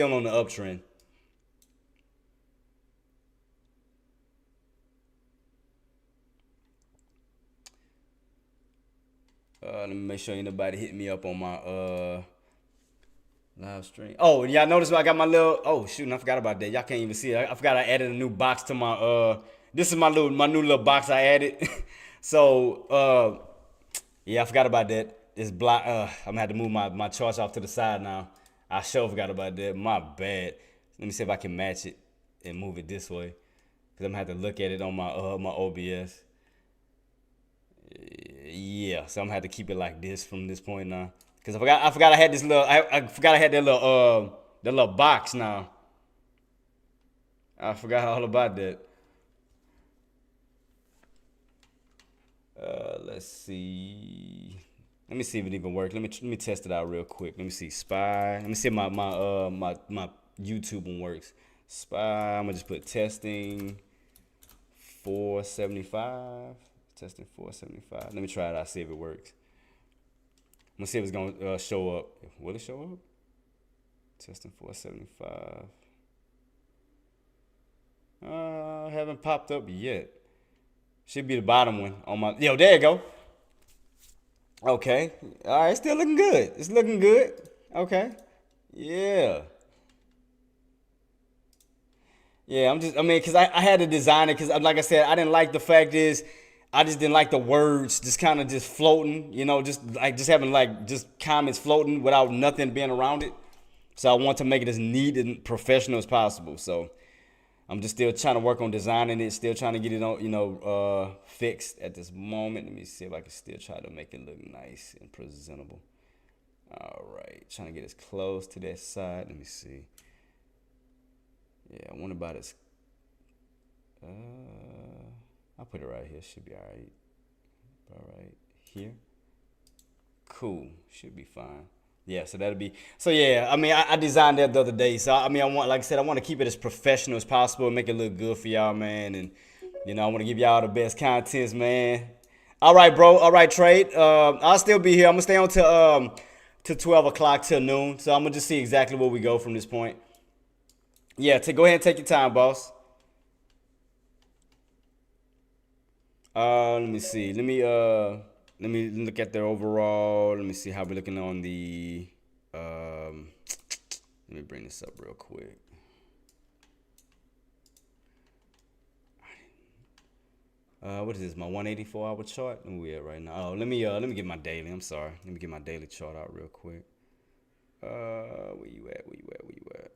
Still on the uptrend. Let me make sure ain't nobody hit me up on my live stream. Oh, y'all notice I got my little. Oh shoot, I forgot about that. Y'all can't even see it. I forgot I added a new box to my. This is my new little box I added. So yeah, I forgot about that. It's block. I'm gonna have to move my charts off to the side now. I sure forgot about that. My bad. Let me see if I can match it and move it this way. Cause I'm gonna have to look at it on my OBS. Yeah, so I'm gonna have to keep it like this from this point now. Cause I forgot I had this little I forgot I had that little box now. I forgot all about that. Let's see. Let me see if it even works. Let me test it out real quick. Let me see spy. Let me see if my YouTube one works. Spy. I'm gonna just put testing 475. Testing 475. Let me try it out. See if it works. I'm gonna see if it's gonna show up. Will it show up? Testing 475. Haven't popped up yet. Should be the bottom one on my. Yo, there you go. Okay. All right. Still looking good. It's looking good. Okay. Yeah. Yeah. I mean, cause I had to design it, cause like I said, I didn't like the fact is, I just didn't like the words just kind of just floating. Just having like just comments floating without nothing being around it. So I want to make it as neat and professional as possible. So I'm just still trying to work on designing it, still trying to get it on, fixed at this moment. Let me see if I can still try to make it look nice and presentable. All right, trying to get as close to that side. Let me see. Yeah, I wonder about this. I'll put it right here. Should be all right. All right, here. Cool. Should be fine. Yeah, so that'll be so. Yeah, I mean, I designed that the other day. So I mean, like I said, I want to keep it as professional as possible, and make it look good for y'all, man. And I want to give y'all the best contents, man. All right, bro. All right, trade. I'll still be here. I'm gonna stay on till 12 o'clock till noon. So I'm gonna just see exactly where we go from this point. Yeah, to go ahead and take your time, boss. Let me see. Let me look at their overall. Let me see how we're looking on the. Let me bring this up real quick. What is this? My 184-hour chart? Where we at right now? Oh, let me get my daily. I'm sorry. Let me get my daily chart out real quick. Where you at? Where you at? Where you at?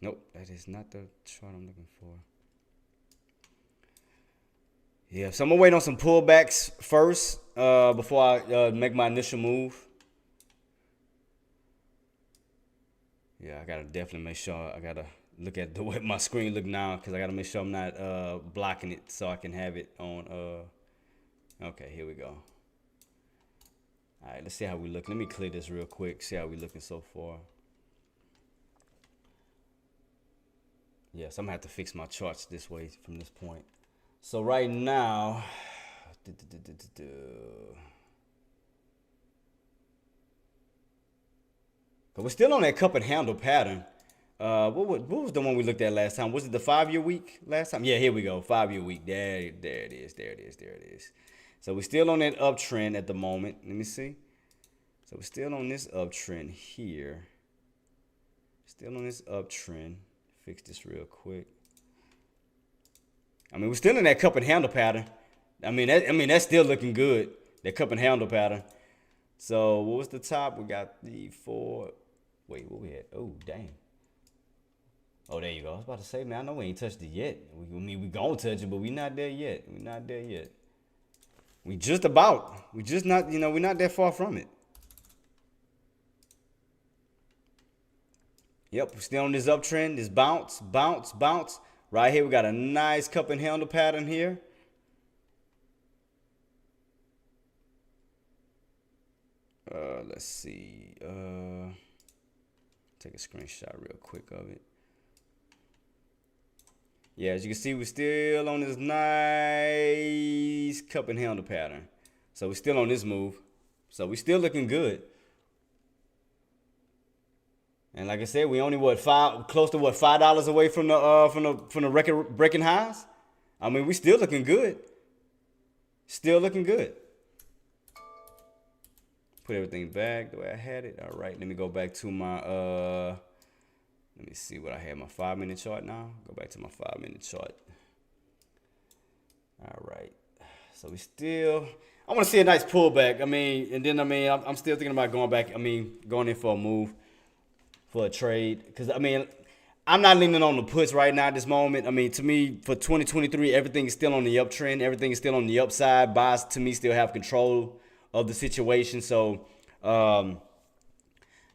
Nope, that is not the chart I'm looking for. Yeah, so I'm gonna wait on some pullbacks first before I make my initial move. Yeah, I gotta definitely make sure I gotta look at the way my screen look now, because I gotta make sure I'm not blocking it so I can have it on. Okay, here we go. All right, let's see how we look. Let me clear this real quick. See how we looking so far. Yes, I'm gonna have to fix my charts this way from this point. So right now, but we're still on that cup and handle pattern. What was the one we looked at last time? Was it the 5-year week last time? Yeah, here we go. 5-year week. There it is. There it is. There it is. So we're still on that uptrend at the moment. Let me see. So we're still on this uptrend here. Still on this uptrend. Fix this real quick. I mean, we're still in that cup and handle pattern. I mean, that's still looking good. That cup and handle pattern. So what was the top? We got the 4. Wait, what we at? Oh, dang. Oh, there you go. I was about to say, man, I know we ain't touched it yet. We gonna touch it, but we not there yet. We not there yet. We just about. We just not, we're not that far from it. Yep, we're still on this uptrend, this bounce, bounce, bounce. Right here, we got a nice cup and handle pattern here. Let's see. Take a screenshot real quick of it. Yeah, as you can see, we're still on this nice cup and handle pattern. So we're still on this move. So we're still looking good. And like I said, we only close to what, $5 away from the record breaking highs. I mean, we still looking good. Still looking good. Put everything back the way I had it. All right, let me go back to my let me see what I had, my 5-minute chart now. Go back to my 5-minute chart. All right. So I want to see a nice pullback. I mean, and then I'm still thinking about going back. I mean, going in for a move, for a trade, because I mean, I'm not leaning on the puts right now at this moment. I mean, to me, for 2023, everything is still on the uptrend. Everything is still on the upside. Buys, to me, still have control of the situation. So,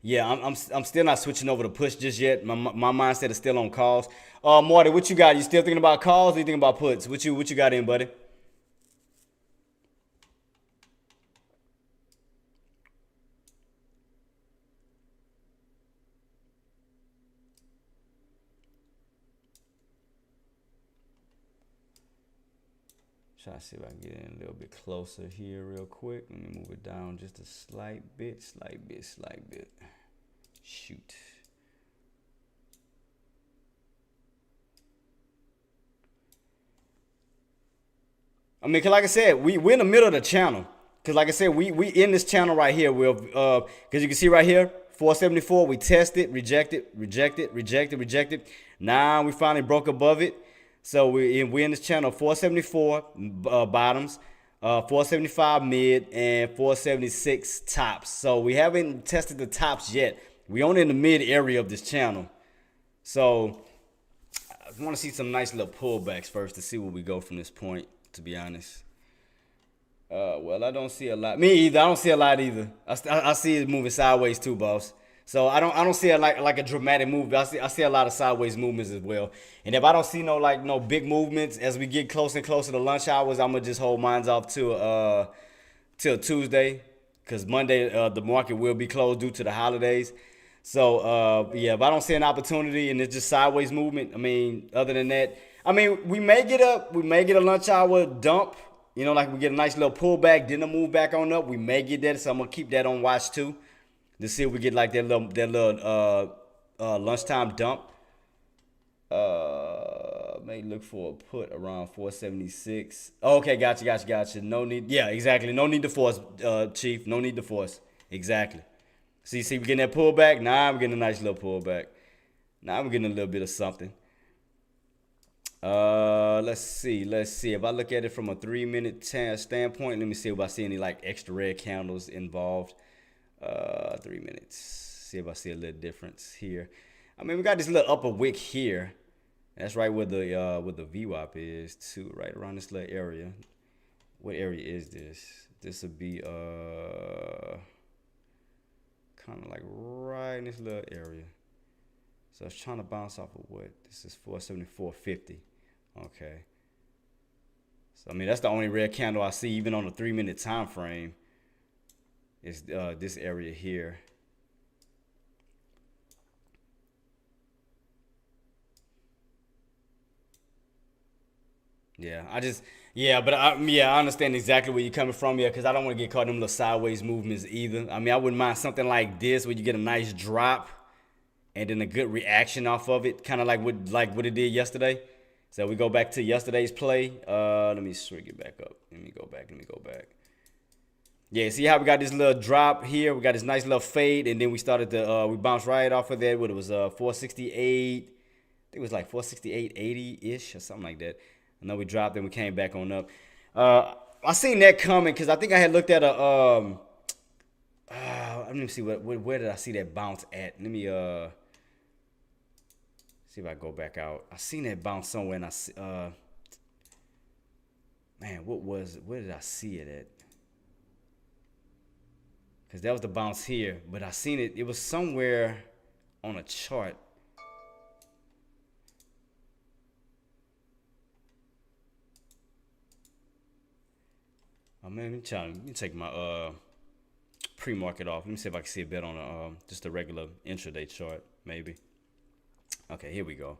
yeah, I'm still not switching over to push just yet. My mindset is still on calls. Marty, what you got? You still thinking about calls or you thinking about puts? What you got in, buddy? Try to see if I can get in a little bit closer here real quick. Let me move it down just a slight bit. Shoot. I mean, cause like I said, we're in the middle of the channel. Cause like I said, we in this channel right here. Cause you can see right here, 474. We tested, rejected. Now we finally broke above it. So we in this channel, 474 bottoms, 475 mid, and 476 tops. So we haven't tested the tops yet. We only in the mid area of this channel. So I want to see some nice little pullbacks first to see where we go from this point, to be honest. Well, I don't see a lot. Me either. I don't see a lot either. I see it moving sideways too, boss. So I don't see it like a dramatic move. I see a lot of sideways movements as well. And if I don't see no big movements as we get closer and closer to lunch hours, I'm gonna just hold mines off till Tuesday, because Monday the market will be closed due to the holidays. So yeah, if I don't see an opportunity and it's just sideways movement, I mean, other than that, I mean, we may get a lunch hour dump. Like we get a nice little pullback, then a move back on up. We may get that, so I'm gonna keep that on watch too, to see if we get like that little lunchtime dump. May look for a put around 476. Okay, gotcha. No need. Yeah, exactly. No need to force, Chief. No need to force. Exactly. See, we getting that pullback. Now I'm getting a nice little pullback. Now I'm getting a little bit of something. Let's see. If I look at it from a 3-minute standpoint, let me see if I see any like extra red candles involved. 3 minutes. See if I see a little difference here. I mean, we got this little upper wick here. That's right where the VWAP is too, right around this little area. What area is this? This would be kind of like right in this little area. So I was trying to bounce off of what? This is 474.50. Okay. So I mean, that's the only red candle I see even on the 3-minute time frame. Is this area here. But I understand exactly where you're coming from, because I don't want to get caught in them little sideways movements either. I mean, I wouldn't mind something like this where you get a nice drop and then a good reaction off of it, kind of like what it did yesterday. So we go back to yesterday's play. Let me swing it back up. Let me go back. Yeah, see how we got this little drop here? We got this nice little fade, and then we started to we bounced right off of that. What it was 468. I think it was like 468.80-ish or something like that. I know we dropped and we came back on up. I seen that coming because I think I had looked at a let me see where did I see that bounce at? Let me see if I go back out. I seen that bounce somewhere, and man, where did I see it at? Because that was the bounce here, but I seen it. It was somewhere on a chart. Oh man, let me take my pre-market off. Let me see if I can see a bit on just a regular intraday chart, maybe. Okay, here we go.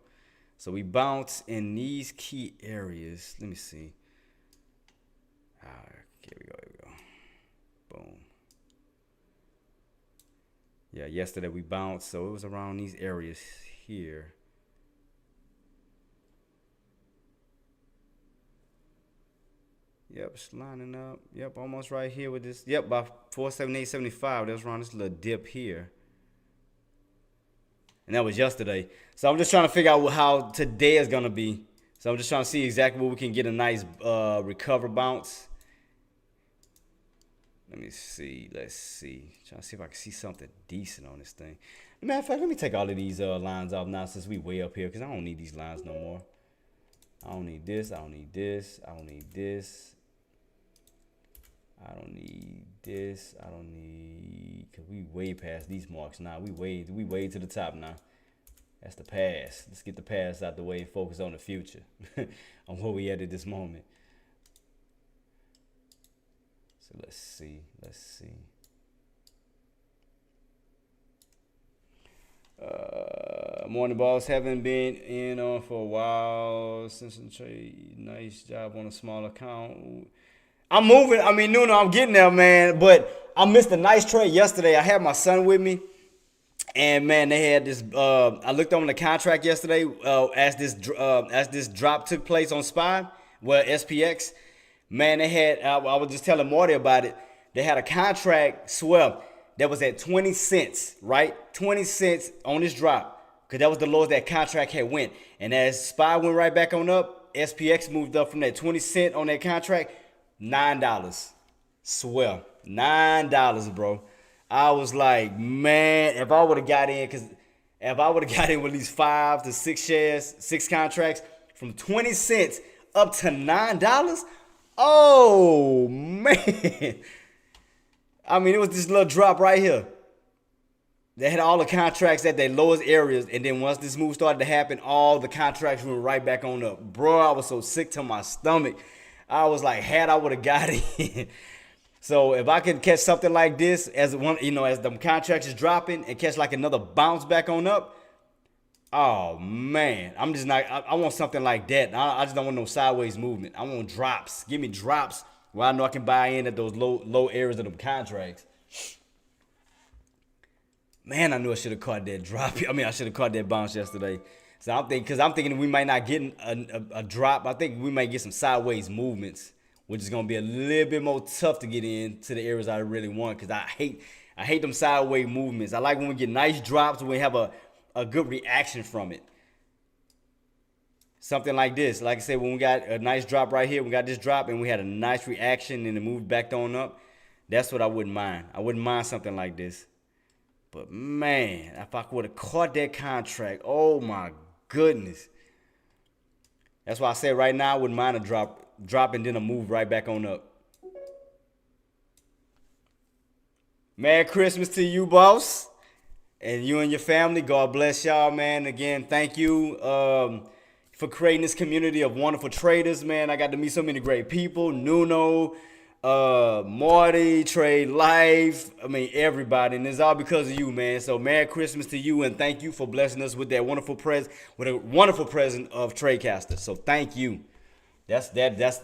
So we bounce in these key areas. Let me see. Here we go. Boom. Yeah, yesterday we bounced, so it was around these areas here. Yep, it's lining up. Yep, almost right here with this. Yep, by 478.75. That's around this little dip here. And that was yesterday. So I'm just trying to figure out how today is gonna be. So I'm just trying to see exactly where we can get a nice recover bounce. Let me see. Let's see. Trying to see if I can see something decent on this thing. Matter of fact, let me take all of these lines off now since we way up here because I don't need these lines no more. I don't need this. I don't need this. I don't need this. I don't need this. I don't need, cause we way past these marks now. We way to the top now. That's the past. Let's get the past out the way and focus on the future, on where we at this moment. So let's see. Morning balls haven't been in on for a while. Since the trade, nice job on a small account. I'm moving. I mean, Nuno, I'm getting there, man. But I missed a nice trade yesterday. I had my son with me, and man, they had this. I looked on the contract yesterday as this drop took place on SPY, well SPX. Man, they had. I was just telling Marty about it. They had a contract swell that was at 20 cents, right? 20 cents on this drop. Because that was the lowest that contract had went. And as SPY went right back on up, SPX moved up from that 20 cent on that contract, $9. Swell. $9, bro. I was like, man, if I would have got in, because if I would have got in with at least 5 to 6 shares, 6 contracts, from 20 cents up to $9, oh, man. I mean, it was this little drop right here. They had all the contracts at their lowest areas, and then once this move started to happen, all the contracts went right back on up. Bro, I was so sick to my stomach. I was like, had I would have got in. So if I could catch something like this, as one, as the contracts is dropping, and catch like another bounce back on up, oh man, I'm just not. I want something like that. I just don't want no sideways movement. I want drops. Give me drops where I know I can buy in at those low areas of them contracts. Man, I knew I should have caught that drop. I mean, I should have caught that bounce yesterday. So I'm thinking we might not get a drop. I think we might get some sideways movements, which is gonna be a little bit more tough to get into the areas I really want. Cause I hate them sideways movements. I like when we get nice drops when we have a good reaction from it. Something like this. Like I said, when we got a nice drop right here, we got this drop and we had a nice reaction and it moved back on up. That's what I wouldn't mind. I wouldn't mind something like this. But man, if I would have caught that contract, oh my goodness. That's why I say right now I wouldn't mind a drop and then a move right back on up. Merry Christmas to you, boss. And you and your family. God bless y'all, man. Again, thank you for creating this community of wonderful traders, man. I got to meet so many great people. Nuno, Marty, Trade Life, I mean everybody, and it's all because of you, man. So Merry Christmas to you, and thank you for blessing us with that wonderful present of Tradecaster. So thank you. That's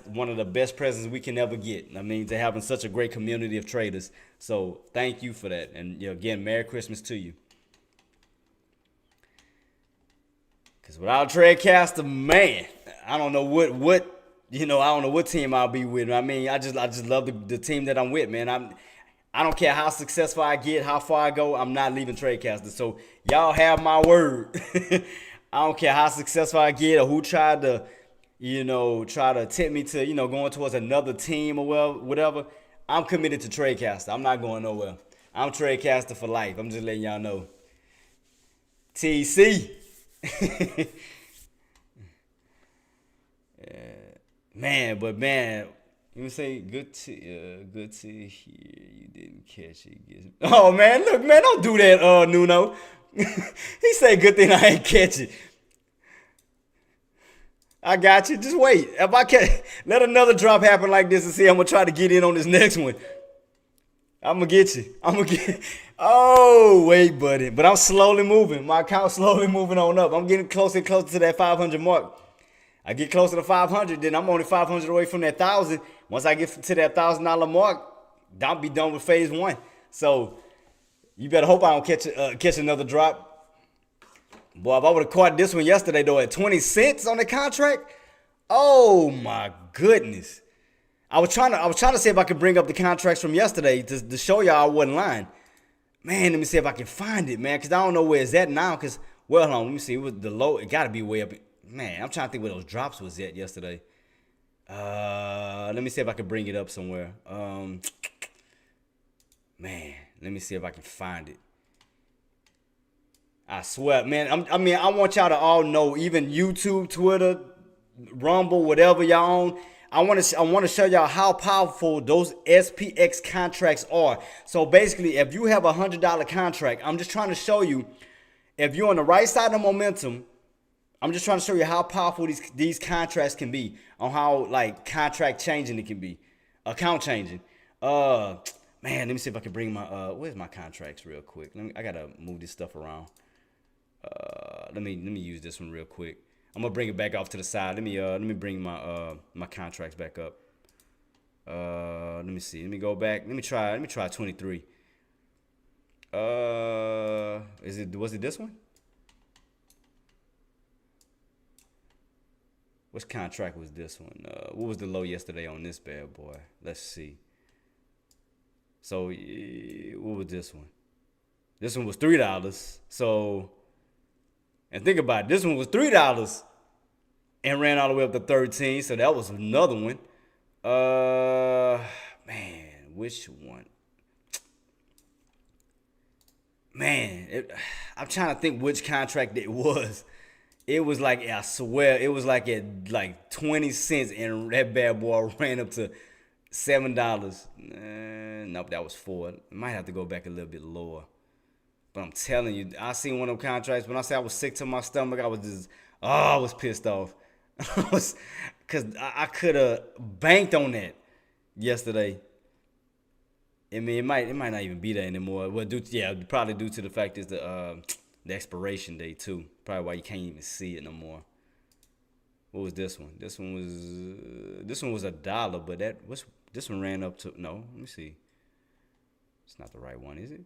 one of the best presents we can ever get. I mean, to having such a great community of traders. So thank you for that, and again, Merry Christmas to you. Because without Tradecaster, man, I don't know what. I don't know what team I'll be with. I mean, I just love the team that I'm with, man. I don't care how successful I get, how far I go, I'm not leaving Tradecaster. So y'all have my word. I don't care how successful I get or who tried to, tempt me to, going towards another team or whatever. I'm committed to Tradecaster. I'm not going nowhere. I'm Tradecaster for life. I'm just letting y'all know. TC. Man, you say good to hear you didn't catch it. Oh man, look, man, don't do that, Nuno. He said good thing I ain't catch it. I got you. Just wait. If I can let another drop happen like this and see, I'm gonna try to get in on this next one. I'm gonna get you. Oh, wait, buddy. But I'm slowly moving. My account's slowly moving on up. I'm getting closer and closer to that 500 mark. I get closer to 500, then I'm only 500 away from that 1,000. Once I get to that $1,000 mark, I'll be done with phase 1. So You better hope I don't catch another drop. Boy, if I would have caught this one yesterday though at 20 cents on the contract, oh my goodness. I was trying to see if I could bring up the contracts from yesterday to show y'all I wasn't lying. Man, let me see if I can find it, man, because I don't know where it's at now. Because, well, hold on, let me see. It was the low. It got to be way up. Man, I'm trying to think where those drops was at yesterday. Let me see if I can bring it up somewhere. Man, let me see if I can find it. I swear, man. I want y'all to all know, even YouTube, Twitter, Rumble, whatever y'all own. I want to show y'all how powerful those SPX contracts are. So basically, if you have $100 contract, I'm just trying to show you, if you're on the right side of momentum, I'm just trying to show you how powerful these contracts can be, on how like contract changing it can be, account changing. Man, let me see if I can bring my where's my contracts real quick. I gotta move this stuff around. Let me use this one real quick. I'm gonna bring it back off to the side. Let me bring my my contracts back up. Let me see. Let me go back. Let me try 23. Was it this one? Which contract was this one? What was the low yesterday on this bad boy? Let's see. So what was this one? This one was $3. So, and think about it, this one was $3 and ran all the way up to 13. So that was another one. Man, which one? Man, I'm trying to think which contract it was. It was like, I swear, it was like at like 20 cents, and that bad boy ran up to $7. Nope, that was 4. Might have to go back a little bit lower. But I'm telling you, I seen one of them contracts. When I say I was sick to my stomach, I was just, I was pissed off. Because I could have banked on that yesterday. I mean, it might not even be there anymore. Well, probably due to the fact is the expiration date too. Probably why you can't even see it no more. What was this one? This one was $1, but this one ran up to, no, let me see. It's not the right one, is it?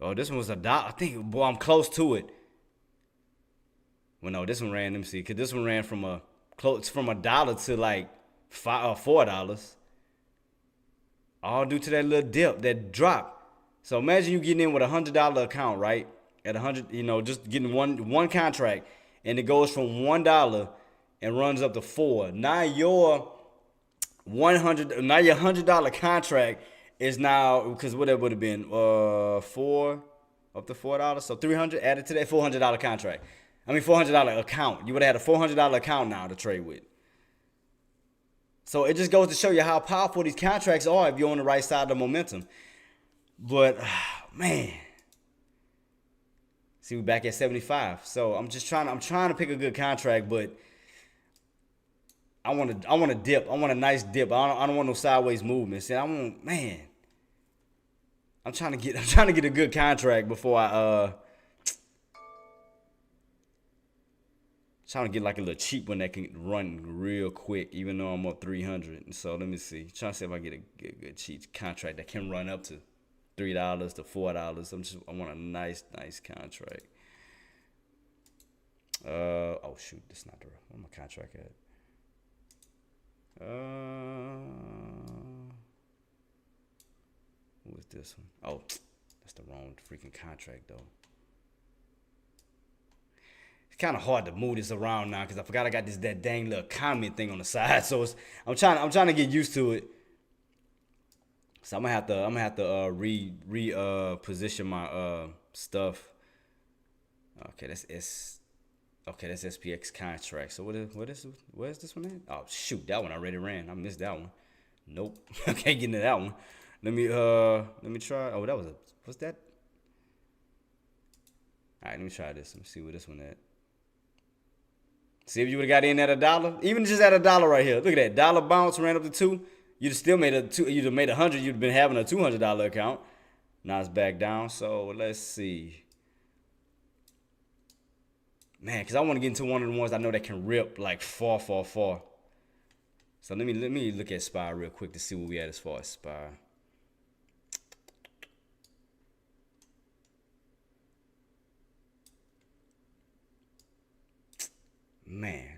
Oh, this one was $1. I think, boy, I'm close to it. Well, no, this one ran. Let me see, because this one ran from $1 to like $4. All due to that little dip, that drop. So imagine you getting in with $100 account, right? At 100, just getting one contract, and it goes from $1 and runs up to $4. Now your $100 contract is now, because what that would have been, $4 up to $4, so $300 added to that $400 contract. I mean $400 account. You would have had a $400 account now to trade with. So it just goes to show you how powerful these contracts are if you're on the right side of the momentum. But man, see, we're back at 75. So I'm trying to pick a good contract, but I want a dip. I want a nice dip. I don't want no sideways movements. And I'm trying to get a good contract before trying to get like a little cheap one that can run real quick, even though I'm up 300. So let me see. Trying to see if I get a good cheap contract that can run up to $3 to $4. I want a nice contract. Oh shoot, that's not the where my contract at. What was this one? Oh, that's the wrong freaking contract though. It's kind of hard to move this around now because I forgot I got that dang little comment thing on the side. So I'm trying to get used to it. So I'm gonna have to position my stuff. Okay, that's SPX contract. So where's this one at? Oh shoot, that one already ran. I missed that one. Nope, I can't get into that one. Let me try. Oh, what's that? All right, let me try this. Let me see where this one at. See if you would have got in at $1, even just at $1 right here. Look at that, dollar bounce ran up to 2. You'd have still made you'd have made 100. You'd have been having a $200 account. Now it's back down. So let's see, man, because I want to get into one of the ones I know that can rip like far. So let me look at SPY real quick to see where we at as far as SPY.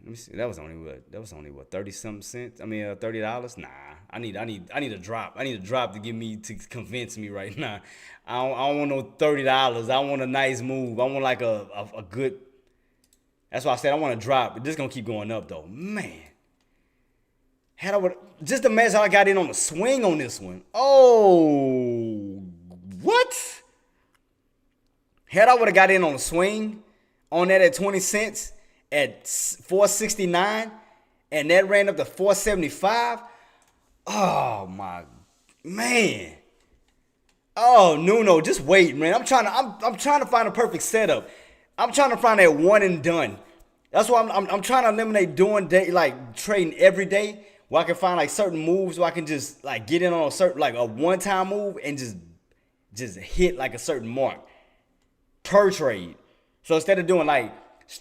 Let me see. That was only what 30 something cents. I mean, $30. Nah, I need a drop. I need a drop to convince me right now. I don't want no $30. I want a nice move. I want like a good. That's why I said I want a drop. This gonna keep going up though, man. Just imagine how I got in on the swing on this one. Oh, what? Had I would have got in on the swing on that at 20 cents at 469 and that ran up to 475. Oh my man. Oh no, just wait, man. I'm trying to find a perfect setup. I'm trying to find that one and done. That's why I'm trying to eliminate doing trading every day, where I can find like certain moves where I can just like get in on a certain like a one-time move and just hit like a certain mark per trade. So instead of doing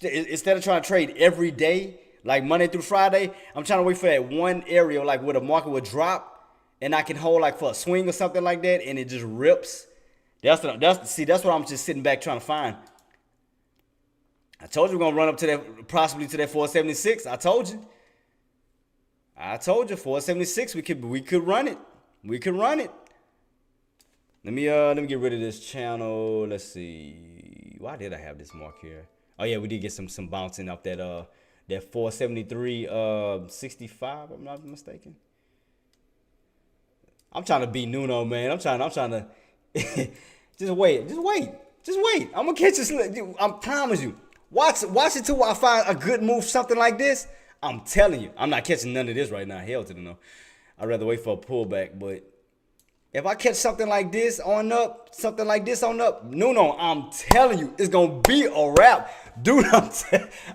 instead of trying to trade every day, like Monday through Friday, I'm trying to wait for that one area like where the market would drop and I can hold like for a swing or something like that and it just rips. That's what I'm just sitting back trying to find. I told you we're gonna run up to that, possibly to that 476. I told you 476. We could run it. We could run it. Let me get rid of this channel. Let's see. Why did I have this mark here? Oh yeah, we did get some bouncing off that 473.65. I'm not mistaken. I'm trying to beat Nuno, man. I'm trying to just wait. I'm gonna catch this. I promise you. Watch it till I find a good move, something like this. I'm telling you, I'm not catching none of this right now. Hell to the no. I'd rather wait for a pullback. But if I catch something like this on up, Nuno, I'm telling you, it's gonna be a wrap, dude.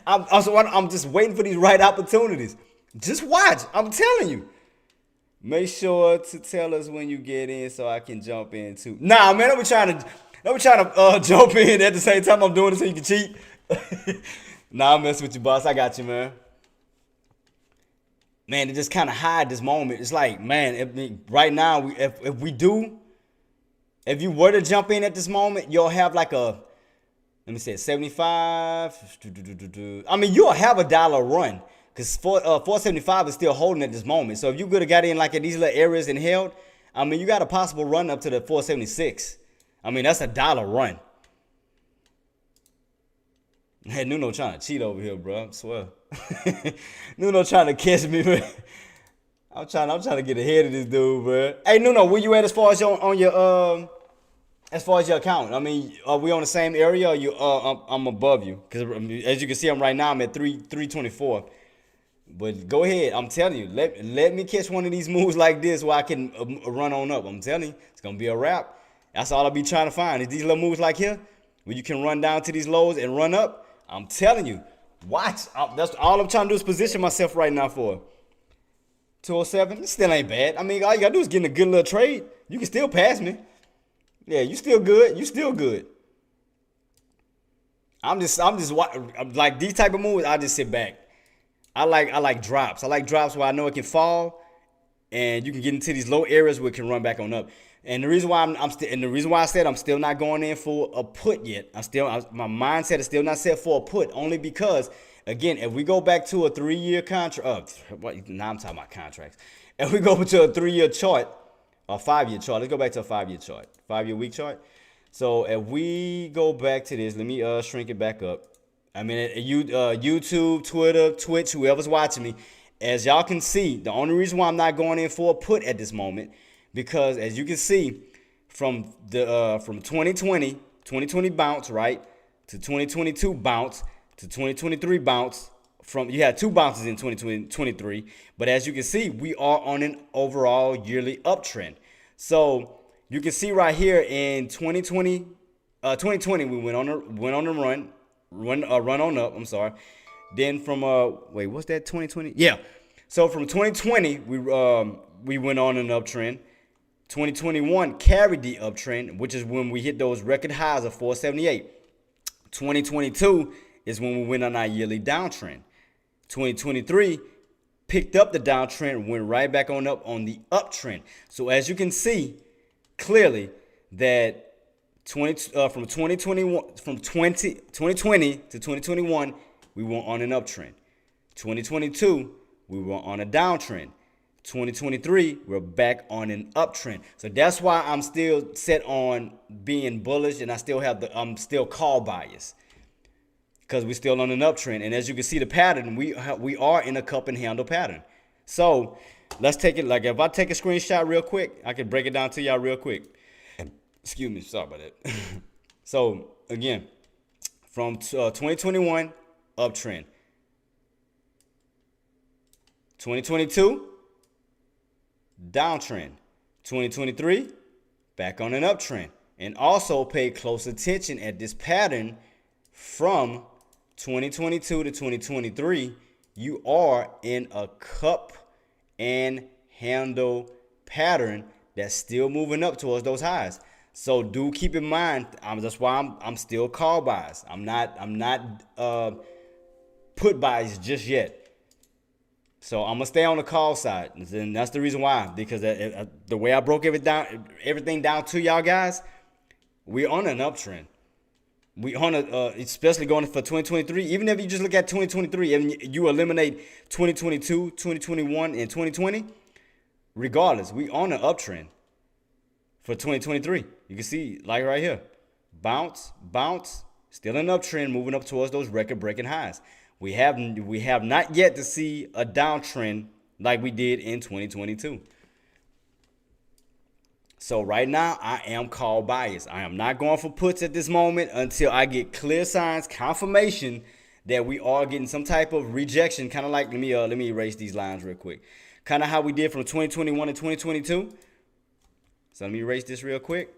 I'm just waiting for these right opportunities. Just watch. I'm telling you. Make sure to tell us when you get in so I can jump in too. Nah, man, don't be trying to jump in at the same time I'm doing it so you can cheat. Nah, I'm messing with you, boss. I got you, man. Man, to just kind of hide this moment. It's like, man, right now, if you were to jump in at this moment, you'll have like let me say 75. I mean, you'll have $1 run because 475 is still holding at this moment. So if you could have got in like at these little areas and held, I mean, you got a possible run up to the 476. I mean, that's $1 run. Hey, Nuno trying to cheat over here, bro. I swear. Nuno trying to catch me, man. I'm trying to get ahead of this dude, bro. Hey, Nuno, where you at as far as your account? I mean, are we on the same area or I'm above you? Because as you can see, I'm right now. I'm at 324. But go ahead. I'm telling you, let me catch one of these moves like this where I can run on up. I'm telling you, it's gonna be a wrap. That's all I'll be trying to find. Is these little moves like here where you can run down to these lows and run up. I'm telling you, watch. That's all I'm trying to do is position myself right now for. 207, it still ain't bad. I mean, all you gotta do is get in a good little trade. You can still pass me. Yeah, you still good. I'm just like these type of moves. I just sit back. I like drops. I like drops where I know it can fall, and you can get into these low areas where it can run back on up. And the reason why I said I'm still not going in for a put yet. My mindset is still not set for a put, only because, again, if we go back to a 3-year contract, now I'm talking about contracts. If we go to a 3-year chart, or 5-year chart, let's go back to a 5-year chart, 5-year week chart. So if we go back to this, let me shrink it back up. I mean, YouTube, Twitter, Twitch, whoever's watching me, as y'all can see, the only reason why I'm not going in for a put at this moment, because as you can see, from 2020 bounce, right, to 2022 bounce, to 2023 bounce, you had 2 bounces in 2023, but as you can see, we are on an overall yearly uptrend. So you can see right here in 2020 we went on a run on up. I'm sorry. Then from what's that 2020? Yeah. So from 2020 we went on an uptrend. 2021 carried the uptrend, which is when we hit those record highs of 478. 2022 is when we went on our yearly downtrend. 2023 picked up the downtrend, went right back on up on the uptrend. So as you can see clearly that from 2020 to 2021, we went on an uptrend. 2022, we were on a downtrend. 2023, we're back on an uptrend. So that's why I'm still set on being bullish, and I'm still call bias, because we're still on an uptrend. And as you can see the pattern, we are in a cup and handle pattern. So let's take it, like if I take a screenshot real quick, I can break it down to y'all real quick. Excuse me, sorry about that. So again, from 2021, uptrend. 2022, downtrend. 2023, back on an uptrend. And also pay close attention at this pattern from 2022 to 2023. You are in a cup and handle pattern that's still moving up towards those highs. So do keep in mind, that's why I'm still call bias. I'm not put bias just yet. So I'm gonna stay on the call side, and that's the reason why. Because the way I broke everything down to y'all guys, we're on an uptrend. We on especially going for 2023. Even if you just look at 2023 and you eliminate 2022, 2021, and 2020, regardless, we on an uptrend for 2023. You can see, like right here, bounce, still an uptrend, moving up towards those record-breaking highs. We have not yet to see a downtrend like we did in 2022. So right now, I am call bias. I am not going for puts at this moment until I get clear signs, confirmation that we are getting some type of rejection. Kind of like, let me erase these lines real quick. Kind of how we did from 2021 to 2022. So let me erase this real quick.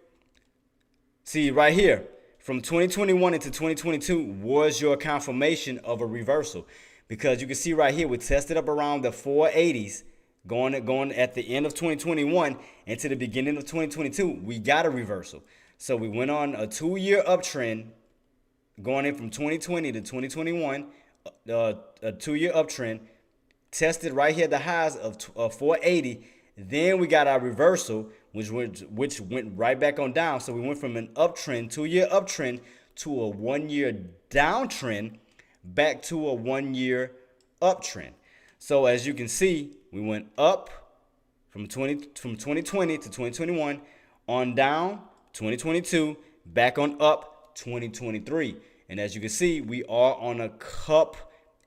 See right here, from 2021 into 2022 was your confirmation of a reversal, because you can see right here we tested up around the 480s. Going at the end of 2021 and to the beginning of 2022, we got a reversal. So we went on a 2-year uptrend going in from 2020 to 2021, a 2-year uptrend, tested right here the highs of 480. Then we got our reversal, which went right back on down. So we went from an uptrend, 2-year uptrend, to a 1-year downtrend, back to a 1-year uptrend. So as you can see, we went up from 2020 to 2021, on down 2022, back on up 2023. And as you can see, we are on a cup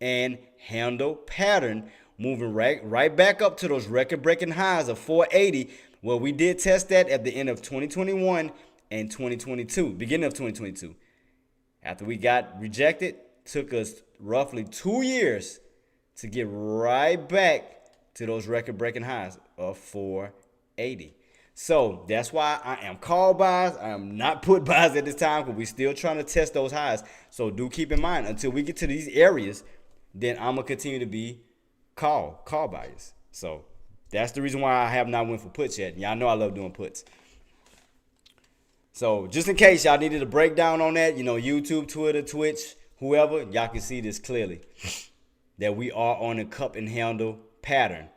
and handle pattern, moving right back up to those record-breaking highs of 480. Well, we did test that at the end of 2021 and 2022, beginning of 2022. After we got rejected, took us roughly 2 years to get right back to those record-breaking highs of 480. So that's why I am call bias. I am not put bias at this time, because we're still trying to test those highs. So do keep in mind, until we get to these areas, then I'm going to continue to be call bias. So that's the reason why I have not went for puts yet. Y'all know I love doing puts. So just in case y'all needed a breakdown on that, YouTube, Twitter, Twitch, whoever, y'all can see this clearly, that we are on a cup and handle pattern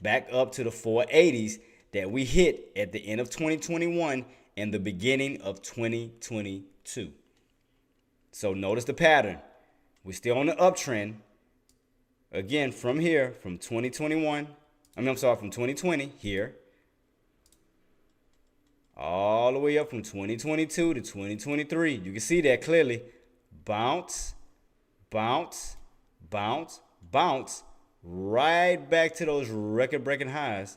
back up to the 480s that we hit at the end of 2021 and the beginning of 2022. So notice the pattern. We're still on the uptrend. Again, from here, from 2020 here, all the way up from 2022 to 2023. You can see that clearly. Bounce, right back to those record-breaking highs,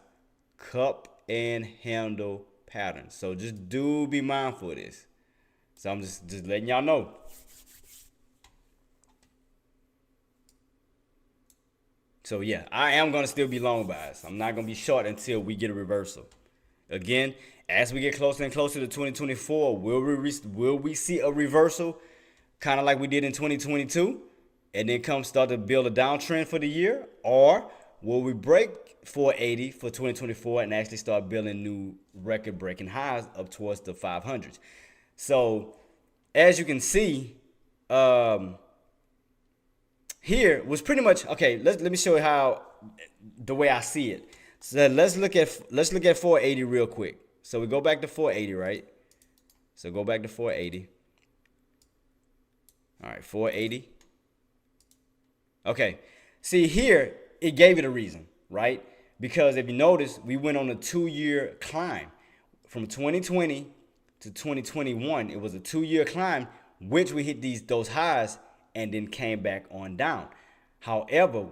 cup and handle patterns. So just do be mindful of this. So I'm just letting y'all know. So yeah, I am going to still be long bias. I'm not going to be short until we get a reversal. Again, as we get closer and closer to 2024, will we see a reversal, kind of like we did in 2022? And then start to build a downtrend for the year? Or will we break 480 for 2024 and actually start building new record-breaking highs up towards the 500s? So as you can see, here was pretty much, okay, let me show you how, the way I see it. So let's look at 480 real quick. So we go back to 480, right? So go back to 480. All right, 480. Okay, See here, it gave it a reason, right? Because if you notice, we went on a 2-year climb from 2020 to 2021. It was a 2-year climb, which we hit those highs and then came back on down. However,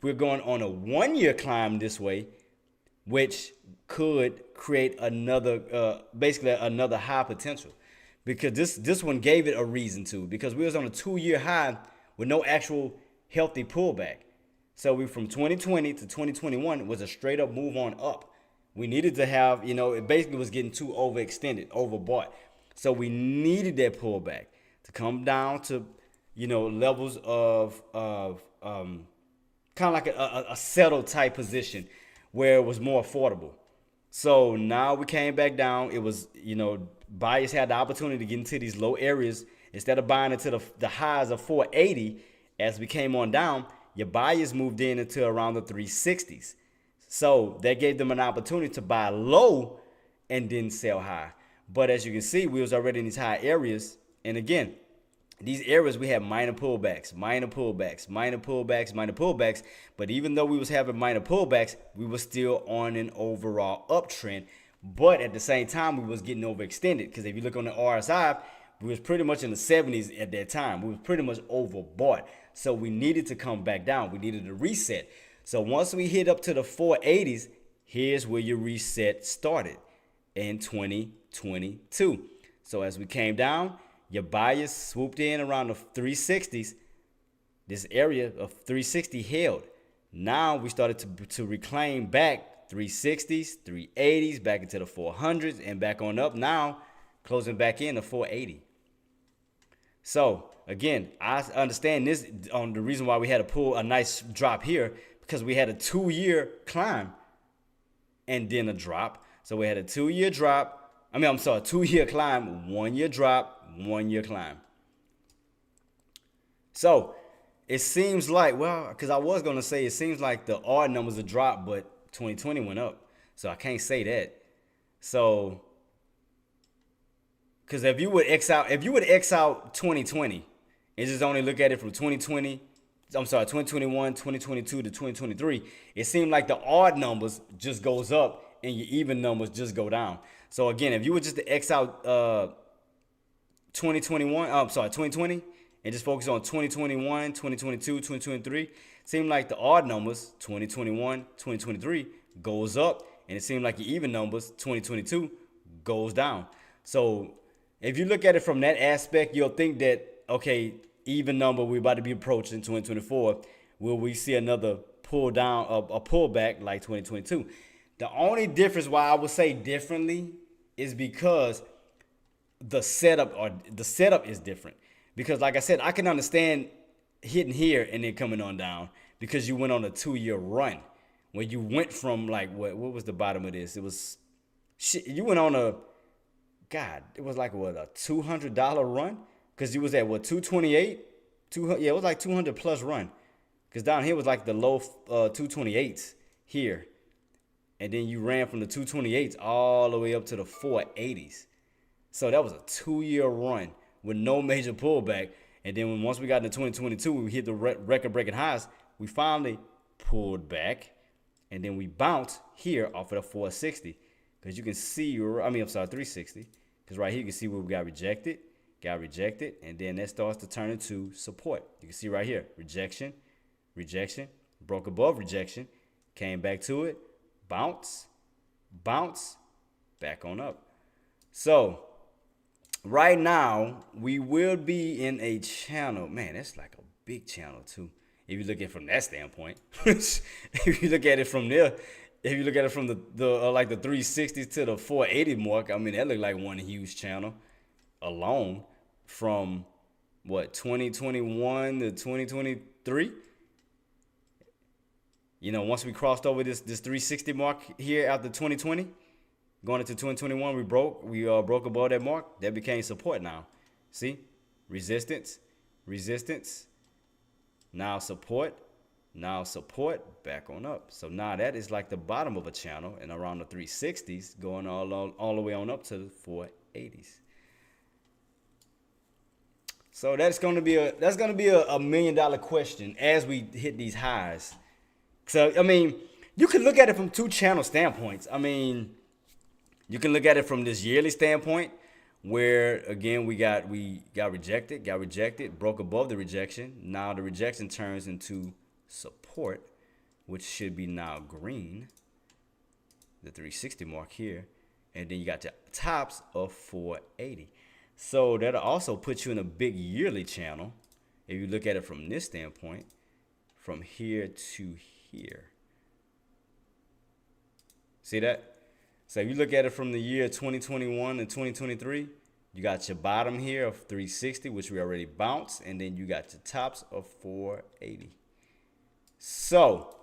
we're going on a 1-year climb this way, which could create another, basically another high potential, because this one gave it a reason to, because we was on a 2-year high with no actual healthy pullback. So we from 2020 to 2021 was a straight up move on up. We needed to have, it basically was getting too overextended, overbought. So we needed that pullback to come down to, levels of kind of like a settled type position where it was more affordable. So now we came back down. It was, buyers had the opportunity to get into these low areas. Instead of buying into the highs of 480, as we came on down, your buyers moved into around the 360s. So that gave them an opportunity to buy low and then sell high. But as you can see, we was already in these high areas. And again, these areas we had minor pullbacks. But even though we was having minor pullbacks, we were still on an overall uptrend. But at the same time, we was getting overextended, because if you look on the RSI, we was pretty much in the 70s at that time. We was pretty much overbought. So we needed to come back down. We needed a reset. So once we hit up to the 480s, here's where your reset started in 2022. So as we came down, your buyers swooped in around the 360s. This area of 360 held. Now we started to reclaim back 360s, 380s, back into the 400s, and back on up now, closing back in the 480. So again, I understand this on the reason why we had to pull a nice drop here, because we had a 2-year climb and then a drop. So we had a 2-year drop. 2-year climb, 1-year drop, 1-year climb. So it seems like, because I was going to say it seems like the odd numbers are dropped, but 2020 went up. So I can't say that. So, because if you would X out 2020 and just only look at it from 2021, 2022 to 2023, it seemed like the odd numbers just goes up and your even numbers just go down. So again, if you were just to X out 2020 and just focus on 2021, 2022, 2023, it seemed like the odd numbers, 2021, 2023, goes up, and it seemed like your even numbers, 2022, goes down. So if you look at it from that aspect, you'll think that, okay, even number we're about to be approaching 2024, will we see another pull down, a pullback like 2022? The only difference why I would say differently is because the setup is different. Because like I said, I can understand hitting here and then coming on down, because you went on a 2-year run where you went from like, what was the bottom of this? It was shit. You went on it was like a $200 run, because you was at 228. It was like 200 plus run, because down here was like the low 228s here, and then you ran from the 228s all the way up to the 480s. So that was a 2-year run with no major pullback. And then once we got into 2022, we hit the record-breaking highs. We finally pulled back, and then we bounced here off of the 460. Because you can see, 360. Because right here you can see where we got rejected, and then that starts to turn into support. You can see right here, rejection, broke above rejection, came back to it, bounce, back on up. So right now, we will be in a channel. Man, that's like a big channel too. If you look at it from that standpoint. If you look at it from there, if you look at it from the 360s to the 480 mark, that looked like one huge channel alone from 2021 to 2023. Once we crossed over this 360 mark here after 2020, going into 2021, we broke above that mark. That became support now. See? Resistance, now support, back on up. So now that is like the bottom of a channel, and around the 360s, going all the way on up to the 480s. So that's gonna be a $1 million question as we hit these highs. So I mean, you can look at it from two channel standpoints. I mean, you can look at it from this yearly standpoint, where again we got rejected, broke above the rejection. Now the rejection turns into support, which should be now green, the 360 mark here, and then you got the tops of 480. So that'll also put you in a big yearly channel if you look at it from this standpoint, from here to here. See that? So if you look at it from the year 2021 and 2023, you got your bottom here of 360, which we already bounced, and then you got your tops of 480. So,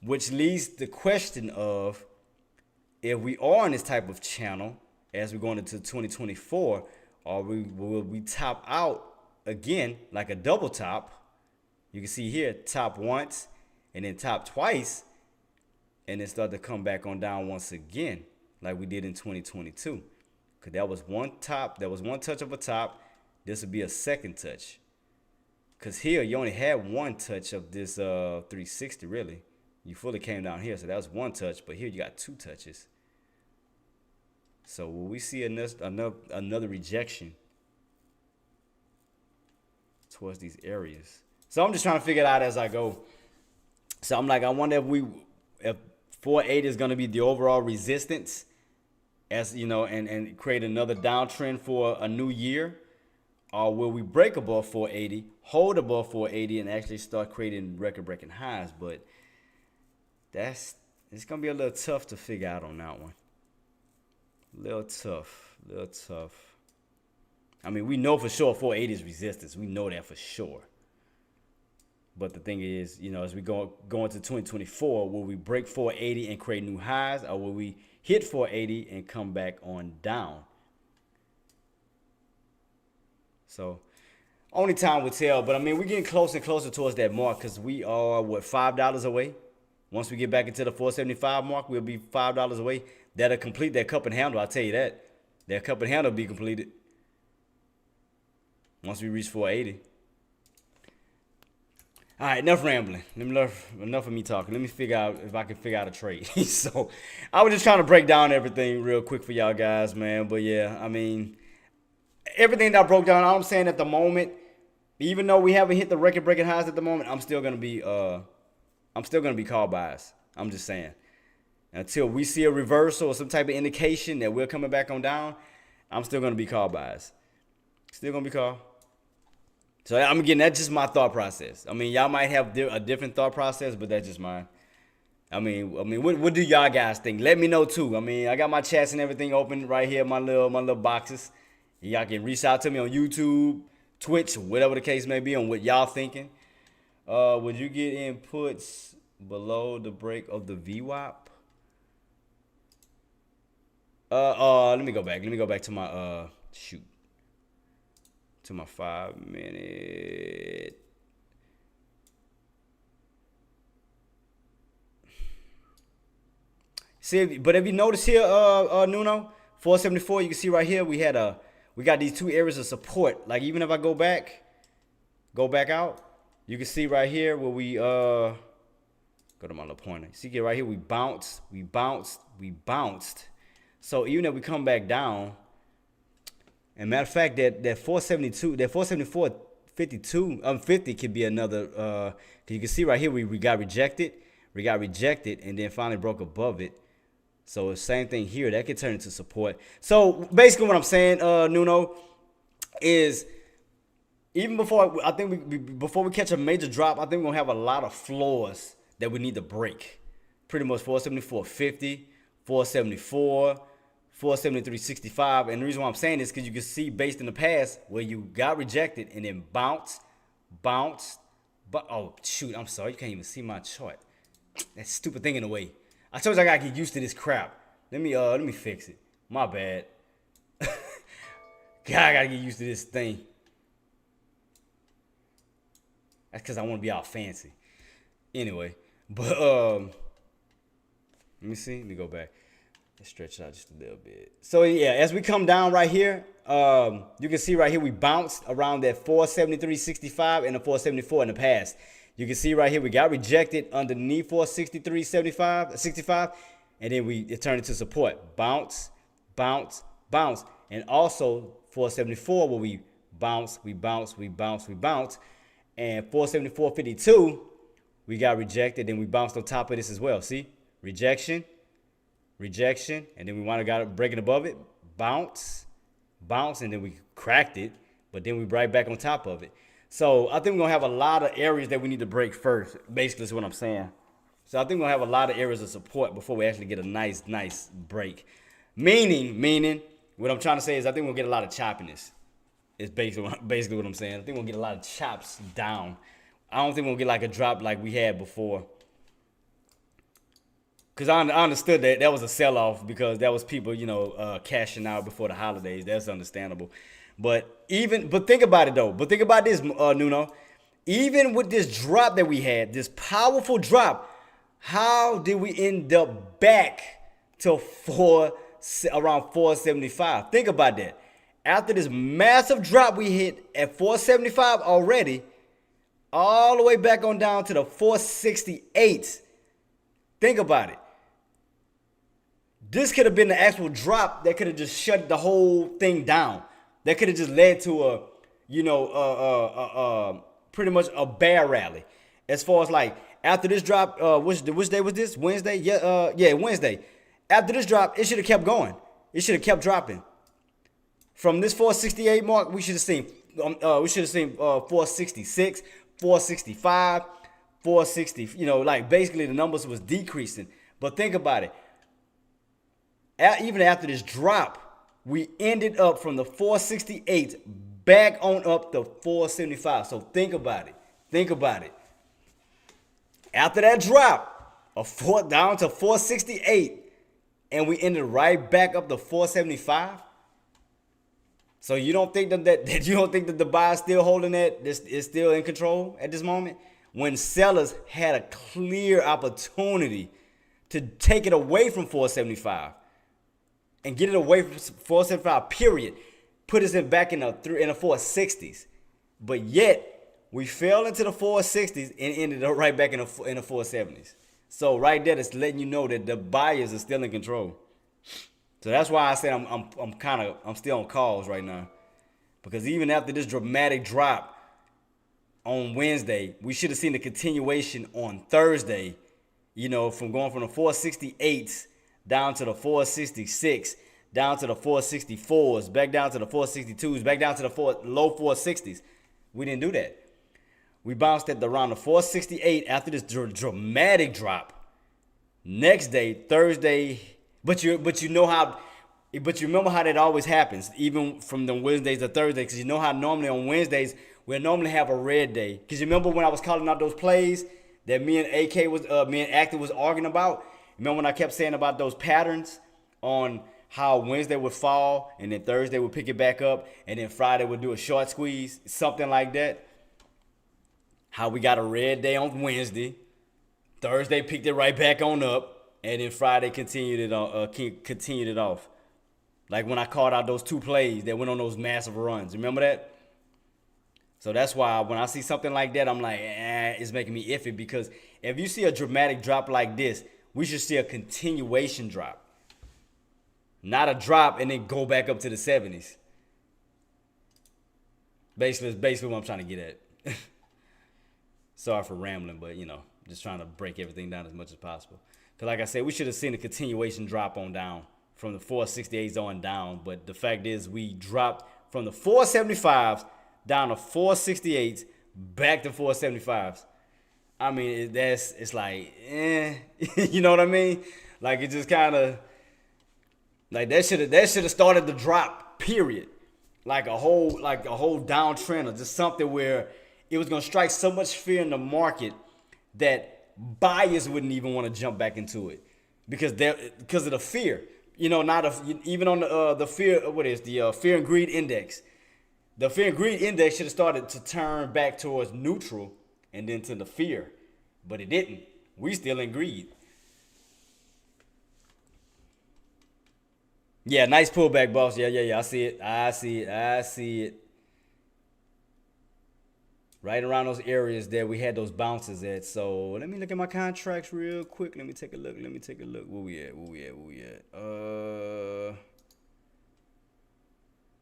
which leads the question of, if we are in this type of channel as we're going into 2024, will we top out again like a double top? You can see here, top once and then top twice, and then start to come back on down once again like we did in 2022. Because that was one top, that was one touch of a top. This would be a second touch. Because here you only had one touch of this 360 really. You fully came down here, so that was one touch, but here you got two touches. So will we see another rejection towards these areas? So I'm just trying to figure it out as I go. So I'm like, I wonder if 480 is going to be the overall resistance, as you know, and create another downtrend for a new year, or will we break above 480, hold above 480, and actually start creating record-breaking highs? But it's going to be a little tough to figure out on that one. Little tough. I mean, we know for sure 480 is resistance. We know that for sure. But the thing is, you know, as we go into 2024, will we break 480 and create new highs, or will we hit 480 and come back on down? So only time will tell. But I mean, we're getting closer and closer towards that mark, because we are $5 away. Once we get back into the 475 mark, we'll be $5 away. That'll complete that cup and handle. I'll tell you that. That cup and handle will be completed once we reach 480. All right, enough rambling. Enough of me talking. Let me figure out if I can figure out a trade. So I was just trying to break down everything real quick for y'all guys, man. But yeah, I mean, everything that I broke down, all I'm saying at the moment, even though we haven't hit the record-breaking highs at the moment, I'm still gonna be called buys. I'm just saying. Until we see a reversal or some type of indication that we're coming back on down, I'm still gonna be called buys. Still gonna be called. So I'm getting, that's just my thought process. I mean, y'all might have a different thought process, but that's just mine. I mean, what do y'all guys think? Let me know too. I mean, I got my chats and everything open right here, my little boxes. Y'all can reach out to me on YouTube, Twitch, whatever the case may be, on what y'all thinking. Would you get inputs below the break of the VWAP? Let me go back. Let me go back to my to my 5-minute. See, but if you notice here, Nuno, 474, you can see right here we got these two areas of support. Like even if I go back out, you can see right here where we go to my little pointer. See right here, we bounced. So even if we come back down, and matter of fact, that 472, that 474, 50 could be another. You can see right here we got rejected, and then finally broke above it. So the same thing here, that could turn into support. So basically, what I'm saying, Nuno, is even before before we catch a major drop, I think we're gonna have a lot of floors that we need to break. Pretty much 474.50, 474. 473.65, and the reason why I'm saying this is because you can see based in the past where you got rejected and then bounced, but oh shoot, I'm sorry, you can't even see my chart. That stupid thing in the way. I told you I gotta get used to this crap. Let me fix it. My bad. God, I gotta get used to this thing. That's because I want to be all fancy. Anyway, but let me see. Let me go back. Let's stretch it out just a little bit. So yeah, as we come down right here, you can see right here we bounced around that 473.65 and the 474 in the past. You can see right here we got rejected underneath 463.75, 65, and then it turned into support. Bounce, bounce, bounce, and also 474 where we bounce, we bounce, we bounce, we bounce, and 474.52 we got rejected, and we bounced on top of this as well. See, rejection. Rejection, and then we want to got it breaking above it, bounce, bounce, and then we cracked it, but then we right back on top of it. So I think we're gonna have a lot of areas that we need to break first. Basically, is what I'm saying. So I think we're gonna have a lot of areas of support before we actually get a nice break. Meaning, what I'm trying to say is I think we'll get a lot of choppiness. It's basically what I'm saying. I think we'll get a lot of chops down. I don't think we'll get like a drop like we had before. Because I understood that was a sell-off because that was people, cashing out before the holidays. That's understandable. But think about it, though. But think about this, Nuno. Even with this drop that we had, this powerful drop, how did we end up back to around 475? Think about that. After this massive drop we hit at 475 already, all the way back on down to the 468. Think about it. This could have been the actual drop that could have just shut the whole thing down. That could have just led to pretty much a bear rally. As far as like after this drop, which day was this? Wednesday? Yeah, Wednesday. After this drop, it should have kept going. It should have kept dropping. From this 468 mark, we should have seen 466, 465, 460. Like basically the numbers was decreasing. But think about it. Even after this drop, we ended up from the 468 back on up to 475. So think about it. Think about it. After that drop, down to 468, and we ended right back up to 475. So you don't think that the buy is still holding that? This is still in control at this moment? When sellers had a clear opportunity to take it away from 475. And get it away from 475, period. Put us back in the 460s. But yet, we fell into the 460s and ended up right back in the 470s. So right there, it's letting you know that the buyers are still in control. So that's why I said I'm still on calls right now. Because even after this dramatic drop on Wednesday, we should have seen the continuation on Thursday, from going from the 468s down to the 466, down to the 464s, back down to the 462s, back down to the low 460s. We didn't do that. We bounced at around the 468 after this dramatic drop. Next day, Thursday, but you remember how that always happens, even from the Wednesdays to Thursdays, because you know how normally on Wednesdays we'll normally have a red day. Because you remember when I was calling out those plays that me and Active was arguing about? Remember when I kept saying about those patterns on how Wednesday would fall and then Thursday would pick it back up and then Friday would do a short squeeze, something like that? How we got a red day on Wednesday, Thursday picked it right back on up, and then Friday continued it off. Like when I called out those two plays that went on those massive runs. Remember that? So that's why when I see something like that, I'm like, it's making me iffy, because if you see a dramatic drop like this, we should see a continuation drop. Not a drop and then go back up to the 70s. Basically what I'm trying to get at. Sorry for rambling, but just trying to break everything down as much as possible. Because like I said, we should have seen a continuation drop on down from the 468s on down. But the fact is we dropped from the 475s down to 468s back to 475s. I mean, it's like, you know what I mean? Like it just kind of, like that should have started the drop, period. Like a whole downtrend, or just something where it was gonna strike so much fear in the market that buyers wouldn't even want to jump back into it because of the fear. Even on the fear, the fear and greed index. The fear and greed index should have started to turn back towards neutral and then to the fear, but it didn't. We still in greed. Yeah, nice pullback, boss. Yeah, yeah, yeah. I see it. I see it. I see it. Right around those areas there, we had those bounces at. So let me look at my contracts real quick. Let me take a look. Let me take a look. Where we at? Where we at? Where we at?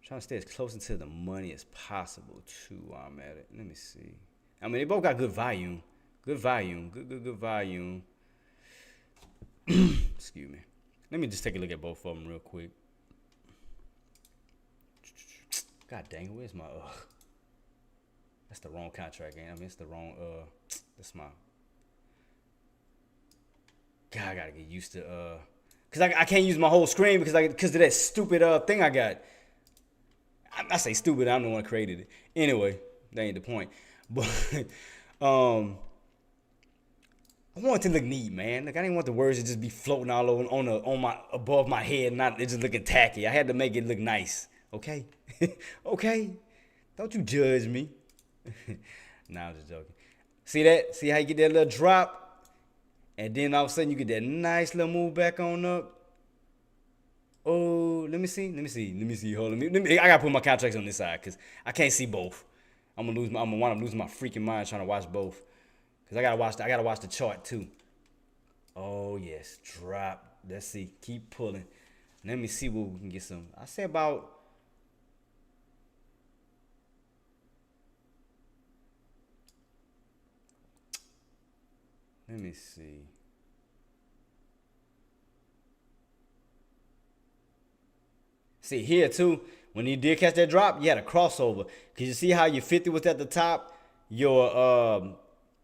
Trying to stay as close into the money as possible too while I'm at it. Let me see. I mean, they both got good volume. Good volume. Good volume. Excuse me. Let me just take a look at both of them real quick. God dang it, where's my that's the wrong contract, man. I mean, it's the wrong that's my God, I gotta get used to cause I can't use my whole screen because of that stupid thing I got. I say stupid, I'm the one who created it. Anyway, that ain't the point. But I want it to look neat, man. Like I didn't want the words to just be floating all over on my above my head, and not it just looking tacky. I had to make it look nice. Okay, okay. Don't you judge me. Nah, I'm just joking. See that? See how you get that little drop, and then all of a sudden you get that nice little move back on up. Oh, let me see. Hold on. I gotta put my contracts on this side because I can't see both. I'm gonna wind up losing my freaking mind trying to watch both. Cause I gotta watch the chart too. Oh yes, drop. Let's see. Keep pulling. Let me see what we can get some. I say about. Let me see. See here too. When you did catch that drop, you had a crossover. Cause you see how your 50 was at the top, your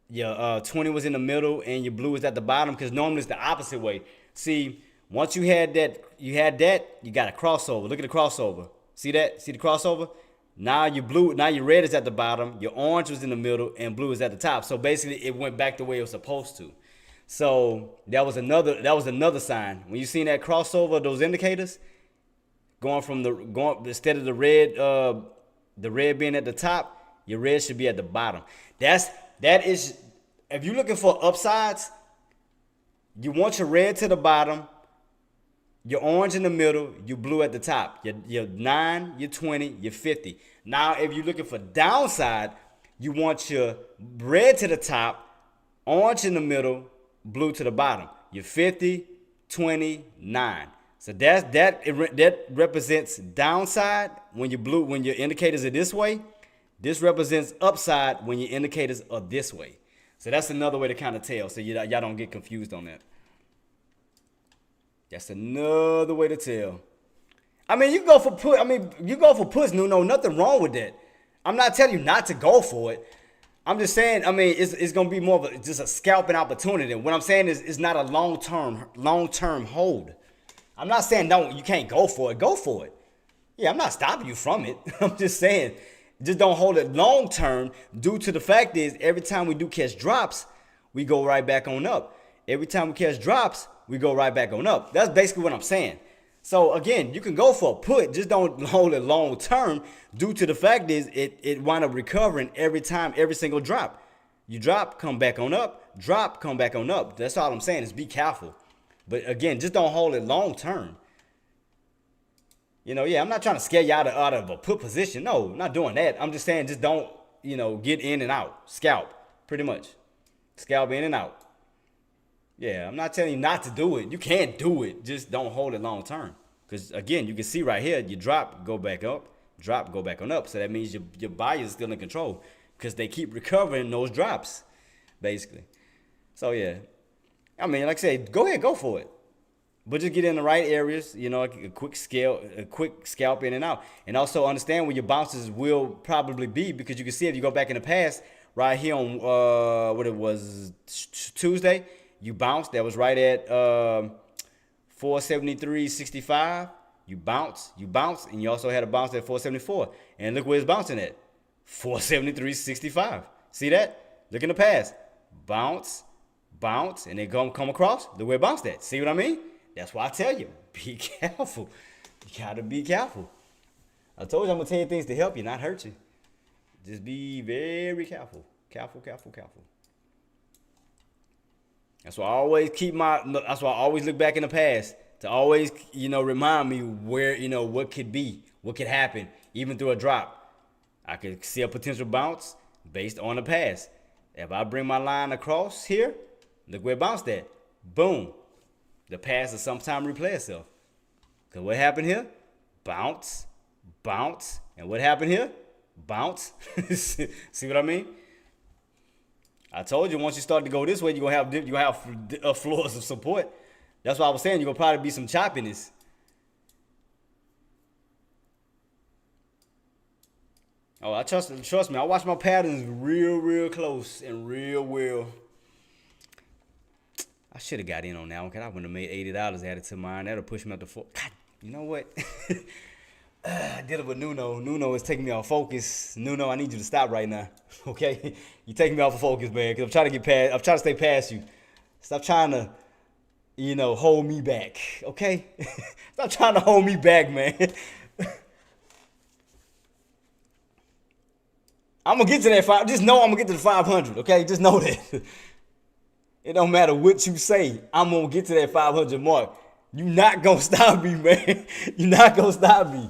20 was in the middle, and your blue was at the bottom. Cause normally it's the opposite way. See, once you had that, you got a crossover. Look at the crossover. See that? See the crossover? Now your red is at the bottom, your orange was in the middle, and blue is at the top. So basically, it went back the way it was supposed to. So that was another sign. When you seen that crossover, those indicators going instead of the red being at the top, your red should be at the bottom. That is if you're looking for upsides, you want your red to the bottom, your orange in the middle, your blue at the top. Your 9, your 20, your 50. Now, if you're looking for downside, you want your red to the top, orange in the middle, blue to the bottom. Your 50, 20, 9. So that represents downside when your indicators are this way. This represents upside when your indicators are this way. So that's another way to kind of tell. So y'all don't get confused on that. That's another way to tell. I mean, you go for puts. No, nothing wrong with that. I'm not telling you not to go for it. I'm just saying. I mean, it's gonna be more of just a scalping opportunity. What I'm saying is, it's not a long term hold. I'm not saying you can't go for it. Go for it. Yeah, I'm not stopping you from it. I'm just saying, just don't hold it long term. Due to the fact is, every time we do catch drops, we go right back on up. Every time we catch drops, we go right back on up. That's basically what I'm saying. So again, you can go for a put, just don't hold it long term. Due to the fact is, it wind up recovering every time, every single drop. You drop, come back on up. Drop, come back on up. That's all I'm saying is be careful. But again, just don't hold it long term. I'm not trying to scare you out of a put position. No, I'm not doing that. I'm just saying just don't, get in and out. Scalp, pretty much. Scalp in and out. Yeah, I'm not telling you not to do it. You can't do it. Just don't hold it long term. Because again, you can see right here, you drop, go back up. Drop, go back on up. So that means your buyers is still in control. Because they keep recovering those drops, basically. So yeah. I mean, like I said, go ahead, go for it. But just get in the right areas, a quick scalp in and out. And also understand where your bounces will probably be, because you can see if you go back in the past, right here on what it was, Tuesday, you bounced. That was right at 473.65. You bounce, and you also had a bounce at 474. And look where it's bouncing at, 473.65. See that? Look in the past. Bounce, and then come across the way it bounced at. See what I mean? That's why I tell you, be careful. You gotta be careful. I told you I'm gonna tell you things to help you, not hurt you. Just be very careful. Careful. That's why I always look back in the past. to always, remind me where, what could be, what could happen, even through a drop. I could see a potential bounce based on the past. If I bring my line across here, look where it bounced at. Boom. The past will sometime replay itself. Because what happened here? Bounce, bounce. And what happened here? Bounce. See what I mean? I told you once you start to go this way, you're going to have floors of support. That's why I was saying you're going to probably be some choppiness. Oh, trust me, I watch my patterns real close and real well. I should have got in on that one because I would have made $80 added to mine. That'll push me up to $4. God, you know what? I did it with Nuno. Nuno is taking me off focus. Nuno, I need you to stop right now. Okay? You're taking me off of focus, man, because I'm trying to get past. I'm trying to stay past you. Stop trying to, hold me back. Okay? Stop trying to hold me back, man. I'm going to get to that 5. Just know I'm going to get to the 500, okay? Just know that. It don't matter what you say. I'm going to get to that 500 mark. You're not going to stop me, man. You're not going to stop me.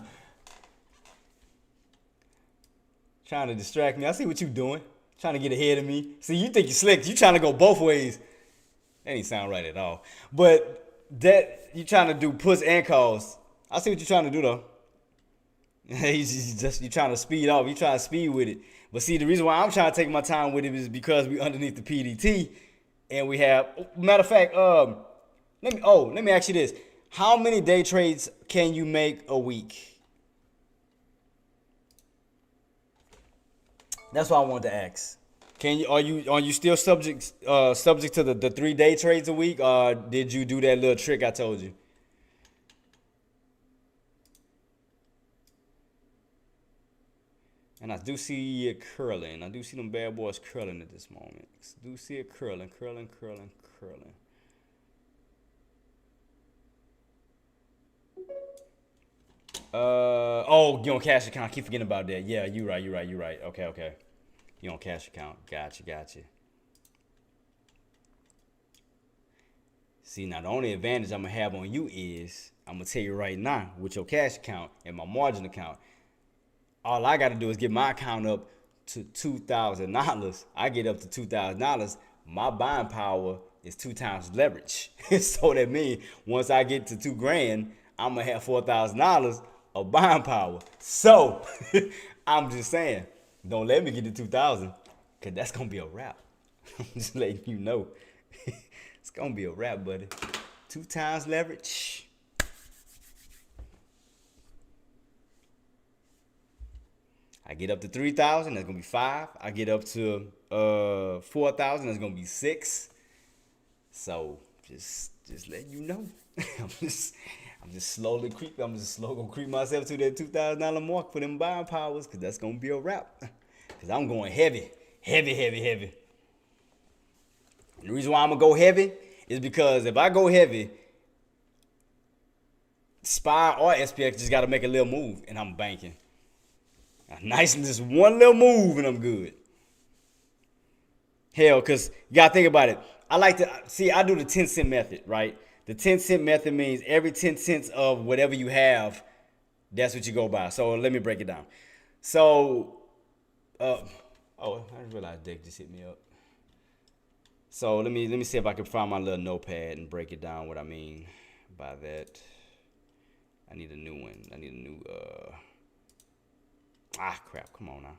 Trying to distract me. I see what you're doing. Trying to get ahead of me. See, you think you're slick. You trying to go both ways. That ain't sound right at all. But that you trying to do puts and calls. I see what you're trying to do, though. You're trying to speed off. You're trying to speed with it. But see, the reason why I'm trying to take my time with it is because we underneath the PDT. And we have, matter of fact, let me ask you this. How many day trades can you make a week? That's what I wanted to ask. Are you still subject to the 3 day trades a week, or did you do that little trick I told you? And I do see it curling. I do see them bad boys curling at this moment. I do see it curling. You on cash account. I keep forgetting about that. Yeah, you're right. Okay. You on cash account. Gotcha. See, now the only advantage I'm going to have on you is, I'm going to tell you right now, with your cash account and my margin account, all I got to do is get my account up to $2,000. I get up to $2,000. My buying power is 2 times leverage. So that means once I get to $2,000, I'm going to have $4,000 of buying power. So I'm just saying, don't let me get to 2,000 because that's going to be a wrap. I'm just letting you know. It's going to be a wrap, buddy. 2 times leverage. I get up to 3,000, that's gonna be 5. I get up to 4,000, that's gonna be 6. So just letting you know. I'm just slowly gonna creep myself to that $2,000 mark for them buying powers, cause that's gonna be a wrap. Cause I'm going heavy. And the reason why I'm gonna go heavy is because if I go heavy, SPY or SPX just gotta make a little move, and I'm banking. Nice, just one little move and I'm good. Hell, because you got to think about it. I do the 10 cent method, right? The 10 cent method means every 10 cents of whatever you have, that's what you go by. So let me break it down. So, I just realized Dick just hit me up. So let me see if I can find my little notepad and break it down what I mean by that. I need a new one. I need a new, crap, come on now.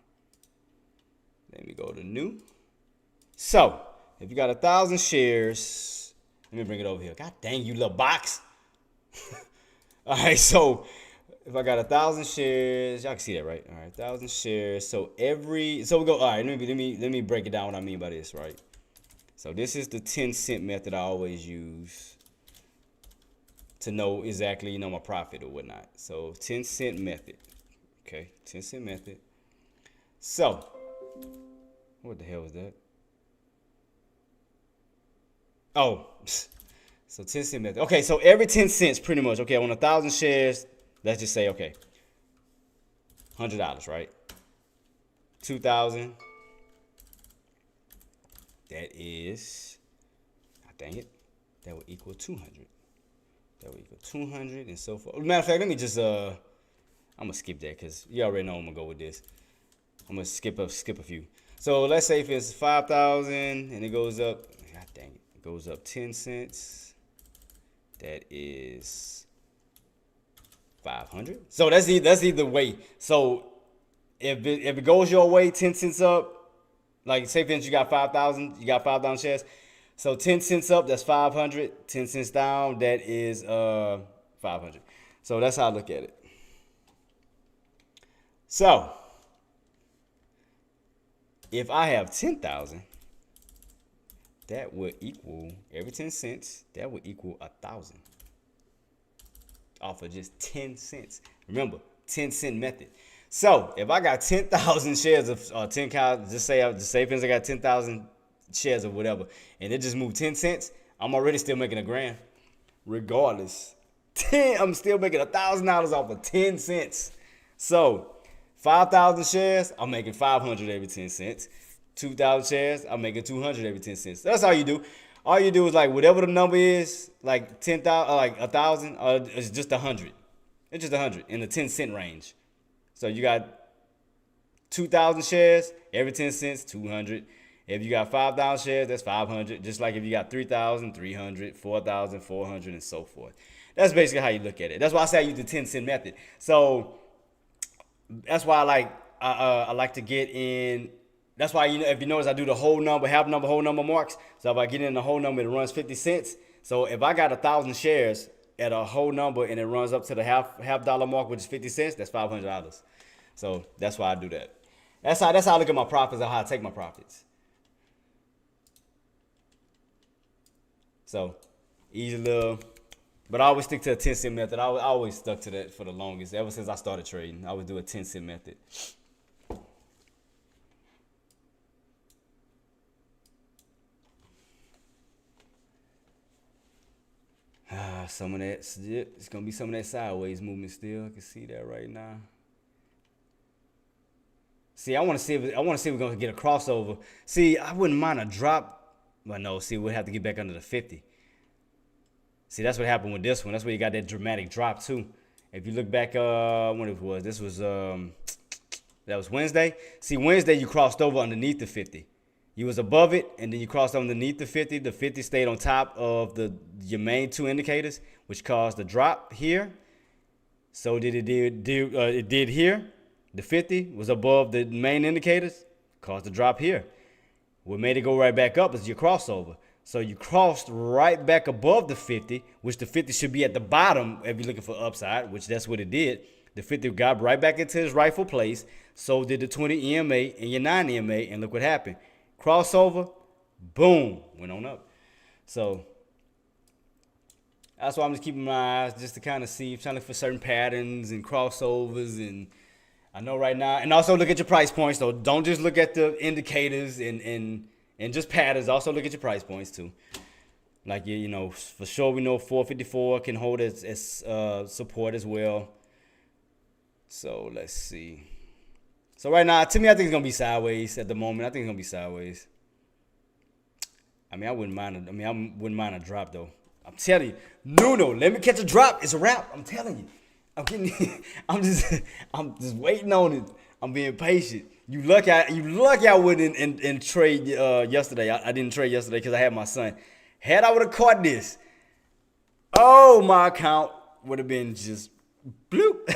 Let me go to new. So, if you got 1,000 shares, let me bring it over here. God dang you, little box. All right, so if I got 1,000 shares, y'all can see that, right? All right, 1,000 shares. So we go. All right, let me break it down. What I mean by this, right? So this is the 10 cent method I always use to know exactly, my profit or whatnot. So 10 cent method. Okay, 10 cent method. So, what the hell was that? Oh, so 10 cent method. Okay, so every 10 cents pretty much. Okay, on 1,000 shares, let's just say, okay, $100, right? 2,000. That is, dang it, that would equal 200. That will equal 200 and so forth. Matter of fact, let me just I'm gonna skip that because you already know I'm gonna go with this. I'm gonna skip a few. So let's say if it's 5,000 and it goes up, god dang it, it goes up 10 cents. That is 500. So that's either way. So if it goes your way, 10 cents up, like say for instance you got 5,000 shares. So 10 cents up, that's 500. 10 cents down, that is 500. So that's how I look at it. So if I have 10,000, that would equal every 10 cents. That would equal 1,000 off of just 10 cents. Remember, 10-cent method. So if I got 10,000 shares of 10 cows, just say for instance I got 10,000 shares of whatever, and it just moved 10 cents, I'm already still making $1,000. Regardless, I'm still making $1,000 off of 10 cents. So 5,000 shares, I'm making 500 every 10 cents. 2,000 shares, I'm making 200 every 10 cents. That's all you do. All you do is like whatever the number is, like 10,000, like 1,000, it's just 100. It's just 100 in the 10-cent range. So you got 2,000 shares, every 10 cents, 200. If you got 5,000 shares, that's 500. Just like if you got 3,000, 300, 4,000, 400, and so forth. That's basically how you look at it. That's why I say I use the 10-cent method. So that's why I like to get in. That's why, if you notice, I do the whole number, half number, whole number marks. So if I get in the whole number, it runs 50 cents. So if I got 1,000 shares at a whole number and it runs up to the half dollar mark, which is 50 cents, that's $500. So that's why I do that. That's how I look at my profits and how I take my profits. So easy little, but I always stick to a 10-cent method. I always stuck to that for the longest. Ever since I started trading, I always do a 10-cent method. Some of that, it's gonna be some of that sideways movement still. I can see that right now. See, I want to see if we're gonna get a crossover. See, I wouldn't mind a drop, but no. See, we'll have to get back under the 50. See, that's what happened with this one. That's where you got that dramatic drop too. If you look back, when it was, this was that was Wednesday. See, Wednesday you crossed over underneath the 50. You was above it, and then you crossed underneath the 50. The 50 stayed on top of your main two indicators, which caused the drop here. So it did here. The 50 was above the main indicators, caused the drop here. What made it go right back up is your crossover. So you crossed right back above the 50, which the 50 should be at the bottom if you're looking for upside, which that's what it did. The 50 got right back into its rightful place. So did the 20 EMA and your 9 EMA, and look what happened. Crossover, boom, went on up. So that's why I'm just keeping my eyes just to kind of see, trying to look for certain patterns and crossovers. And I know right now, and also look at your price points. So don't just look at the indicators and just patterns. Also look at your price points too. Like, for sure we know 454 can hold as support as well. So let's see. So right now, to me, I think it's going to be sideways at the moment. I think it's going to be sideways. I wouldn't mind a drop, though. I'm telling you. No, let me catch a drop. It's a wrap. I'm telling you. I'm just waiting on it. I'm being patient. You lucky I wouldn't in trade yesterday. I didn't trade yesterday because I had my son. Had I would have caught this, my account would have been just bloop.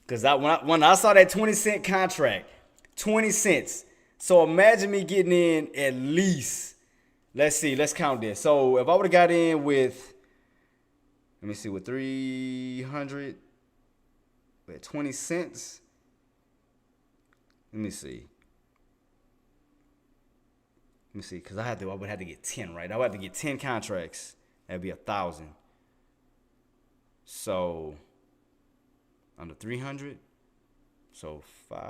Because when I saw that 20-cent contract, 20 cents. So imagine me getting in at least, let's count this. So if I would have got in with, let me see, with 300, at 20 cents. Let me see, because I would have to get 10, right? I would have to get 10 contracts. That'd be 1,000. So under 300, so 5.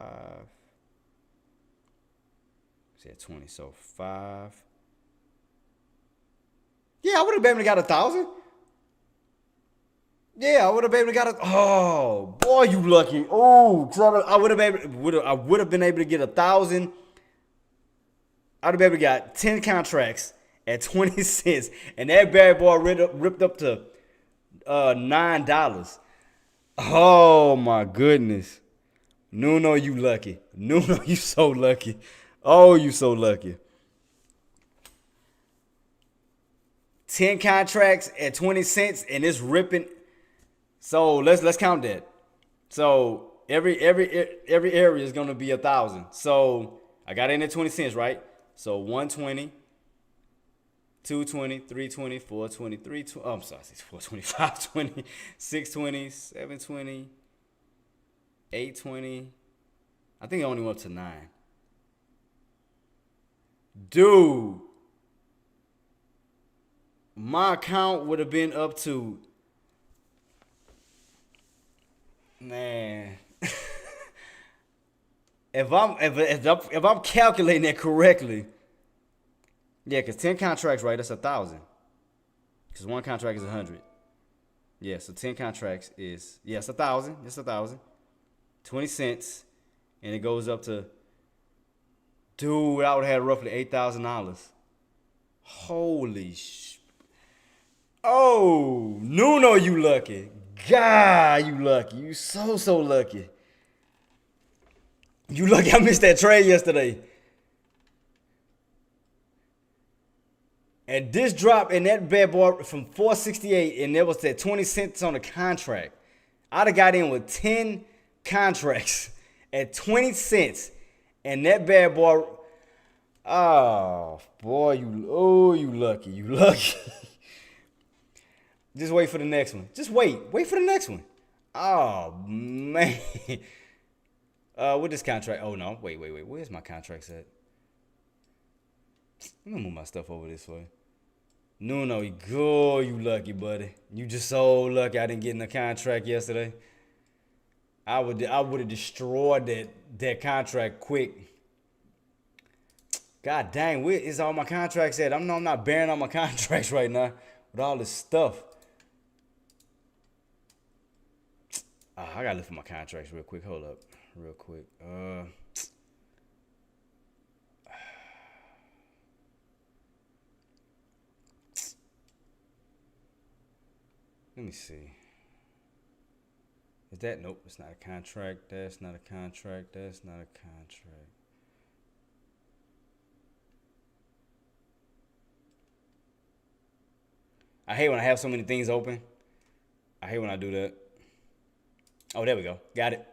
See at 20, so 5. Yeah, I would have been able to got 1,000. Yeah, I would have been able to got a. Oh boy, you lucky. Oh, I would have been able to get 1,000. I'd have been able to get 10 contracts at 20 cents, and that bad boy ripped up to $9. Oh my goodness. Nuno, you lucky. Nuno, you so lucky. Oh, you so lucky. 10 contracts at 20 cents and it's ripping. So let's count that. So every area is gonna be 1,000. So I got in at 20 cents, right? So 120, 220, 320, 420, 320. Oh, I'm sorry, 420, 520, 620, 720, 820. I think I only went up to 9. Dude, my account would have been up to, man. if I'm calculating that correctly, yeah, because 10 contracts, right? That's 1,000. Because one contract is 100. Yeah, so 10 contracts is, yes, 1,000. It's 1,000. 20 cents, and it goes up to, dude, I would have had roughly $8,000. Holy sh! Oh, Nuno, you lucky. God, you lucky. You so lucky. You lucky I missed that trade yesterday. And this drop in that bad boy from 468, and there was that 20 cents on the contract. I'd have got in with 10 contracts at 20 cents, and that bad boy. Oh boy, you lucky. You lucky. Just wait for the next one. Just wait for the next one. Oh man. With this contract. Oh no, wait. Where's my contracts at? Let me move my stuff over this way. No, you lucky, buddy. You just so lucky I didn't get in the contract yesterday. I would have destroyed that contract quick. God dang, where is all my contracts at? I'm not bearing all my contracts right now with all this stuff. I gotta look for my contracts real quick. Hold up, real quick. Let me see. Is that? Nope, it's not a contract. That's not a contract. That's not a contract. I hate when I have so many things open. I hate when I do that. Oh, there we go. Got it.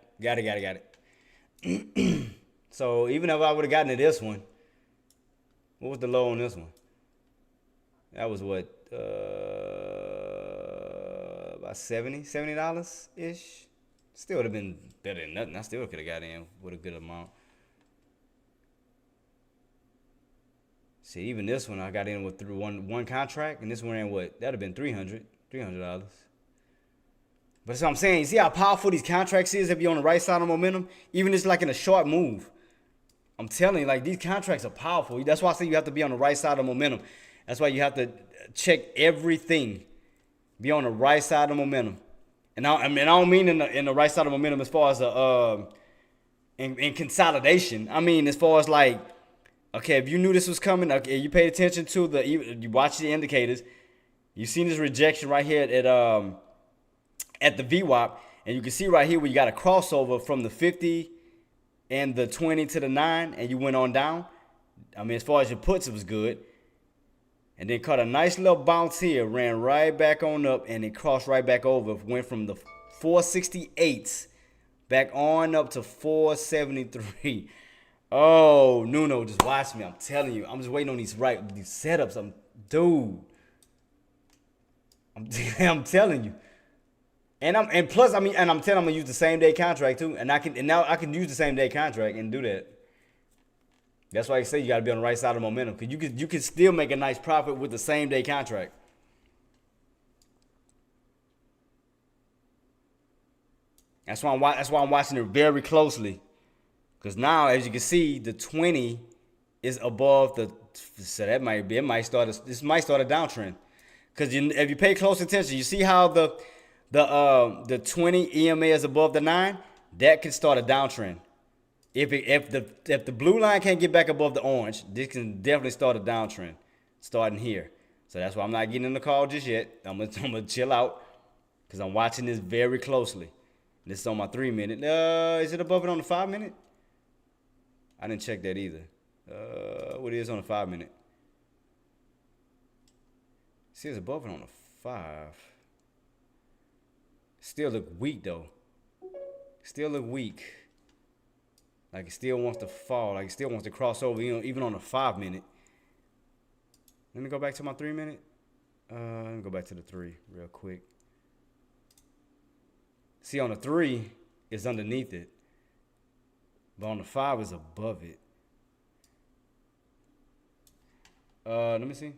So even if I would have gotten to this one, what was the low on this one? That was what? About $70 ish. Still would have been better than nothing. I still could have got in with a good amount. See, even this one I got in with through one contract, and this one ran what? That'd have been $300. But that's what I'm saying. You see how powerful these contracts is if you're on the right side of momentum? Even if it's like in a short move. I'm telling you, like, these contracts are powerful. That's why I say you have to be on the right side of momentum. That's why you have to check everything. Be on the right side of momentum. And I don't mean in the right side of momentum as far as in consolidation. I mean as far as like, okay, if you knew this was coming, okay, you paid attention to you watch the indicators. You seen this rejection right here at the VWAP, and you can see right here where you got a crossover from the 50 and the 20 to the 9, and you went on down. I mean, as far as your puts, it was good. And then caught a nice little bounce here, ran right back on up, and it crossed right back over. Went from the 468s back on up to 473. Oh, Nuno, just watch me. I'm telling you. I'm just waiting on these setups. I'm telling you. And I'm telling I'm gonna use the same day contract too. And now I can use the same day contract and do that. That's why I say you gotta be on the right side of momentum. Cause you can still make a nice profit with the same day contract. That's why I'm watching it very closely. Cause now, as you can see, the 20 is above the. So it might start a downtrend. Cause if you pay close attention, you see how the 20 EMA is above the 9. That could start a downtrend. If the blue line can't get back above the orange, this can definitely start a downtrend, starting here. So that's why I'm not getting in the call just yet. I'm gonna chill out. because I'm watching this very closely. This is on my 3 minute. Is it above it on the 5 minute? I didn't check that either. What it is on the 5 minute? See, it's above it on the 5. Still look weak though. Still look weak. Like it still wants to fall. Like it still wants to cross over, even on the 5 minute. Let me go back to my 3 minute. Let me go back to the 3 real quick. See, on the 3, it's underneath it. But on the 5, it's above it. Let me see.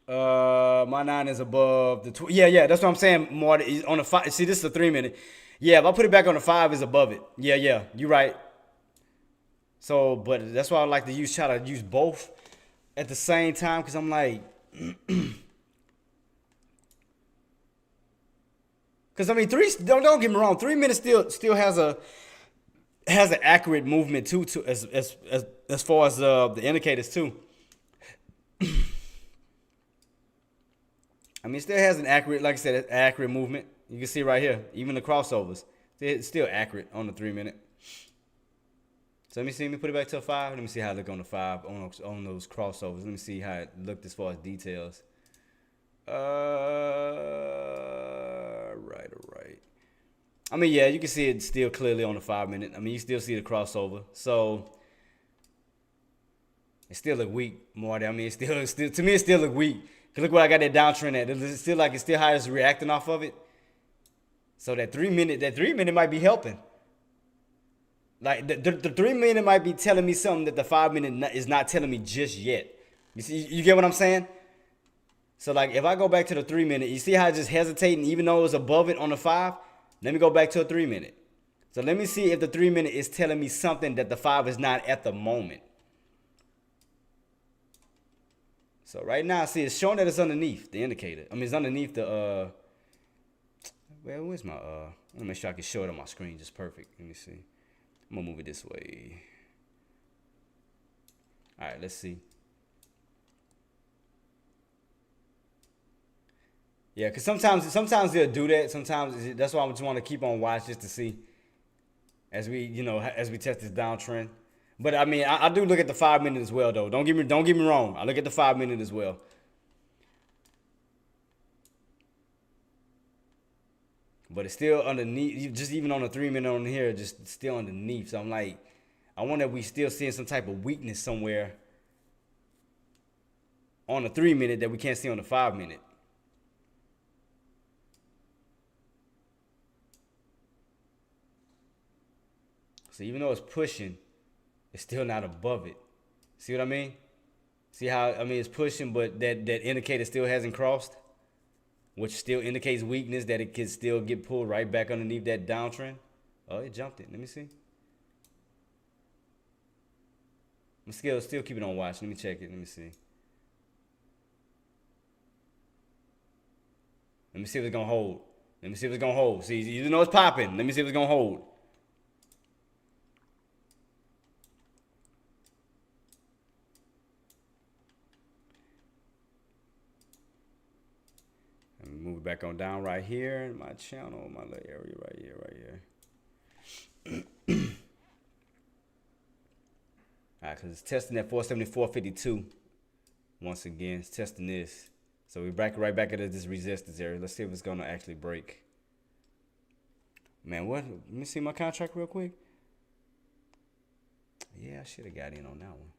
My 9 is above the yeah, that's what I'm saying. More on the 5. See, this is a 3 minute. Yeah, if I put it back on the 5, it's above it. Yeah, you're right. So, but that's why I like to try to use both at the same time, because I'm like, because I mean, don't get me wrong, 3 minutes still has an accurate movement too, as far as the indicators too. I mean, it still has an accurate, like I said, accurate movement. You can see right here, even the crossovers, it's still accurate on the 3 minute. So let me put it back to a 5. Let me see how it look on the 5 on those crossovers. Let me see how it looked as far as details. Right. I mean, yeah, you can see it still clearly on the 5 minute. I mean, you still see the crossover. So it still look weak, Marty. I mean, it still to me, it still look weak. Cause look what I got that downtrend at. It's still like it's still how it's reacting off of it. So that 3 minute might be helping. Like the 3 minute might be telling me something that the 5 minute is not telling me just yet. You see, you get what I'm saying? So like if I go back to the 3 minute, you see how it's just hesitating even though it was above it on the 5? Let me go back to a 3 minute. So let me see if the 3 minute is telling me something that the 5 is not at the moment. So right now, see, it's showing that it's underneath the indicator. I mean, it's underneath the, well, where's my, let me make sure I can show it on my screen just perfect. Let me see. I'm gonna move it this way. All right, let's see. Yeah, because sometimes they'll do that. Sometimes that's why I just want to keep on watch just to see as we test this downtrend. But I mean, I do look at the 5 minute as well, though. Don't get me wrong. I look at the 5 minute as well. But it's still underneath. Just even on the 3 minute on here, just still underneath. So I'm like, I wonder if we still seeing some type of weakness somewhere on the 3 minute that we can't see on the 5 minute. So even though it's pushing, it's still not above it. See what I mean? See how, I mean, it's pushing, but that indicator still hasn't crossed, which still indicates weakness, that it could still get pulled right back underneath that downtrend. Oh, it jumped it. Let me see. I'm still keep it on watch. Let me check it. Let me see. Let me see if it's going to hold. Let me see if it's going to hold. See, you know it's popping. Let me see if it's going to hold. Move it back on down right here in my channel, my little area right here. All right, because it's testing at 474.52. Once again, it's testing this. So we're back right back at this resistance area. Let's see if it's going to actually break. Man, what? Let me see my contract real quick. Yeah, I should have got in on that one.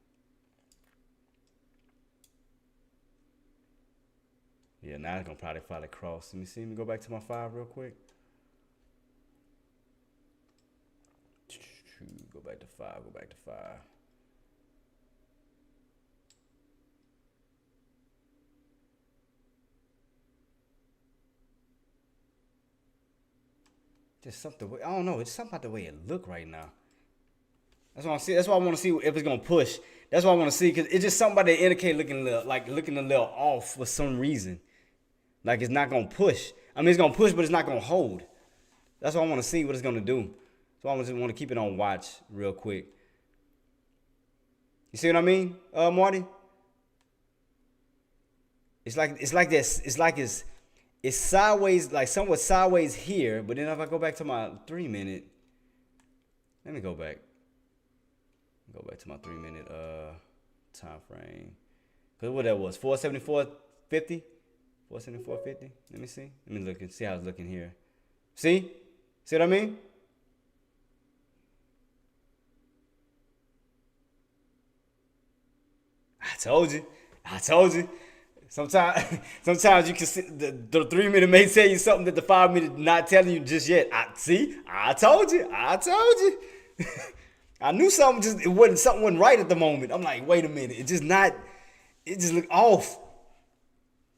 Yeah, now it's going to probably cross. Let me go back to my 5 real quick. Go back to 5, Just something, I don't know, it's something about the way it look right now. That's what I see. That's why I want to see if it's going to push. That's what I want to see, because it's just something about the indicator looking a little off for some reason. Like it's not going to push. I mean, it's going to push, but it's not going to hold. That's why I want to see what it's going to do. So I just want to keep it on watch real quick. You see what I mean, Marty? It's like this. It's like it's sideways, like somewhat sideways here. But then if I go back to my 3 minute, let me go back. Go back to my 3 minute time frame. Cause what that was, 474.50, 474.50. Let me see. Let me look and see how it's looking here. See what I mean? I told you. Sometimes you can see the 3 minute may tell you something that the 5 minute not telling you just yet. I told you. I knew something something wasn't right at the moment. I'm like, wait a minute, it just looked off.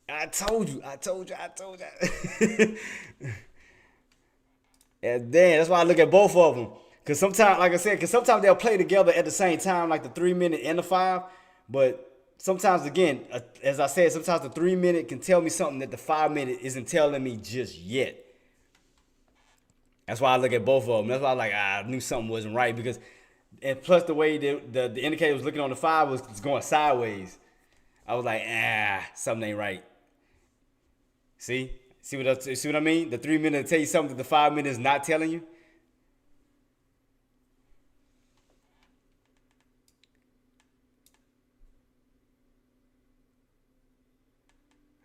I told you. And then that's why I look at both of them. Cause sometimes, like I said, sometimes they'll play together at the same time, like the 3 minute and the 5. But sometimes, again, as I said, sometimes the 3 minute can tell me something that the 5 minute isn't telling me just yet. That's why I look at both of them. That's why I knew something wasn't right, because, and plus the way the indicator was looking on the 5 was going sideways. I was like, something ain't right. See what I mean? The 3 minute tell you something that the 5 minute is not telling you.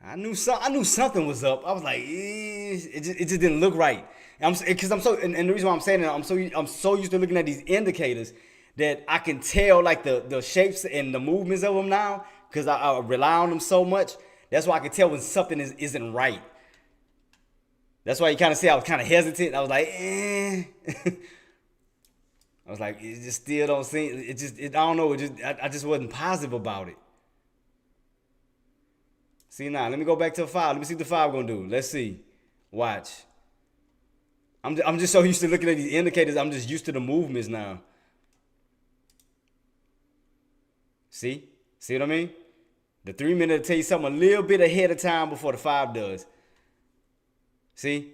I knew something was up. I was like, it just didn't look right. And the reason why I'm saying that, I'm so used to looking at these indicators that I can tell like the shapes and the movements of them now, because I rely on them so much. That's why I can tell when something isn't right. That's why you kind of see I was kind of hesitant. I was like, I was like, it just still don't seem. I don't know. I just wasn't positive about it. See now, let me go back to the 5. Let me see what the 5 gonna do. Let's see. Watch. I'm just so used to looking at these indicators. I'm just used to the movements now. See what I mean? The 3 minute will tell you something a little bit ahead of time before the 5 does. See?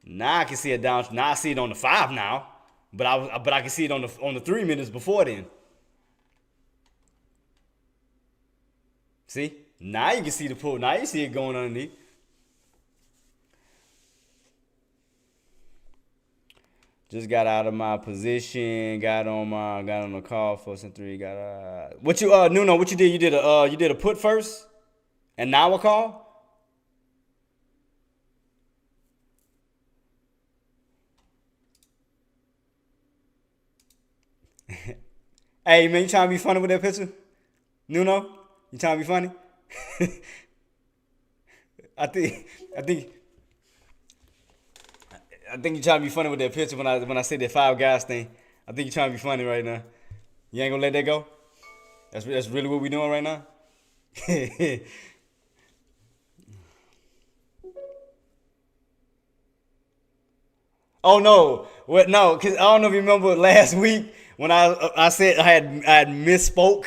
Now I can see it down. Now I see it on the 5 now, but I can see it on the 3 minutes before then. See? Now you can see the pull. Now you see it going underneath. Just got out of my position. Got on the call. 4-3. Got what you Nuno? What you did? You did a put first, and now a call. Hey man, you trying to be funny with that picture? Nuno, you trying to be funny? I think you're trying to be funny with that picture when I say that 5 guys thing. I think you're trying to be funny right now. You ain't gonna let that go? That's really what we doing right now? Oh no, what? No, cause I don't know if you remember last week when I said I had misspoke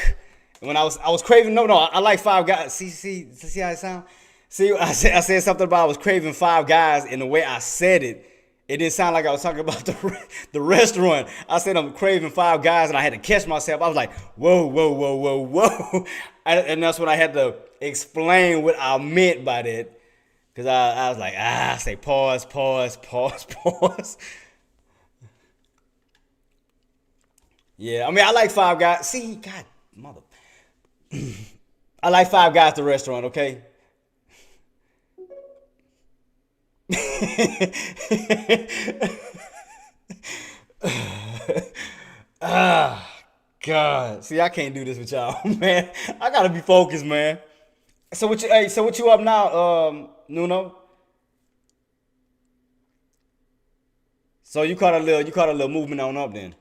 when I was craving. No, I like 5 guys. See how it sound? See, I said something about I was craving 5 guys, and the way I said it, it didn't sound like I was talking about the restaurant. I said I'm craving 5 guys, and I had to catch myself. I was like, whoa, and that's when I had to explain what I meant by that. Cause I was like, say pause. Yeah, I mean I like 5 guys. See, God, mother, I like 5 guys at the restaurant. Okay. God, see, I can't do this with y'all, man. I gotta be focused, man. So what you up now, Nuno? So you caught a little movement on up then.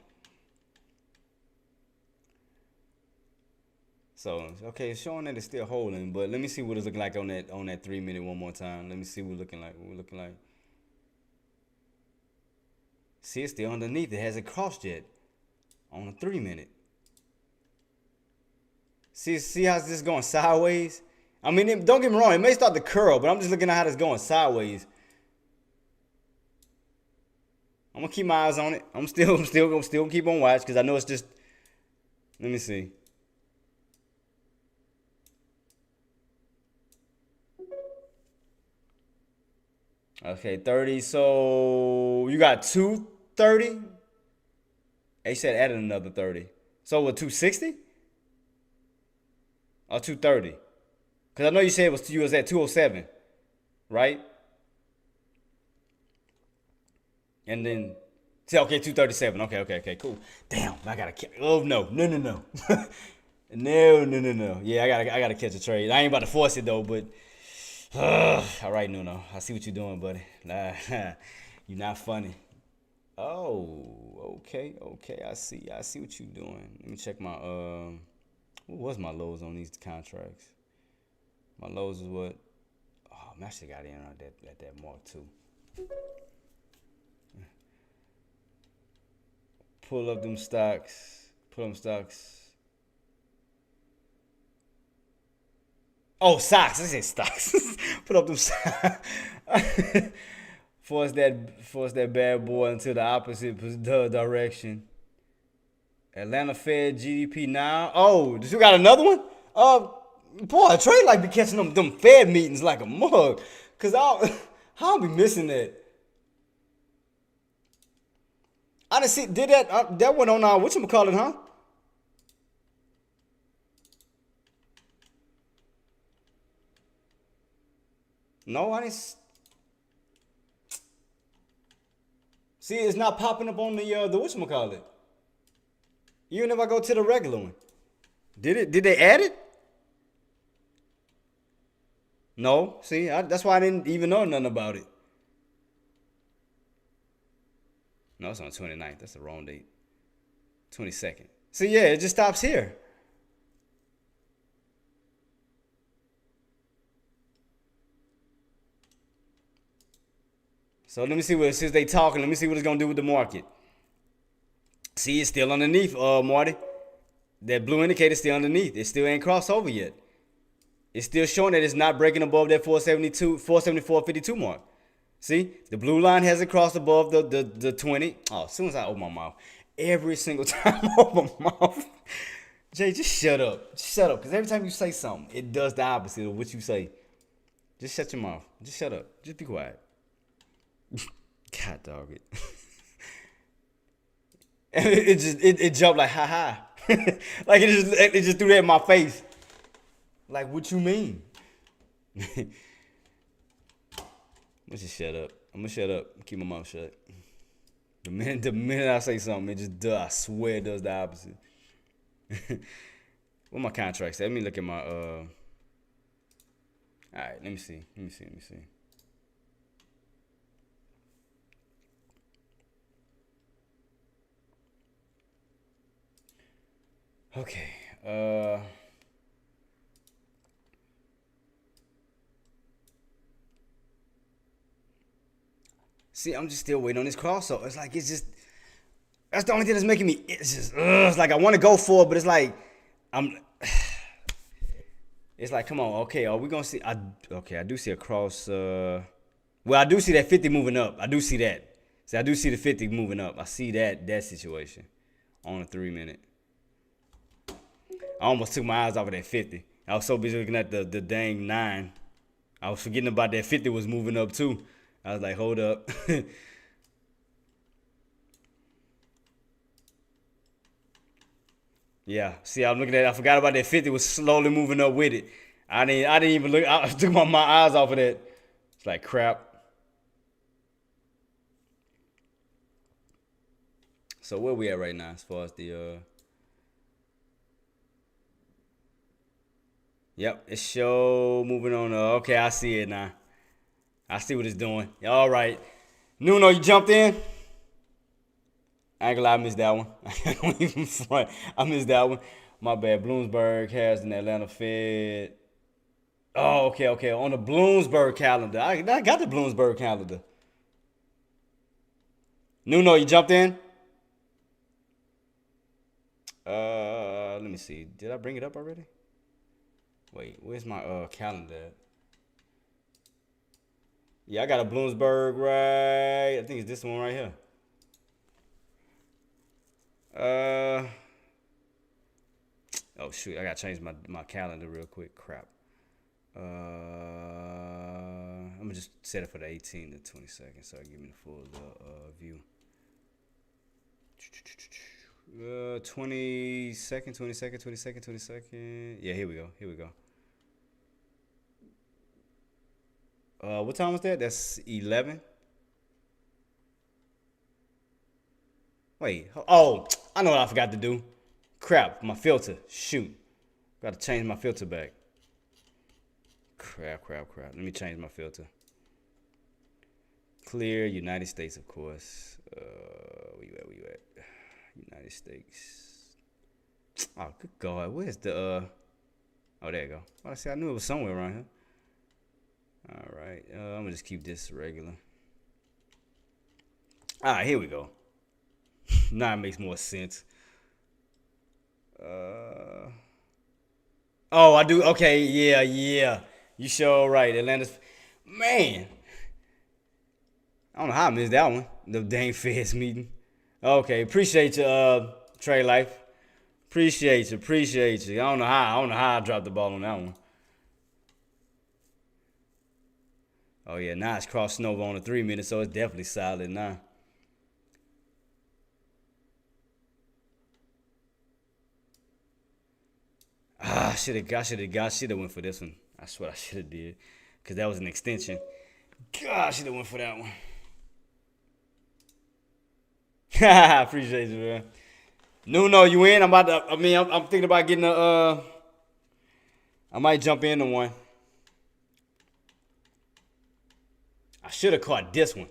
So okay, it's showing that it's still holding, but let me see what it's looking like on that 3 minute one more time. Let me see what it's looking like. What we're looking like. See, it's still underneath. It hasn't crossed yet on the 3 minute. See how it's just going sideways? I mean, don't get me wrong. It may start to curl, but I'm just looking at how it's going sideways. I'm gonna keep my eyes on it. I'm still gonna keep on watch because I know it's just. Let me see. Okay, 30. So you got 230. He said added another 30. So what, 260 or 230? Because I know you said you was at 207, right? And then say okay, 237. Okay, cool. Damn, I gotta catch. Oh no. No. Yeah, I gotta catch a trade. I ain't about to force it though, but all right, Nuno. I see what you're doing, buddy. Nah, you're not funny. Oh, okay. I see what you're doing. Let me check my what was my lows on these contracts? My lows is what? Oh, man, I should got in on that mark too. Pull up them stocks. Pull them stocks. Oh, stocks. I said stocks. Put up them stocks. Force that bad boy into the opposite direction. Atlanta Fed GDP now. Oh, you got another one? Boy, Trey like be catching them Fed meetings like a mug. Cause I'll be missing that. I didn't see did that one on whatchamacallit, huh? No, I didn't see. It's not popping up on the whatchamacallit. Even if I go to the regular one, did they add it? No. See, that's why I didn't even know nothing about it. No, it's on 29th. That's the wrong date. 22nd. See, yeah, it just stops here. So let me see what since they talking. Let me see what it's gonna do with the market. See, it's still underneath, Marty. That blue indicator still underneath. It still ain't crossed over yet. It's still showing that it's not breaking above that 472, 474.52 mark. See, the blue line hasn't crossed above the 20. Oh, as soon as I open my mouth, every single time I open my mouth, Jay, just shut up. Just shut up. Because every time you say something, it does the opposite of what you say. Just shut your mouth. Just shut up. Just be quiet. God dog it. And it jumped like ha ha. Like it just threw that in my face. Like what you mean? Let's just shut up. I'm gonna shut up. Keep my mouth shut. The minute I say something, it just does. I swear it does the opposite. What my contracts? Let me look at my All right, let me see. Okay. See, I'm just still waiting on this crossover. It's like that's the only thing that's making me. It's just it's like I want to go for it, but it's like I'm. It's like, come on, okay, are we gonna see? I do see a cross. Well, I do see that 50 moving up. I do see that. See, I do see the 50 moving up. I see that situation on a 3 minute. I almost took my eyes off of that 50. I was so busy looking at the dang 9. I was forgetting about that 50 was moving up too. I was like, hold up. Yeah. See, I'm looking at it. I forgot about that 50 was slowly moving up with it. I didn't even look. I took my eyes off of that. It's like crap. So where we at right now as far as the Yep, it's show moving on. Okay, I see it now. I see what it's doing. All right. Nuno, you jumped in? I ain't gonna lie, I missed that one. I don't even front. I missed that one. My bad. Bloomsburg has an Atlanta Fed. Oh, okay. On the Bloomsburg calendar. I got the Bloomsburg calendar. Nuno, you jumped in? Let me see. Did I bring it up already? Wait, where's my calendar? Yeah, I got a Bloomsburg right. I think it's this one right here. Oh shoot, I gotta change my calendar real quick. Crap. I'm gonna just set it for the 18 to 22nd, so give me the full view. 22nd, 22nd, 22nd, 22nd. Yeah, here we go. Here we go. What time was that? That's 11. Wait. Oh, I know what I forgot to do. Crap, my filter. Shoot. Got to change my filter back. Crap. Let me change my filter. Clear, United States, of course. Where you at? United States. Oh, good God. Where's the, Oh, there you go. Well, I knew it was somewhere around here. All right. I'm going to just keep this regular. All right, here we go. Now it makes more sense. Oh, I do. Okay, yeah. You sure right. Atlanta's. Man. I don't know how I missed that one. The dang Feds meeting. Okay, appreciate you, Trey Life. Appreciate you. I don't know how I dropped the ball on that one. Oh yeah, now it's crossing over on the 3 minutes, so it's definitely solid now. I should have went for this one. I swear I should have did, cause that was an extension. God, I should have went for that one. Appreciate you, man. Nuno, you in? I'm thinking about getting I might jump into one. I should have caught this one.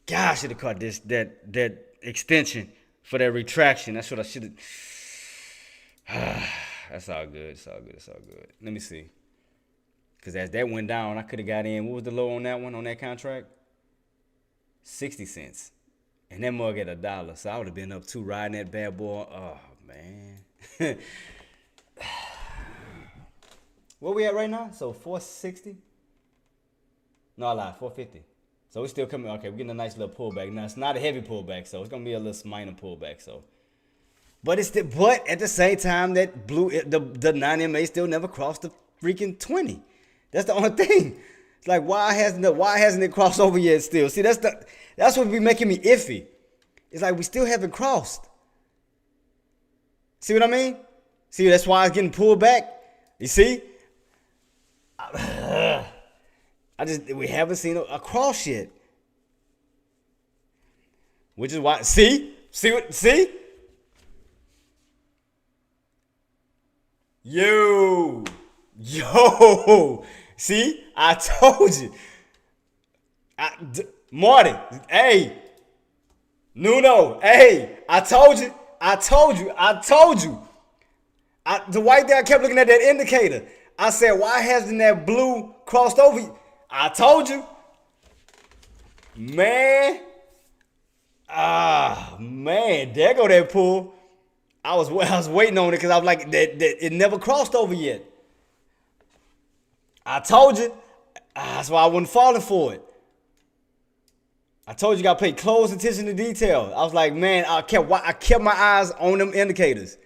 God, I should have caught that extension for that retraction. That's what I should have. That's all good. Let me see. Because as that went down, I could have got in. What was the low on that one, on that contract? 60 cents. And that mug at $1. So I would have been up too, riding that bad boy. Oh, man. Where we at right now? So 460? No, I lied, 450. So we're still coming. Okay, we're getting a nice little pullback. Now, it's not a heavy pullback, so it's going to be a little minor pullback. So, but at the same time, that the 9MA still never crossed the freaking 20. That's the only thing. It's like, why hasn't it crossed over yet still? See, that's what be making me iffy. It's like we still haven't crossed. See what I mean? See, that's why it's getting pulled back. You see? We haven't seen a cross yet. Which is why, see? Yo, see? I told you. Marty, hey. Nuno, hey. I told you. The white guy kept looking at that indicator. I said, why hasn't that blue crossed over? I told you. Man. Man, there go that pull. I was waiting on it because I was like, that it never crossed over yet. I told you. That's why I wasn't falling for it. I told you gotta pay close attention to detail. I was like, man, I kept my eyes on them indicators.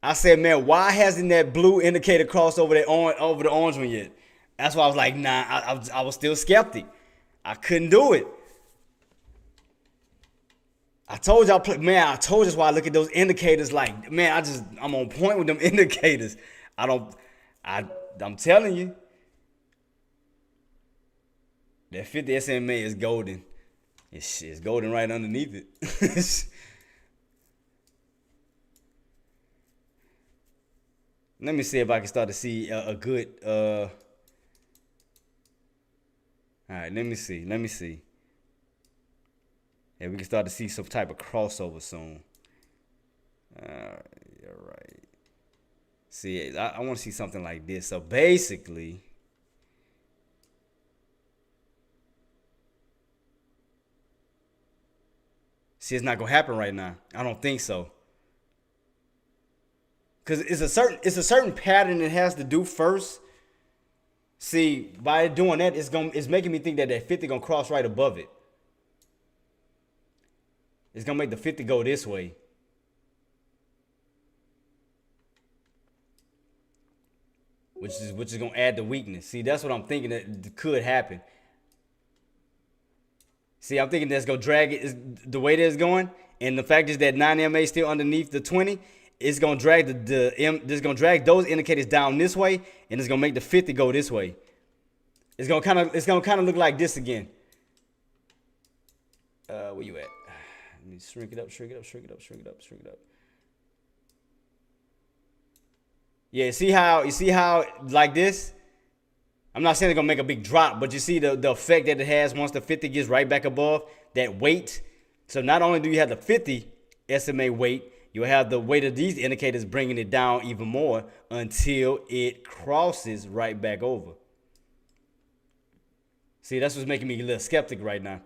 I said, man, why hasn't that blue indicator crossed over the orange one yet? That's why I was like, nah, I was still skeptic. I couldn't do it. I told you that's why I look at those indicators like, man, I'm on point with them indicators. I'm telling you. That 50 SMA is golden. It's golden right underneath it. Let me see if I can start to see a good. All right, let me see. Yeah, we can start to see some type of crossover soon. All right. See, I want to see something like this. So basically, see, it's not gonna happen right now. I don't think so. Cause it's a certain pattern it has to do first. See, by doing that, it's making me think that 50 gonna cross right above it. It's gonna make the 50 go this way. which is gonna add the weakness. See, that's what I'm thinking that could happen. See, I'm thinking that's gonna drag it is the way that it's going, and the fact is that 9MA still underneath the 20. It's gonna drag this gonna drag those indicators down this way, and it's gonna make the 50 go this way. It's gonna kind of look like this again. Where you at? Let me shrink it up, shrink it up, shrink it up, shrink it up, shrink it up. Yeah, you see how like this? I'm not saying it's gonna make a big drop, but you see the effect that it has once the 50 gets right back above that weight. So not only do you have the 50 SMA weight, you'll have the weight of these indicators bringing it down even more until it crosses right back over. See, that's what's making me a little skeptic right now.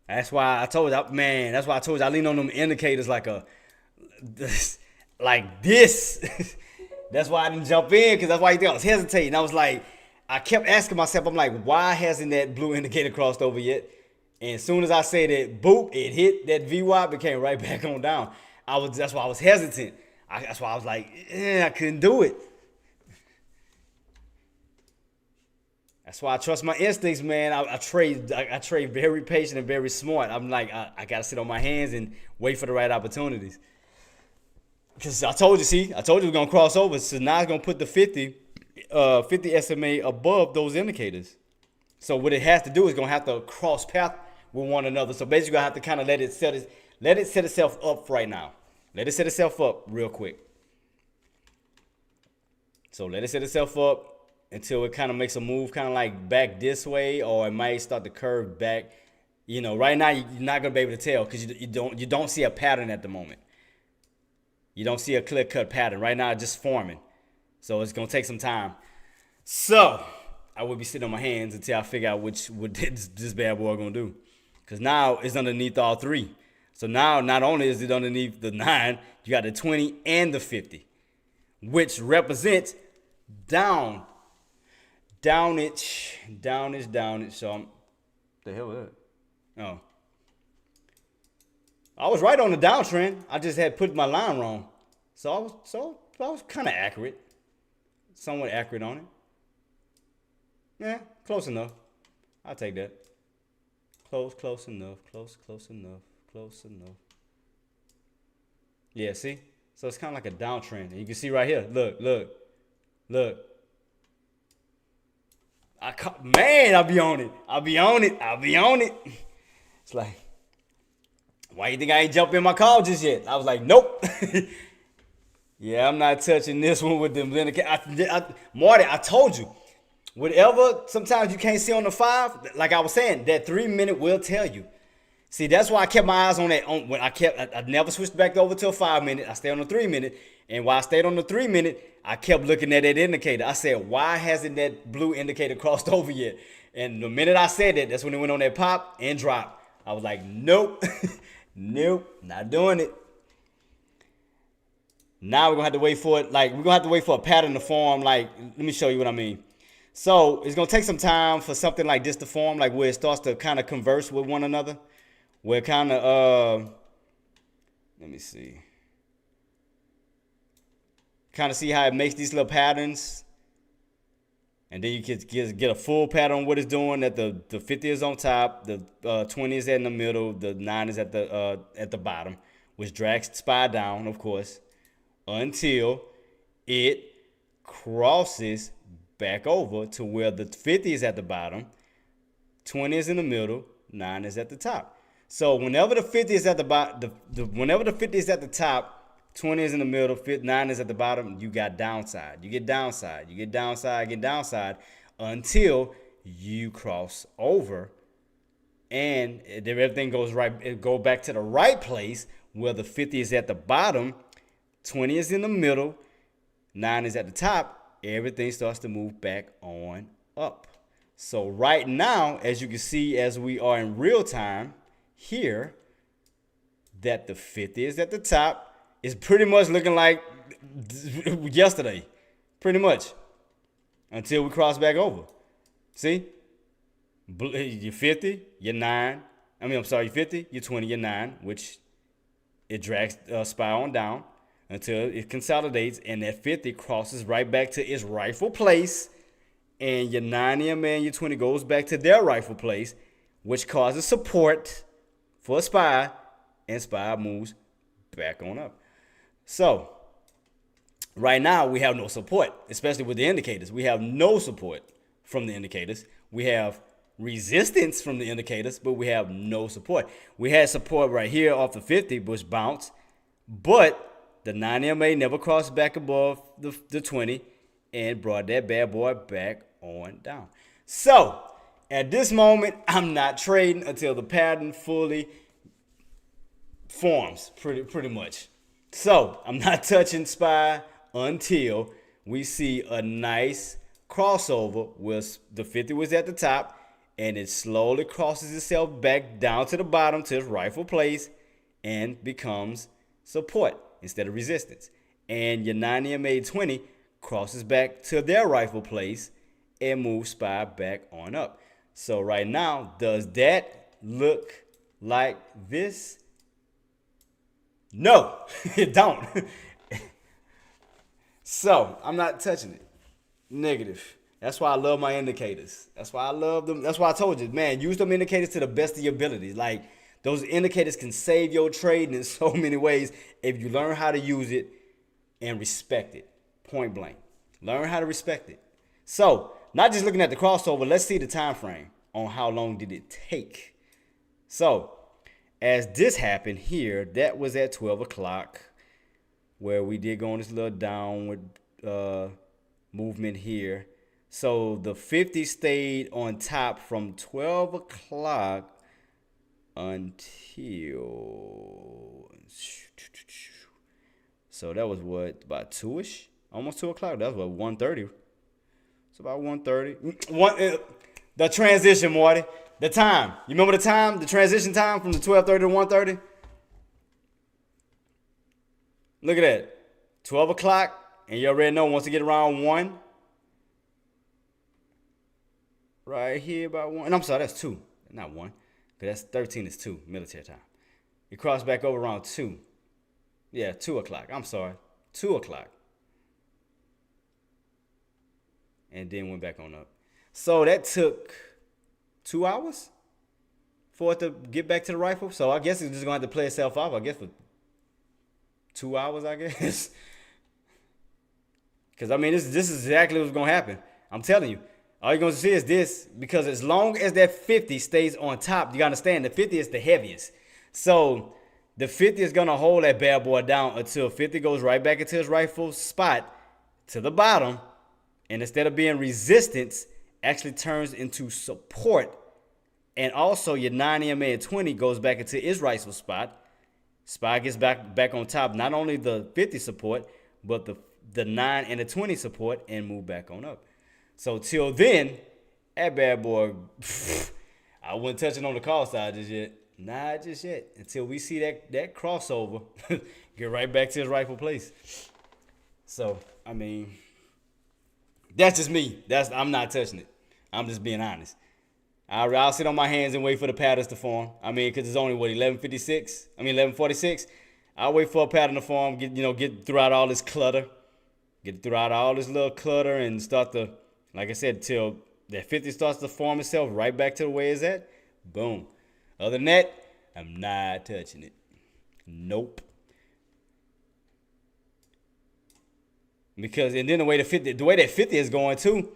That's why I told you, man. That's why I told you I lean on them indicators like like this. That's why I didn't jump in, because that's why you think I was hesitating. I was like, I kept asking myself, I'm like, why hasn't that blue indicator crossed over yet? And as soon as I said it, boop, it hit that VWAP, it came right back on down. That's why I was hesitant. That's why I was like, I couldn't do it. That's why I trust my instincts, man. I trade very patient and very smart. I'm like, I gotta sit on my hands and wait for the right opportunities. Because I told you we're gonna cross over. So now it's gonna put the 50 SMA above those indicators. So what it has to do is gonna have to cross path with one another. So basically, I have to kind of let it set itself up right now. Let it set itself up real quick. So let it set itself up until it kind of makes a move kind of like back this way, or it might start to curve back. You know, right now you're not gonna be able to tell because you don't see a pattern at the moment. You don't see a clear-cut pattern. Right now it's just forming. So it's gonna take some time. So I will be sitting on my hands until I figure out what this bad boy gonna do. Because now it's underneath all three. So now not only is it underneath the 9, you got the 20 and the 50, which represents downage. So the hell is that? Oh. I was right on the downtrend. I just had put my line wrong. So I was kind of accurate. Somewhat accurate on it. Yeah, close enough. I'll take that. Close enough. Yeah, see? So it's kind of like a downtrend. And you can see right here. Look. I'll be on it. It's like, why you think I ain't jumped in my call just yet? I was like, nope. Yeah, I'm not touching this one with them. Marty, I told you. Whatever, sometimes you can't see on the 5. Like I was saying, that 3 minute will tell you. See, that's why I kept my eyes on that. I never switched back over to a 5 minute. I stayed on the 3 minute. And while I stayed on the 3 minute, I kept looking at that indicator. I said, why hasn't that blue indicator crossed over yet? And the minute I said that, that's when it went on that pop and drop. I was like, nope. Nope, not doing it. Now we're gonna have to wait for it. Like, we're gonna have to wait for a pattern to form. Like, let me show you what I mean. So it's gonna take some time for something like this to form, like where it starts to kind of converse with one another. Where it kind of let me see. Kind of see how it makes these little patterns. And then you can get a full pattern on what it's doing. That the 50 is on top, the 20 is in the middle, the 9 is at the bottom, which drags the SPY down, of course, until it crosses back over to where the 50 is at the bottom, 20 is in the middle, 9 is at the top. So whenever the 50 is at the bottom, whenever the 50 is at the top, 20 is in the middle, 9 is at the bottom, you got downside. You get downside until you cross over. And everything goes right, it go back to the right place where the 50 is at the bottom, 20 is in the middle, 9 is at the top. Everything starts to move back on up. So right now, as you can see, as we are in real time here, that the 50 is at the top. It's pretty much looking like yesterday, pretty much, until we cross back over. See, your 50, your 9, I'm sorry, your 50, your 20, your 9, which it drags SPY on down until it consolidates, and that 50 crosses right back to its rightful place, and your 9 EMA and your 20 goes back to their rightful place, which causes support for SPY, and SPY moves back on up. So right now we have no support, especially with the indicators. We have no support from the indicators. We have resistance from the indicators, but we have no support. We had support right here off the 50, which bounced, but the 9 EMA never crossed back above the 20 and brought that bad boy back on down. So at this moment, I'm not trading until the pattern fully forms, pretty much. So I'm not touching SPY until we see a nice crossover where the 50 was at the top and it slowly crosses itself back down to the bottom to its rightful place and becomes support instead of resistance. And your 9 EMA 20 crosses back to their rightful place and moves SPY back on up. So right now, does that look like this? No, it don't. So I'm not touching it. Negative. That's why I love my indicators. That's why I love them. That's why I told you, man, use them indicators to the best of your ability. Like, those indicators can save your trading in so many ways if you learn how to use it and respect it. Point blank. Learn how to respect it. So, not just looking at the crossover, let's see the time frame on how long did it take. So, as this happened here, that was at 12 o'clock where we did go on this little downward movement here. So the 50 stayed on top from 12 o'clock until, so that was what, about 2ish, almost 2 o'clock. That was what, 1:30. It's about 1:30. The transition, Marty. The time. You remember the time? The transition time from the 12:30 to 1:30? Look at that. 12 o'clock, and you already know once you get around 1. Right here about 1. And I'm sorry, that's 2. Not 1. Because that's 13 is 2, military time. You cross back over around 2. Yeah, 2 o'clock. I'm sorry. 2 o'clock. And then went back on up. So that took 2 hours for it to get back to the rifle. So I guess it's just going to have to play itself off, I guess, for 2 hours, I guess. Because, I mean, this is exactly what's going to happen. I'm telling you. All you're going to see is this, because as long as that 50 stays on top, you got to understand the 50 is the heaviest. So the 50 is going to hold that bad boy down until 50 goes right back into its rightful spot to the bottom. And instead of being resistance, actually turns into support. And also your 9 EMA and 20 goes back into its rightful spot. SPY gets back on top, not only the 50 support, but the 9 and the 20 support, and move back on up. So till then, that bad boy, I wouldn't touch it on the call side just yet. Not just yet. Until we see that crossover, get right back to his rightful place. So, I mean, that's just me. I'm not touching it. I'm just being honest. I'll sit on my hands and wait for the patterns to form. I mean, because it's only, 11:46. I'll wait for a pattern to form, get throughout all this clutter. Get throughout all this little clutter and start to, like I said, till that 50 starts to form itself right back to the way it's at. Boom. Other than that, I'm not touching it. Nope. Because, and then the way that 50 is going too.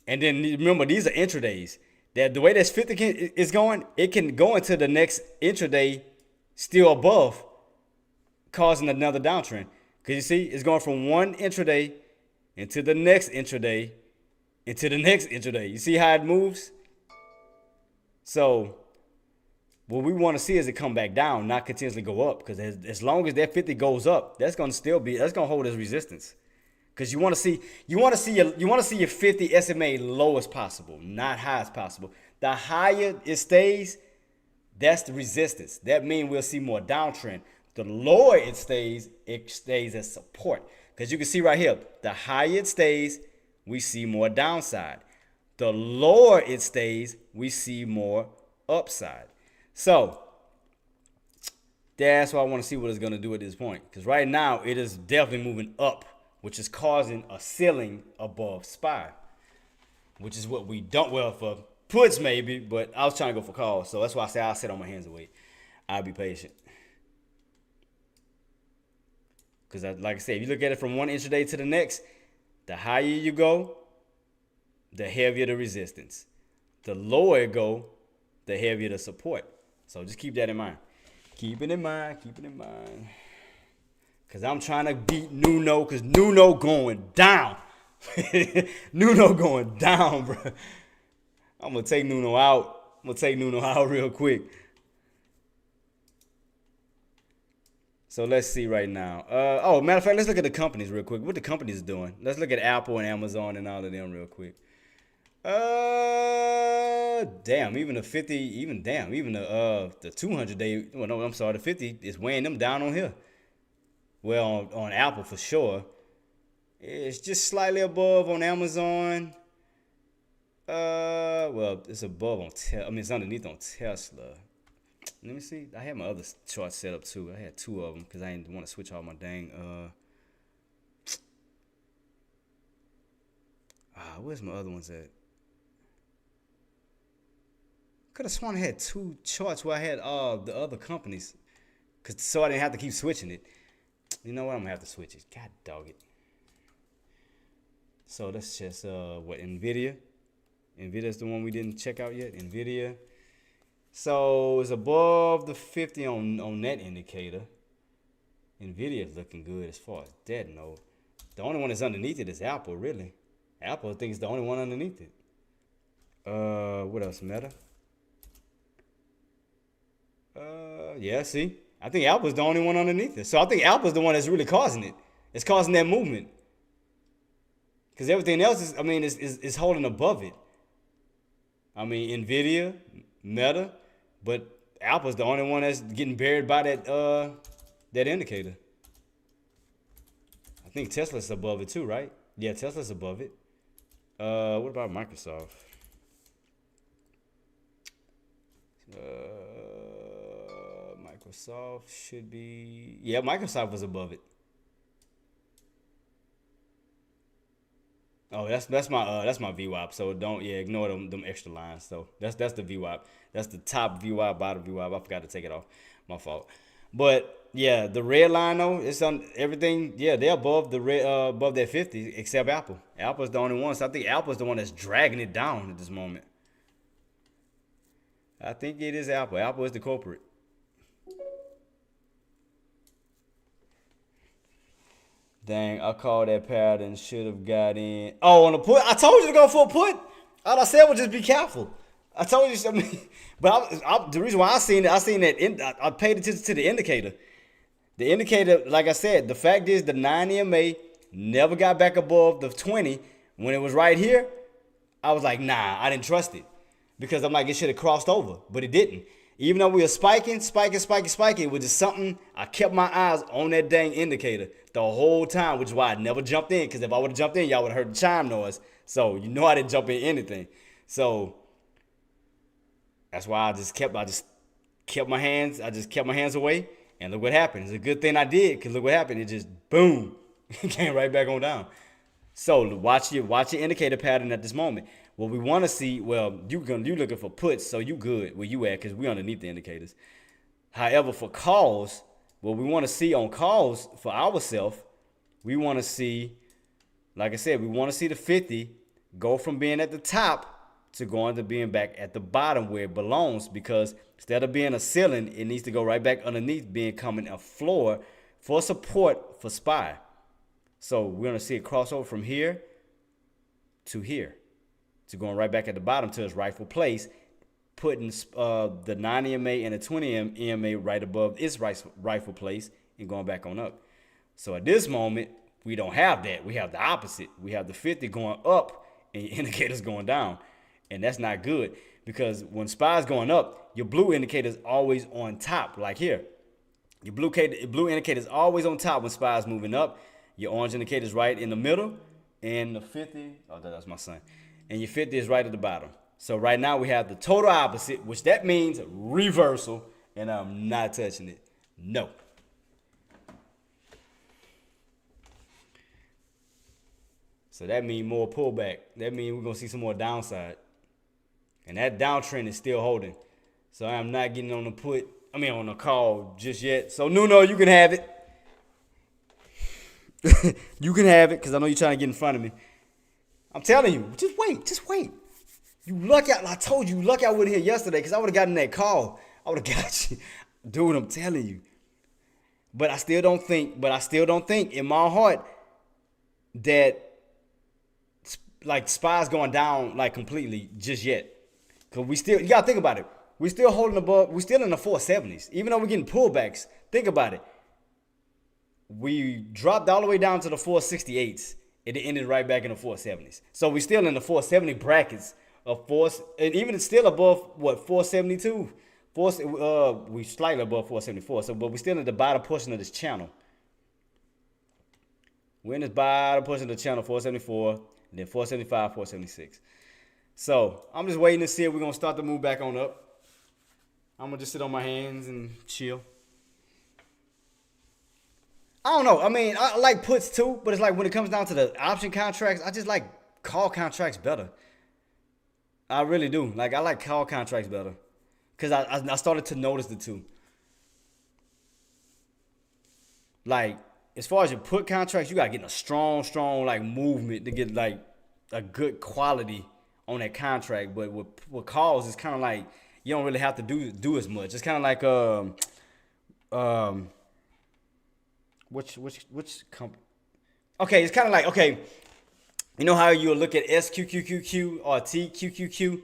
And then remember, these are intradays. That the way that 50 is going, it can go into the next intraday still above, causing another downtrend. Because you see, it's going from one intraday into the next intraday, into the next intraday. You see how it moves? So what we want to see is it come back down, not continuously go up. Because as long as that 50 goes up, that's going to hold as resistance. Because you want to see your 50 SMA low as possible, not high as possible. The higher it stays, that's the resistance. That means we'll see more downtrend. The lower it stays as support. Because you can see right here, the higher it stays, we see more downside. The lower it stays, we see more upside. So that's why I want to see what it's going to do at this point. Because right now, it is definitely moving up, which is causing a ceiling above SPY, which is what we don't, well, for puts maybe, but I was trying to go for calls. So that's why I say I'll sit on my hands and wait. I'll be patient. Because like I said, if you look at it from one intraday to the next, the higher you go, the heavier the resistance. The lower it go, the heavier the support. So just keep that in mind. Keep it in mind. Because I'm trying to beat Nuno, because Nuno going down. Nuno going down, bro. I'm going to take Nuno out. Real quick. So let's see right now. Matter of fact, let's look at the companies real quick. What the companies doing? Let's look at Apple and Amazon and all of them real quick. Damn, even the 50, even the 200 day. Well, no, I'm sorry, the 50 is weighing them down on here. Well, on Apple for sure. It's just slightly above on Amazon. Well, it's above on it's underneath on Tesla. Let me see. I had my other chart set up too. I had two of them because I didn't want to switch all my dang. Where's my other ones at? Could have sworn I had two charts where I had the other companies, so I didn't have to keep switching it. You know what? I'm gonna have to switch it. God dog it. So that's just what Nvidia. Nvidia's the one we didn't check out yet. Nvidia. So it's above the 50 on that indicator. Nvidia is looking good as far as that note. The only one that's underneath it is Apple, really. Apple, I think, is the only one underneath it. What else? Meta. Yeah, see? I think Apple's the only one underneath it. So I think Apple's the one that's really causing it. It's causing that movement. Because everything else is holding above it. I mean, Nvidia, Meta, but Apple's the only one that's getting buried by that indicator. I think Tesla's above it too, right? Yeah, Tesla's above it. What about Microsoft? Microsoft should be, yeah, Microsoft was above it. Oh, that's my VWAP. So don't ignore them extra lines. So that's the VWAP. That's the top VWAP, bottom VWAP. I forgot to take it off. My fault. But yeah, the red line though, it's on everything. Yeah, they're above the red, above that 50, except Apple. Apple's the only one. So I think Apple's the one that's dragging it down at this moment. I think it is Apple. Apple is the culprit. Dang, I called that pattern. Should have got in. Oh, on the put. I told you to go for a put. All I said was just be careful. I told you something. But the reason why I seen that I paid attention to the indicator. The indicator, like I said, the fact is the 9 EMA never got back above the 20. When it was right here, I was like, nah, I didn't trust it. Because I'm like, it should have crossed over. But it didn't. Even though we were spiking, it was just something. I kept my eyes on that dang indicator the whole time, which is why I never jumped in. Because if I would have jumped in, y'all would have heard the chime noise. So you know I didn't jump in anything. So that's why I just kept my hands. I just kept my hands away. And look what happened. It's a good thing I did, because look what happened. It just boom, came right back on down. So watch your indicator pattern at this moment. What we want to see, well, you looking for puts, so you good where you at, because we underneath the indicators. However, for calls, what we want to see on calls for ourselves, we want to see, like I said, we want to see the 50 go from being at the top to going to being back at the bottom where it belongs, because instead of being a ceiling, it needs to go right back underneath, becoming a floor for support for SPY. So we're going to see it cross over from here to here, to going right back at the bottom to its rightful place, putting the 9 EMA and the 20 EMA right above its rightful place and going back on up. So at this moment, we don't have that. We have the opposite. We have the 50 going up and your indicators going down. And that's not good, because when SPY is going up, your blue indicator is always on top, like here. Your blue indicator is always on top when SPY is moving up. Your orange indicator is right in the middle, and the 50, oh, that's my son. And your 50 is right at the bottom. So right now we have the total opposite, which that means reversal, and I'm not touching it. No. So that means more pullback. That means we're going to see some more downside. And that downtrend is still holding. So I'm not getting on the call just yet. So Nuno, you can have it. You can have it because I know you're trying to get in front of me. I'm telling you, just wait. You lucky I told you, lucky I wasn't here yesterday because I would have gotten that call. I would have got you. Dude, I'm telling you. But I still don't think in my heart that like SPY's going down like completely just yet. Cause you gotta think about it. We still holding above, we still in the 470s. Even though we're getting pullbacks, think about it. We dropped all the way down to the 468s. It ended right back in the 470s. So we still in the 470 brackets of and even it's still above what 472. We slightly above 474. So, but we still in the bottom portion of this channel. We're in this bottom portion of the channel, 474, and then 475, 476. So I'm just waiting to see if we're gonna start to move back on up. I'm gonna just sit on my hands and chill. I don't know. I mean, I like puts too, but it's like when it comes down to the option contracts, I just like call contracts better. I really do. Like I like call contracts better because I started to notice the two. Like as far as your put contracts, you gotta get a strong like movement to get like a good quality on that contract. But with calls, it's kind of like you don't really have to do as much. It's kind of like which company? Okay, it's kind of like, okay, you know how you'll look at SQQQQ or TQQQ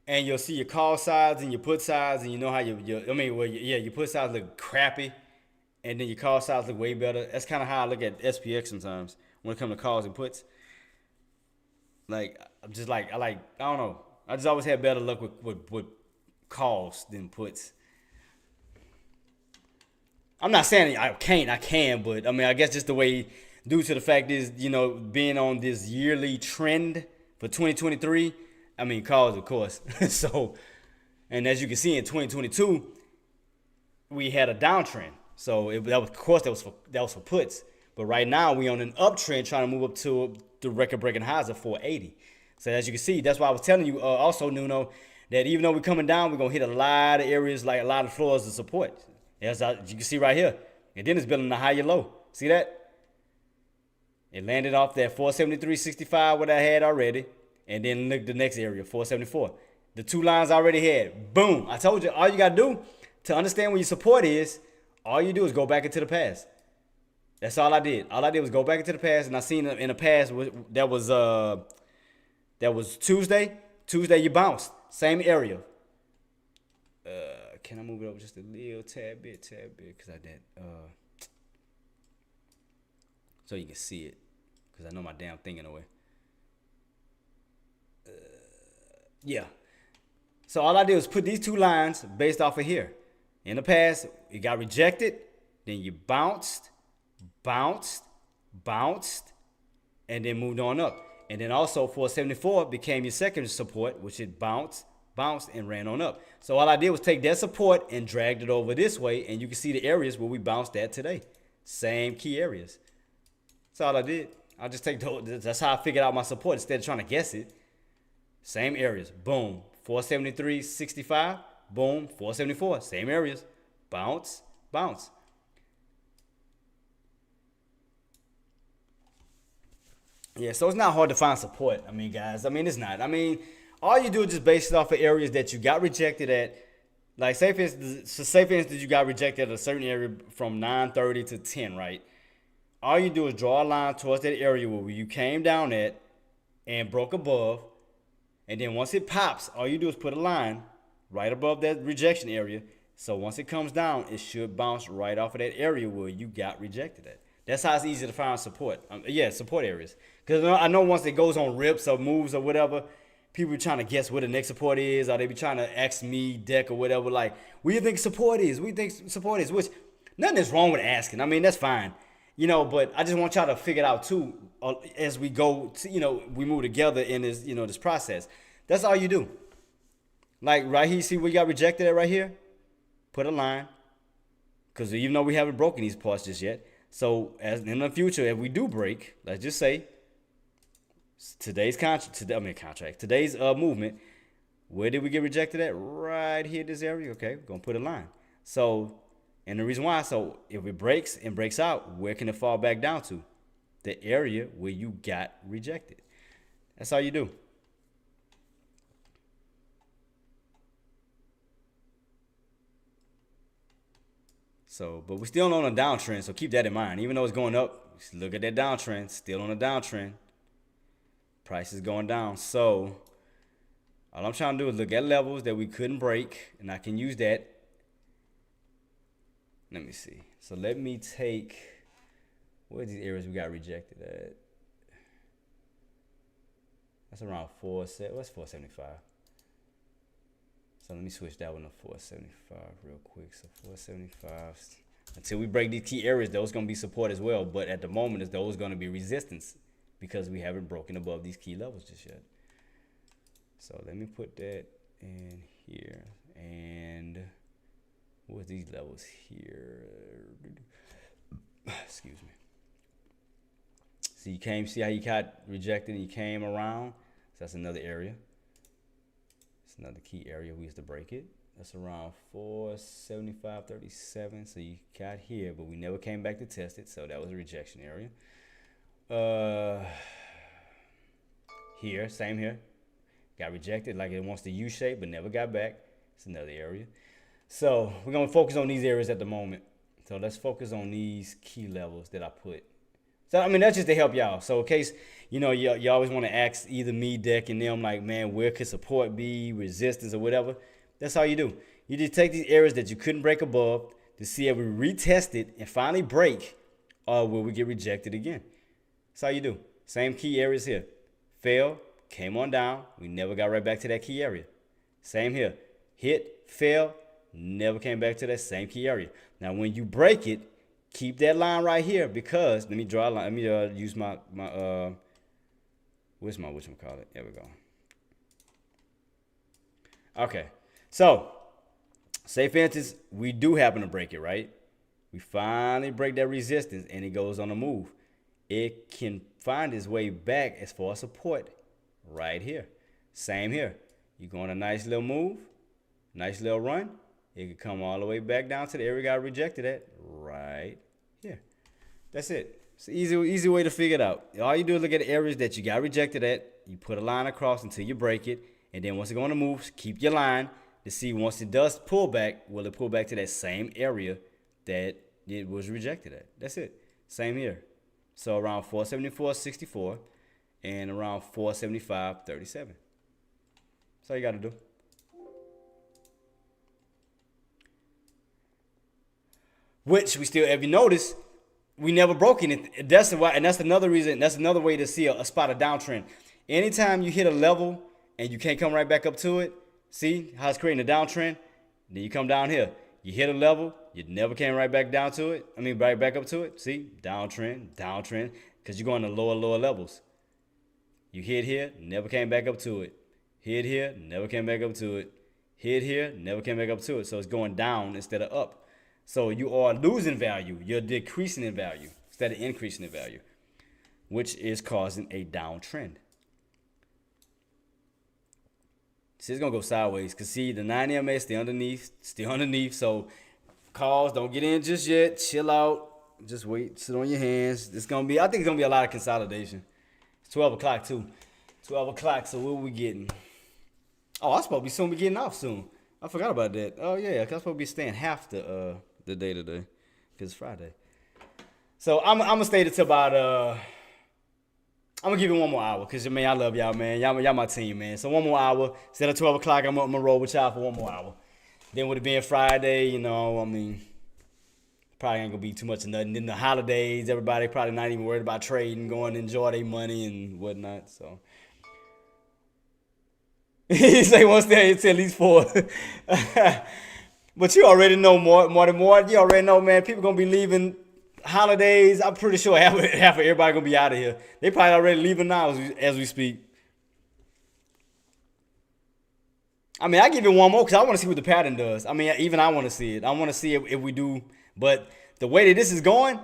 and you'll see your call sides and your put sides, and you know how your put sides look crappy and then your call sides look way better. That's kind of how I look at SPX sometimes when it comes to calls and puts. Like I'm just like I don't know. I just always had better luck with calls than puts. I'm not saying I can, but I mean I guess just the way, due to the fact is, you know, being on this yearly trend for 2023, I mean calls of course. So, and as you can see in 2022, we had a downtrend. So that was for puts. But right now we on an uptrend trying to move up to the record-breaking highs of 480. So as you can see, that's why I was telling you also, Nuno, that even though we're coming down, we're going to hit a lot of areas, like a lot of floors of support. As you can see right here. And then it's building a higher low. See that? It landed off that 473.65, what I had already. And then look the next area, 474. The two lines I already had. Boom. I told you, all you got to do to understand where your support is, all you do is go back into the past. That's all I did. All I did was go back into the past, and I seen in the past that was Tuesday. Tuesday you bounced. Same area. Can I move it over just a little tad bit, because I did. So you can see it, because I know my damn thing in a way. Yeah. So all I did was put these two lines based off of here. In the past, it got rejected, then you bounced, and then moved on up. And then also 474 became your second support, which it bounced, and ran on up. So all I did was take that support and dragged it over this way, and you can see the areas where we bounced at today. Same key areas. That's all I did. I just take those. That's how I figured out my support instead of trying to guess it. Same areas. Boom. 473.65. Boom. 474. Same areas. Bounce. Yeah, so it's not hard to find support. I mean, guys, it's not. I mean, all you do is just base it off of areas that you got rejected at. Like, say for instance, you got rejected at a certain area from 930 to 10, right? All you do is draw a line towards that area where you came down at and broke above. And then once it pops, all you do is put a line right above that rejection area. So once it comes down, it should bounce right off of that area where you got rejected at. That's how it's easy to find support. Support areas. Because I know once it goes on rips or moves or whatever, people be trying to guess where the next support is, or they be trying to ask me, Deck, or whatever, like, what do you think support is? Which, nothing is wrong with asking. I mean, that's fine. But I just want y'all to figure it out too, as we go, we move together in this, this process. That's all you do. Like right here, see we got rejected at right here? Put a line. Because even though we haven't broken these parts just yet. So as in the future, if we do break, let's just say today's today's movement, where did we get rejected at? Right here, this area. Okay, we're gonna put a line. So, and the reason why, so if it breaks and breaks out, where can it fall back down to? The area where you got rejected. That's all you do. So, but we're still on a downtrend, so keep that in mind. Even though it's going up, look at that downtrend. Still on a downtrend. Price is going down. So, all I'm trying to do is look at levels that we couldn't break, and I can use that. Let me see. So let me take, where are these areas we got rejected at? That's around 475? So let me switch that one to 475 real quick. So 475. Until we break these key areas, those going to be support as well. But at the moment, those going to be resistance because we haven't broken above these key levels just yet. So let me put that in here. And what's these levels here? Excuse me. So you came, see how you got rejected and you came around? So that's another area. It's another key area we used to break it. That's around 475.37. So you got here, but we never came back to test it. So that was a rejection area. Here, same here. Got rejected like it wants the U shape, but never got back. It's another area. So we're going to focus on these areas at the moment. So let's focus on these key levels that I put. So, I mean, that's just to help y'all. So in case, you always want to ask either me, Deck, and them, like, man, where could support be, resistance, or whatever. That's all you do. You just take these areas that you couldn't break above to see if we retest it and finally break, or will we get rejected again. That's all you do. Same key areas here. Fail, came on down. We never got right back to that key area. Same here. Hit, fail, never came back to that same key area. Now, when you break it, keep that line right here because, let me draw a line. Let me use my whatchamacallit? There we go. Okay. So, say for instance, we do happen to break it, right? We finally break that resistance and it goes on a move. It can find its way back as far as support right here. Same here. You go on a nice little move, nice little run. It could come all the way back down to the area we got rejected at right here. That's it. It's an easy way to figure it out. All you do is look at the areas that you got rejected at. You put a line across until you break it. And then once it goes on the move, keep your line to see once it does pull back, will it pull back to that same area that it was rejected at. That's it. Same here. So around 474.64 and around 475.37. That's all you got to do. Which we still, if you notice, we never broke it. That's why, and that's another reason. That's another way to see a spot of downtrend. Anytime you hit a level and you can't come right back up to it, see how it's creating a downtrend? Then you come down here. You hit a level, you never came right back down to it. Right back up to it. See, downtrend, because you're going to lower levels. You hit here, never came back up to it. Hit here, never came back up to it. Hit here, never came back up to it. So it's going down instead of up. So you are losing value. You're decreasing in value instead of increasing in value, which is causing a downtrend. So it's going to go sideways because, see, the 9 EMA is still underneath. So calls, don't get in just yet. Chill out. Just wait. Sit on your hands. I think it's going to be a lot of consolidation. It's 12 o'clock, too. 12 o'clock, so what are we getting? Oh, I'm supposed to be getting off soon. I forgot about that. Oh, yeah, because I'm supposed to be staying half the day today because it's Friday. So I'm going to stay till about, I'm going to give you one more hour because, man, I love y'all, man. Y'all my team, man. So one more hour. Instead of 12 o'clock, I'm going to roll with y'all for one more hour. Then with it being Friday, probably ain't going to be too much of nothing. Then the holidays, everybody probably not even worried about trading, going to enjoy their money and whatnot. So he say won't stay until at least 4. But you already know more. You already know, man. People going to be leaving holidays. I'm pretty sure half of everybody going to be out of here. They probably already leaving now as we speak. I mean, I give it one more because I want to see what the pattern does. I mean, even I want to see it. I want to see if we do. But the way that this is going,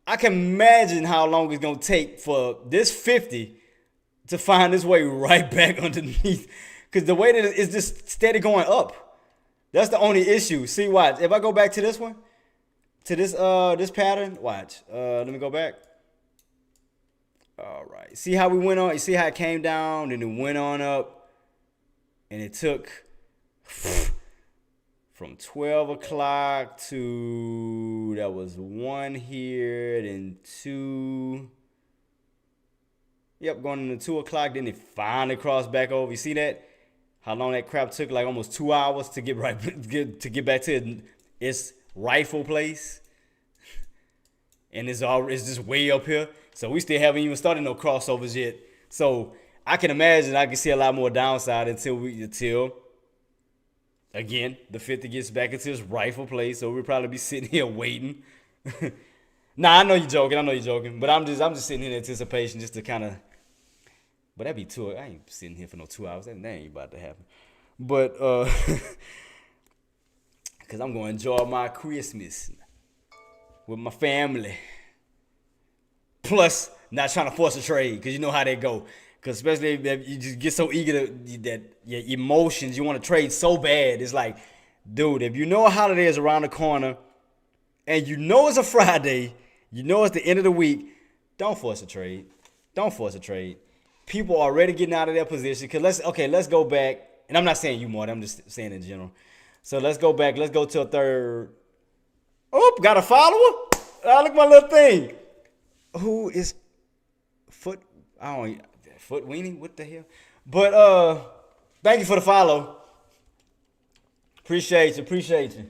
I can imagine how long it's going to take for this 50 to find its way right back underneath. Because the way that it's just steady going up. That's the only issue. See, watch. If I go back to this one, to this pattern, watch. Let me go back. All right. See how we went on? You see how it came down, then it went on up, and it took from 12 o'clock to, that was 1 here, then 2. Yep, going into 2 o'clock, then it finally crossed back over. You see that? How long that crap took? Like almost 2 hours to get get back to its rightful place. And it's just way up here. So we still haven't even started no crossovers yet. So I can imagine I can see a lot more downside until again the 50 gets back into its rightful place. So we'll probably be sitting here waiting. Nah, I know you're joking. But I'm just sitting here in anticipation just to kind of. But that'd be I ain't sitting here for no 2 hours. That ain't about to happen. But because I'm going to enjoy my Christmas with my family. Plus, not trying to force a trade, because you know how they go. Because especially if you just get so eager that your emotions, you want to trade so bad. It's like, dude, if you know a holiday is around the corner, and you know it's a Friday, you know it's the end of the week, don't force a trade. Don't force a trade. People are already getting out of their position. Because let's go back. And I'm not saying you, Marty. I'm just saying in general. So let's go back. Let's go to a third. Oh, got a follower? Oh, look at my little thing. Who is Foot Weenie? What the hell? But thank you for the follow. Appreciate you.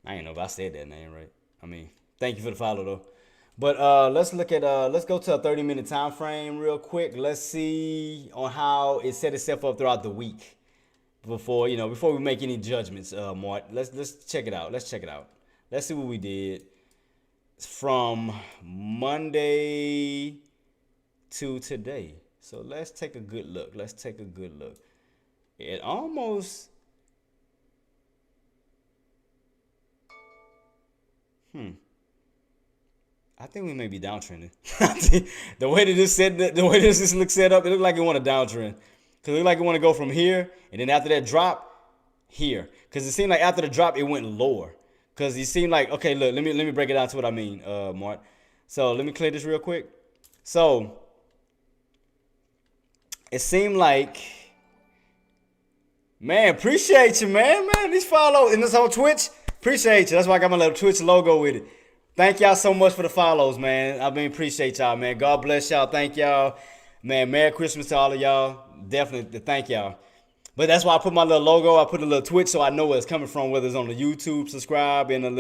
I ain't know if I said that name right. I mean, thank you for the follow though. But let's go to a 30-minute time frame real quick. Let's see on how it set itself up throughout the week before we make any judgments, Mart. Let's check it out. Let's see what we did from Monday to today. So let's take a good look. It almost I think we may be downtrending. The way that this looks set up, it looks like it want to downtrend. Cause it looked like it want to go from here, and then after that drop, here. Cause it seemed like after the drop, it went lower. Cause it seemed like, okay, look, let me break it down to what I mean, Mart. So let me clear this real quick. So it seemed like, man, appreciate you, man. These follows, and this on Twitch, appreciate you. That's why I got my little Twitch logo with it. Thank y'all so much for the follows, man. I mean, appreciate y'all, man. God bless y'all. Thank y'all. Man, Merry Christmas to all of y'all. Definitely thank y'all. But that's why I put my little logo. I put a little Twitch so I know where it's coming from, whether it's on the YouTube, subscribe, and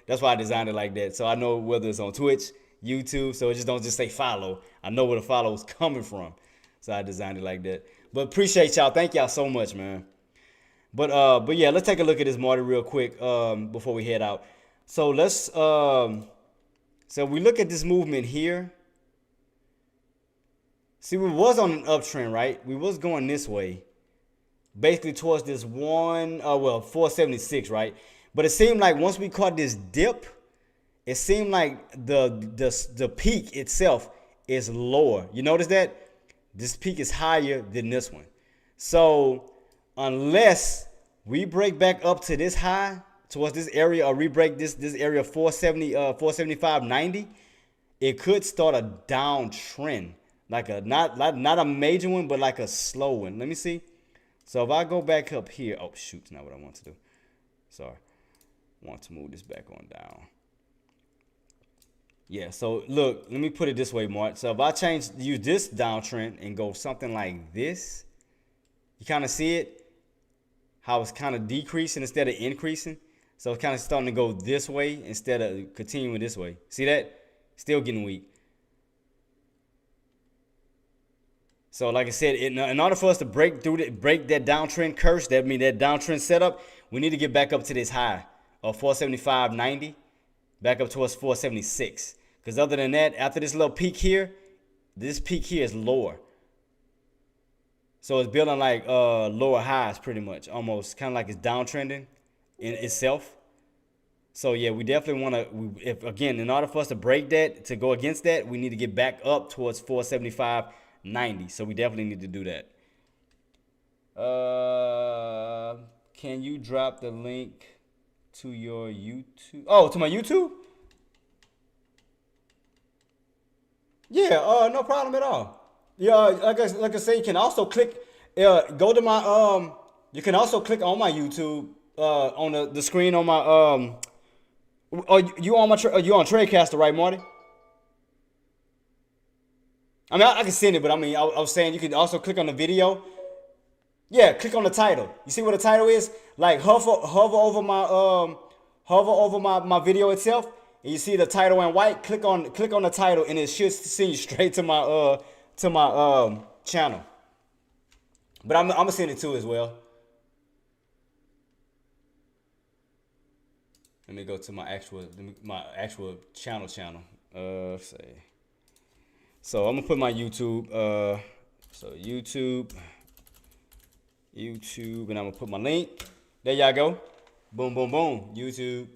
that's why I designed it like that. So I know whether it's on Twitch, YouTube, so it just don't just say follow. I know where the follow is coming from. So I designed it like that. But appreciate y'all. Thank y'all so much, man. But yeah, let's take a look at this Marty real quick before we head out. So so we look at this movement here. See, we was on an uptrend, right? We was going this way, basically towards this 476, right? But it seemed like once we caught this dip, it seemed like the peak itself is lower. You notice that? This peak is higher than this one. So unless we break back up to this high, towards this area, or re-break this area 475.90, it could start a downtrend, like a not a major one, but like a slow one. Let me see. So if I go back up here, oh shoot, it's not what I want to do. Sorry, I want to move this back on down. Yeah. So look, let me put it this way, Mark. So if I use this downtrend and go something like this, you kind of see it, how it's kind of decreasing instead of increasing. So it's kind of starting to go this way instead of continuing this way. See that? Still getting weak. So like I said, in order for us to break that downtrend curse, that downtrend setup, we need to get back up to this high of 475.90. back up towards 476. Because other than that, after this little peak here, this peak here is lower. So it's building like lower highs pretty much, almost kind of like it's downtrending in itself. So yeah, we definitely want to, if again, in order for us to break that, to go against that, we need to get back up towards 475.90. So we definitely need to do that. Can you drop the link to your YouTube? Oh, to my YouTube? Yeah, no problem at all. Yeah, like I say, you can also click, go to my, you can also click on my YouTube, on the screen on my, you on you on Tradecaster, right, Marty? I mean, I can send it, but I mean, I was saying you can also click on the video. Yeah, click on the title. You see what the title is? Like hover over my video itself, and you see the title in white. Click on the title, and it should send you straight to my channel. But I'm gonna send it too as well. Let me go to my actual channel. Say. So I'm gonna put my YouTube. So YouTube, and I'm gonna put my link. There y'all go. Boom, boom, boom. YouTube.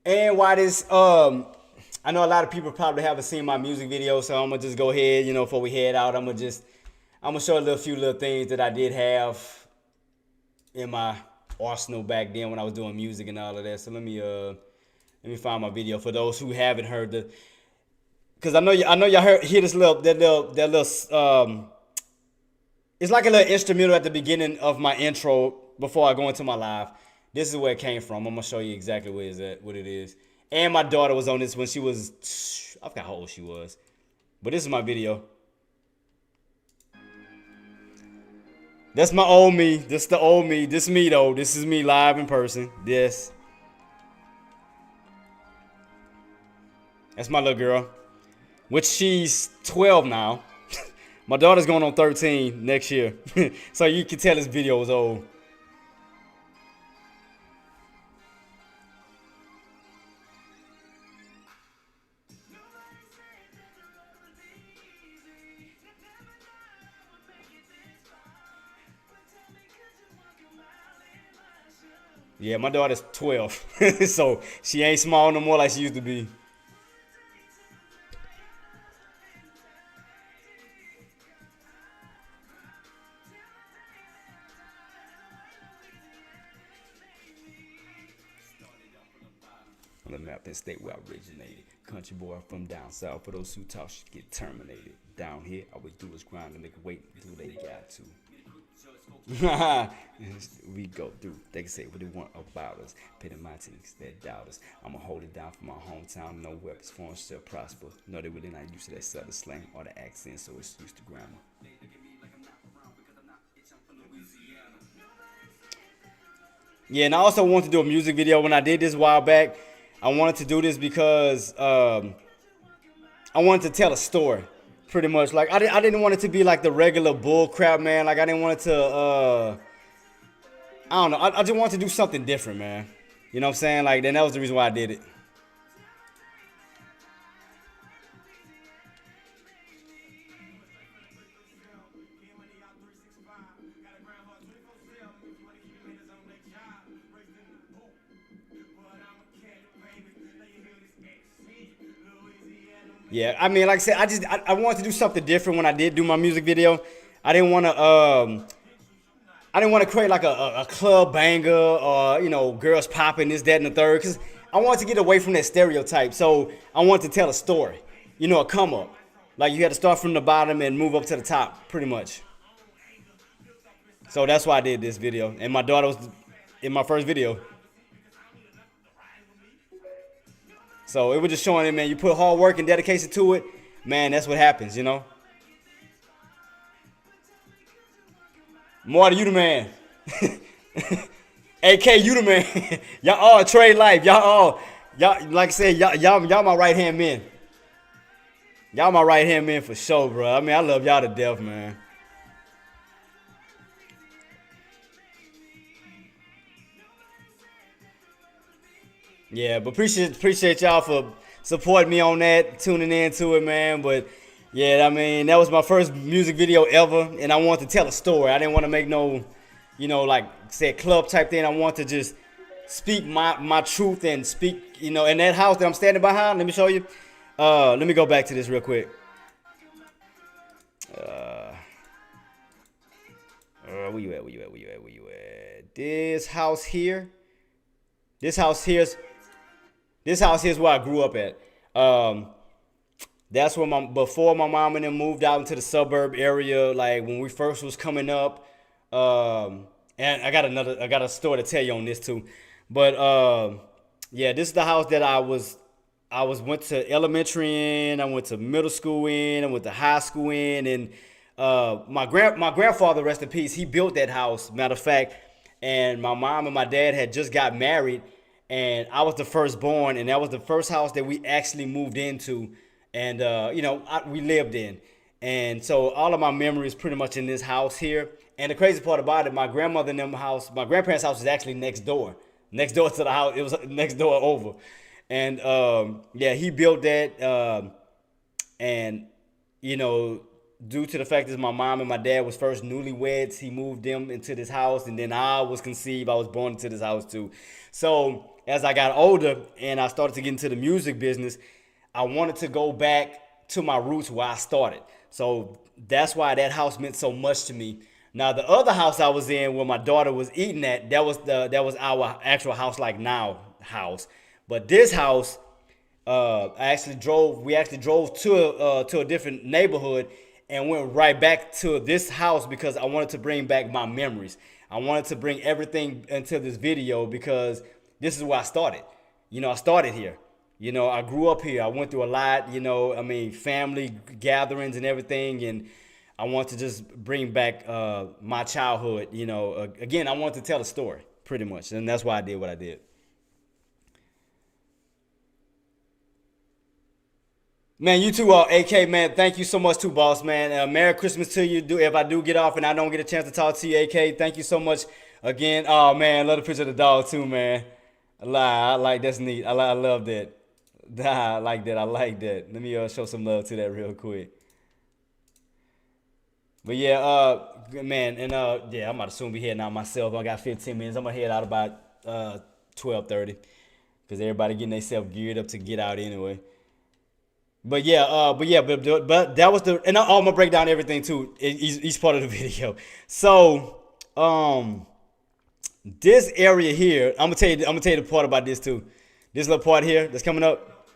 And why this, I know a lot of people probably haven't seen my music video, so I'm gonna just go ahead, before we head out, I'm gonna show a few little things that I did have in my arsenal back then when I was doing music and all of that. So let me find my video for those who haven't heard the, because I know y'all hear this that little it's like a little instrumental at the beginning of my intro before I go into my live. This is where it came from. I'm gonna show you exactly what it is. And my daughter was on this when she was, I forgot how old she was, but this is my video. That's my old me. This is the old me. This is me though. This is me live in person. This. That's my little girl, which she's 12 now. My daughter's going on 13 next year. So you can tell this video is old. Yeah, my daughter's 12, so she ain't small no more like she used to be. On the map and state where I originated. Country boy from down south. For those who talk shit get terminated. Down here, all we do is grind and make a wait until they got to. We go through. They can say what they want about us. Pity my teams that doubt us. I'ma hold it down for my hometown. No weapons foreign still prosper. No, they really not used to that southern slang or the accent, so it's used to grammar. Yeah, and I also wanted to do a music video. When I did this a while back, I wanted to do this because I wanted to tell a story. Pretty much, like I didn't want it to be like the regular bull crap, man. Like I didn't want it to, I don't know. I just wanted to do something different, man. You know what I'm saying? Like, then that was the reason why I did it. Yeah, I mean, like I said, I wanted to do something different when I did do my music video. I didn't want to create like a club banger or girls popping this, that, and the third, because I wanted to get away from that stereotype. So I wanted to tell a story, a come up. Like you had to start from the bottom and move up to the top, pretty much. So that's why I did this video, and my daughter was in my first video. So it was just showing it, man. You put hard work and dedication to it, man. That's what happens, Marty, you the man. AK, you the man. Y'all all trade life. Y'all like I said, y'all my right hand men. Y'all my right hand men for sure, bro. I mean, I love y'all to death, man. Yeah, but appreciate y'all for supporting me on that, tuning into it, man. But yeah, I mean that was my first music video ever, and I wanted to tell a story. I didn't want to make no, like said club type thing. I want to just speak my truth and speak, in that house that I'm standing behind. Let me show you. Let me go back to this real quick. Where you at? Where you at? Where you at? Where you at? This house here. This house here's This house here's where I grew up at. That's where before my mom and them moved out into the suburb area, like when we first was coming up. And I got a story to tell you on this too. But yeah, this is the house that went to elementary in, I went to middle school in, I went to high school in, and my grandfather, rest in peace, he built that house. Matter of fact, and my mom and my dad had just got married, and I was the firstborn, and that was the first house that we actually moved into, and we lived in, and so all of my memories pretty much in this house here. And the crazy part about it, my grandparents' house is actually next door to the house. It was next door over, and yeah, he built that, and due to the fact that my mom and my dad was first newlyweds, he moved them into this house, and then I was conceived. I was born into this house too. So as I got older and I started to get into the music business, I wanted to go back to my roots where I started. So that's why that house meant so much to me. Now the other house I was in, where my daughter was eating at, that was our actual house, like now house. But this house, we actually drove to a different neighborhood and went right back to this house because I wanted to bring back my memories. I wanted to bring everything into this video because this is where I started. I started here. I grew up here. I went through a lot, family gatherings and everything, and I want to just bring back my childhood. Again, I want to tell a story pretty much, and that's why I did what I did. Man, you too, AK, man. Thank you so much too, boss, man. Merry Christmas to you. If I do get off and I don't get a chance to talk to you, AK, thank you so much again. Oh man, love the picture of the dog too, man. I like that's neat. I love that. I like that. I like that. Let me show some love to that real quick. But yeah, man, and yeah, I'm about to soon be heading out myself. I got 15 minutes. I'm gonna head out about 12:30 because everybody getting themselves geared up to get out anyway. But yeah, but that was and I'm gonna break down everything too. Each part of the video. So, this area here, I'm gonna tell you the part about this too. This little part here that's coming up.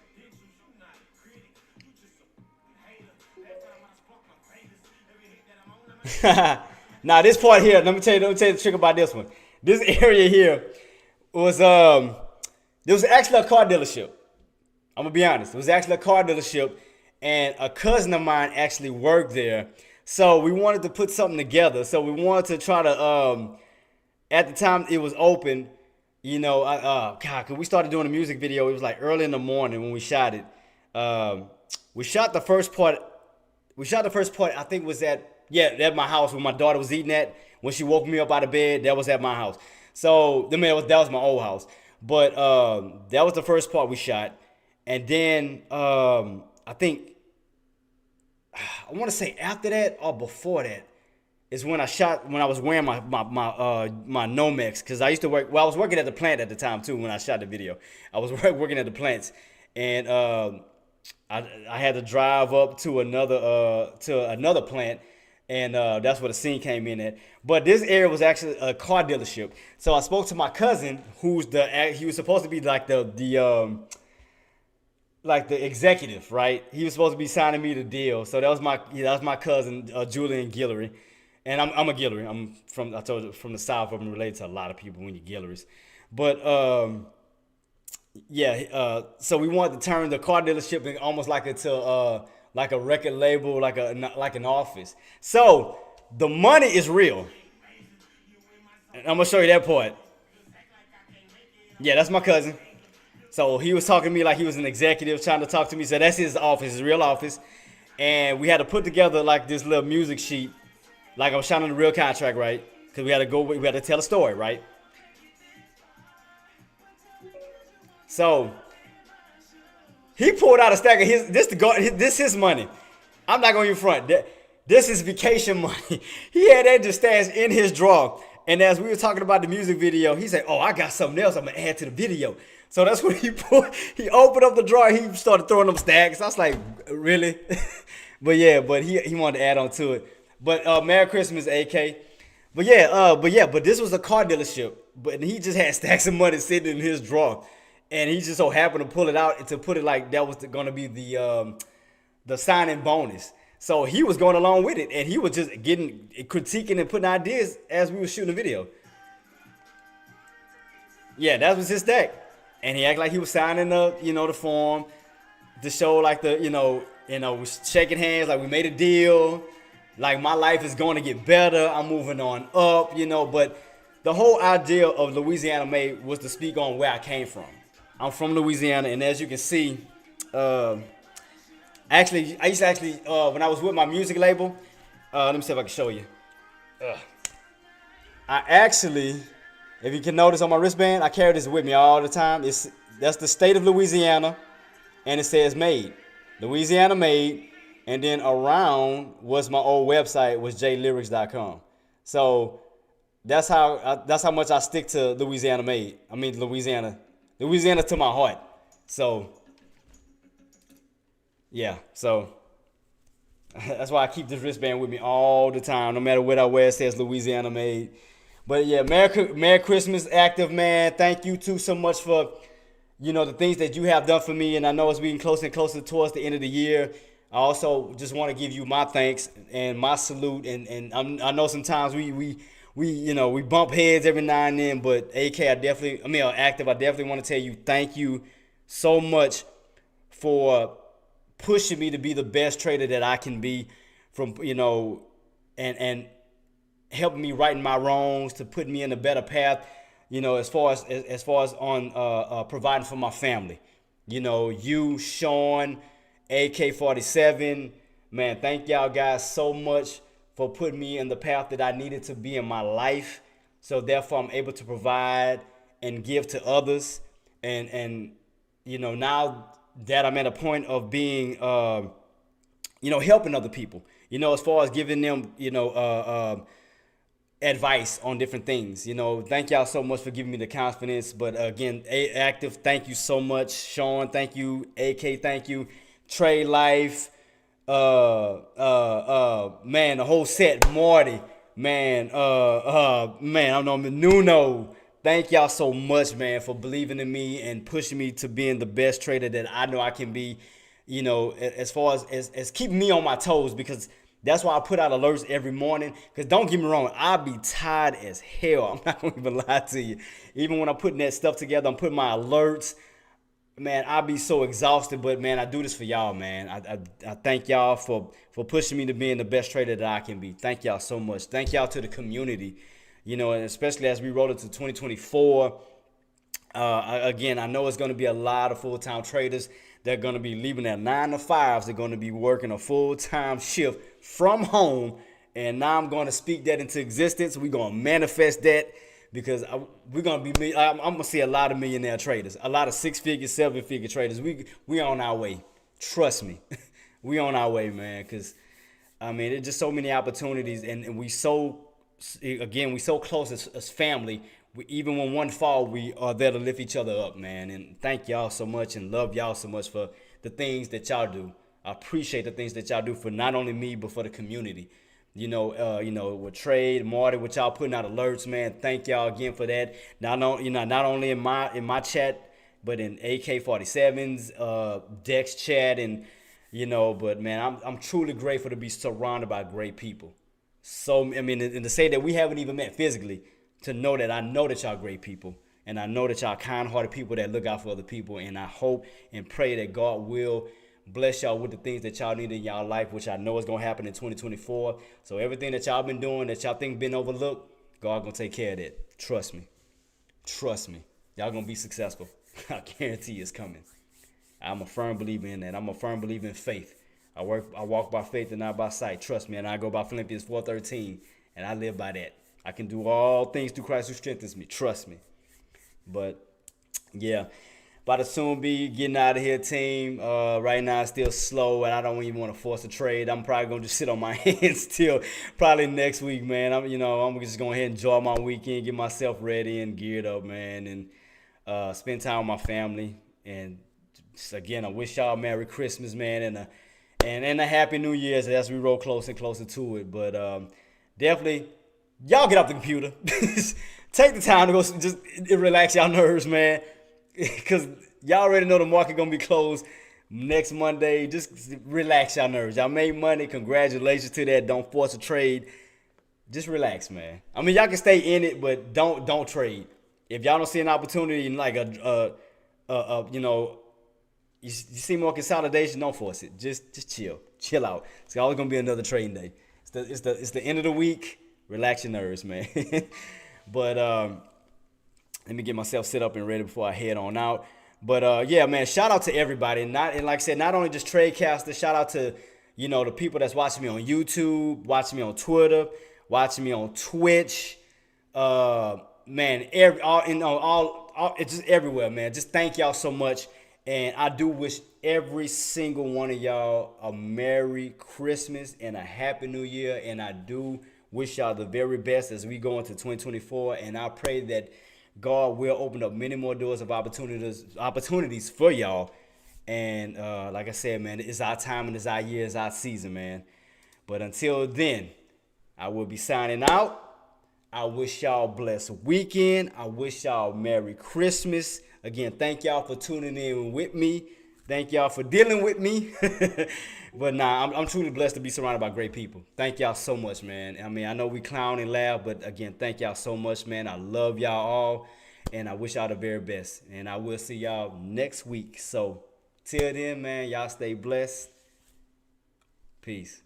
Now this part here, let me tell you the trick about this one. This area here was there was actually a car dealership. I'm gonna be honest. It was actually a car dealership, and a cousin of mine actually worked there. So we wanted to put something together. So we wanted to try to at the time it was open, God, cause we started doing a music video. It was like early in the morning when we shot it. We shot the first part. I think was at my house where my daughter was eating at. When she woke me up out of bed, that was at my house. So that was my old house. But that was the first part we shot. And then I think I want to say after that or before that is when I was wearing my Nomex, because I used to work. Well, I was working at the plant at the time too when I shot the video. I was working at the plants, and I had to drive up to another plant, and that's where the scene came in at. But this area was actually a car dealership. So I spoke to my cousin, he was supposed to be like the executive, right? He was supposed to be signing me the deal. So that was my cousin, Julian Guillory. And I'm a Guillory. I told you, from the South. I'm related to a lot of people when you're Guillories. But yeah, so we wanted to turn the car dealership almost like a record label, like an office. So the money is real. And I'm gonna show you that part. Yeah, that's my cousin. So he was talking to me like he was an executive trying to talk to me. So that's his office, his real office. And we had to put together like this little music sheet. Like I was signing the real contract, right? Because we had to tell a story, right? So he pulled out a stack of his this his money. I'm not going to front. This is vacation money. He had that just stashed in his drawer. And as we were talking about the music video, he said, "Oh, I got something else I'm gonna add to the video." So that's what he pulled. He opened up the drawer. He started throwing them stacks. I was like, "Really?" But yeah, but he wanted to add on to it. But Merry Christmas, AK. But this was a car dealership. But he just had stacks of money sitting in his drawer, and he just so happened to pull it out and to put it like that was gonna be the signing bonus. So he was going along with it, and he was just critiquing and putting ideas as we were shooting the video. Yeah, that was his stack, and he acted like he was signing the form to show like shaking hands, like we made a deal, like my life is going to get better, I'm moving on up, But the whole idea of Louisiana Made was to speak on where I came from. I'm from Louisiana, and as you can see, I used to when I was with my music label, let me see if I can show you. I actually, if you can notice on my wristband, I carry this with me all the time. That's the state of Louisiana, and it says Made, Louisiana Made, and then around was my old website was jlyrics.com. So that's how much I stick to Louisiana Made. I mean Louisiana to my heart. So. Yeah, so that's why I keep this wristband with me all the time, no matter what I wear. It says Louisiana Made. But yeah, Merry Christmas, Active man. Thank you too so much for the things that you have done for me, and I know it's getting closer and closer towards the end of the year. I also just want to give you my thanks and my salute, and I know sometimes we bump heads every now and then, but AK, Active, I definitely want to tell you thank you so much for pushing me to be the best trader that I can be, from and helping me righting my wrongs, to put me in a better path, as far as on providing for my family. You, Sean, AK-47, man, thank y'all guys so much for putting me in the path that I needed to be in my life, so therefore I'm able to provide and give to others, and now that I'm at a point of being, helping other people, as far as giving them, advice on different things. Thank y'all so much for giving me the confidence. But again, Active, thank you so much. Sean, thank you. AK, thank you. Trey Life, man, the whole set. Marty, man, I don't know, Nuno. Thank y'all so much, man, for believing in me and pushing me to being the best trader that I know I can be, as far as keeping me on my toes, because that's why I put out alerts every morning. Because don't get me wrong, I'll be tired as hell. I'm not going to even lie to you. Even when I'm putting that stuff together, I'm putting my alerts. Man, I'll be so exhausted, but man, I do this for y'all, man. I thank y'all for pushing me to being the best trader that I can be. Thank y'all so much. Thank y'all to the community. And especially as we roll into 2024, again, I know it's going to be a lot of full-time traders. They're going to be leaving their 9 to 5s. They're going to be working a full-time shift from home. And now I'm going to speak that into existence. We're going to manifest that, because we're going to be, I'm going to see a lot of millionaire traders, a lot of 6-figure, 7-figure traders. We on our way. Trust me. We on our way, man, because, there's just so many opportunities, and we so close as family. Even when one fall, we are there to lift each other up, man. And thank y'all so much, and love y'all so much for the things that y'all do. I appreciate the things that y'all do for not only me, but for the community. With Trade, Marty, with y'all putting out alerts, man. Thank y'all again for that. Not only in my chat, but in AK-47's Dex chat, and but man, I'm truly grateful to be surrounded by great people. So, and to say that we haven't even met physically, to know that I know that y'all great people, and I know that y'all kind-hearted people that look out for other people, and I hope and pray that God will bless y'all with the things that y'all need in y'all life, which I know is going to happen in 2024. So everything that y'all been doing that y'all think been overlooked, God going to take care of that. Trust me. Y'all going to be successful. I guarantee it's coming. I'm a firm believer in that. I'm a firm believer in faith. I walk by faith and not by sight. Trust me. And I go by Philippians 4:13, and I live by that. I can do all things through Christ who strengthens me. Trust me. But yeah, About to soon be getting out of here, team. Right now it's still slow, and I don't even want to force a trade. I'm probably gonna just sit on my hands till probably next week, man. I'm just going ahead and enjoy my weekend, get myself ready and geared up, man, and spend time with my family. And just, again, I wish y'all a Merry Christmas, man, and a Happy New Year's as we roll closer and closer to it. But definitely, y'all get off the computer. Take the time to go just relax y'all nerves, man. Because y'all already know the market going to be closed next Monday. Just relax y'all nerves. Y'all made money. Congratulations to that. Don't force a trade. Just relax, man. I mean, y'all can stay in it, but don't trade. If y'all don't see an opportunity in like you see more consolidation, don't force it. Just chill out. It's always gonna be another trading day. It's the end of the week. Relax your nerves, man. But let me get myself set up and ready before I head on out. But yeah, man, shout out to everybody. And like I said, not only just Tradecasters, shout out to the people that's watching me on YouTube, watching me on Twitter, watching me on Twitch. Man, it's just everywhere, man. Just thank y'all so much. And I do wish every single one of y'all a Merry Christmas and a Happy New Year. And I do wish y'all the very best as we go into 2024. And I pray that God will open up many more doors of opportunities for y'all. And like I said, man, it's our time and it's our year, it's our season, man. But until then, I will be signing out. I wish y'all a blessed weekend. I wish y'all Merry Christmas. Again, thank y'all for tuning in with me. Thank y'all for dealing with me. But I'm truly blessed to be surrounded by great people. Thank y'all so much, man. I mean, I know we clown and laugh, but again, thank y'all so much, man. I love y'all all, and I wish y'all the very best. And I will see y'all next week. So till then, man, y'all stay blessed. Peace.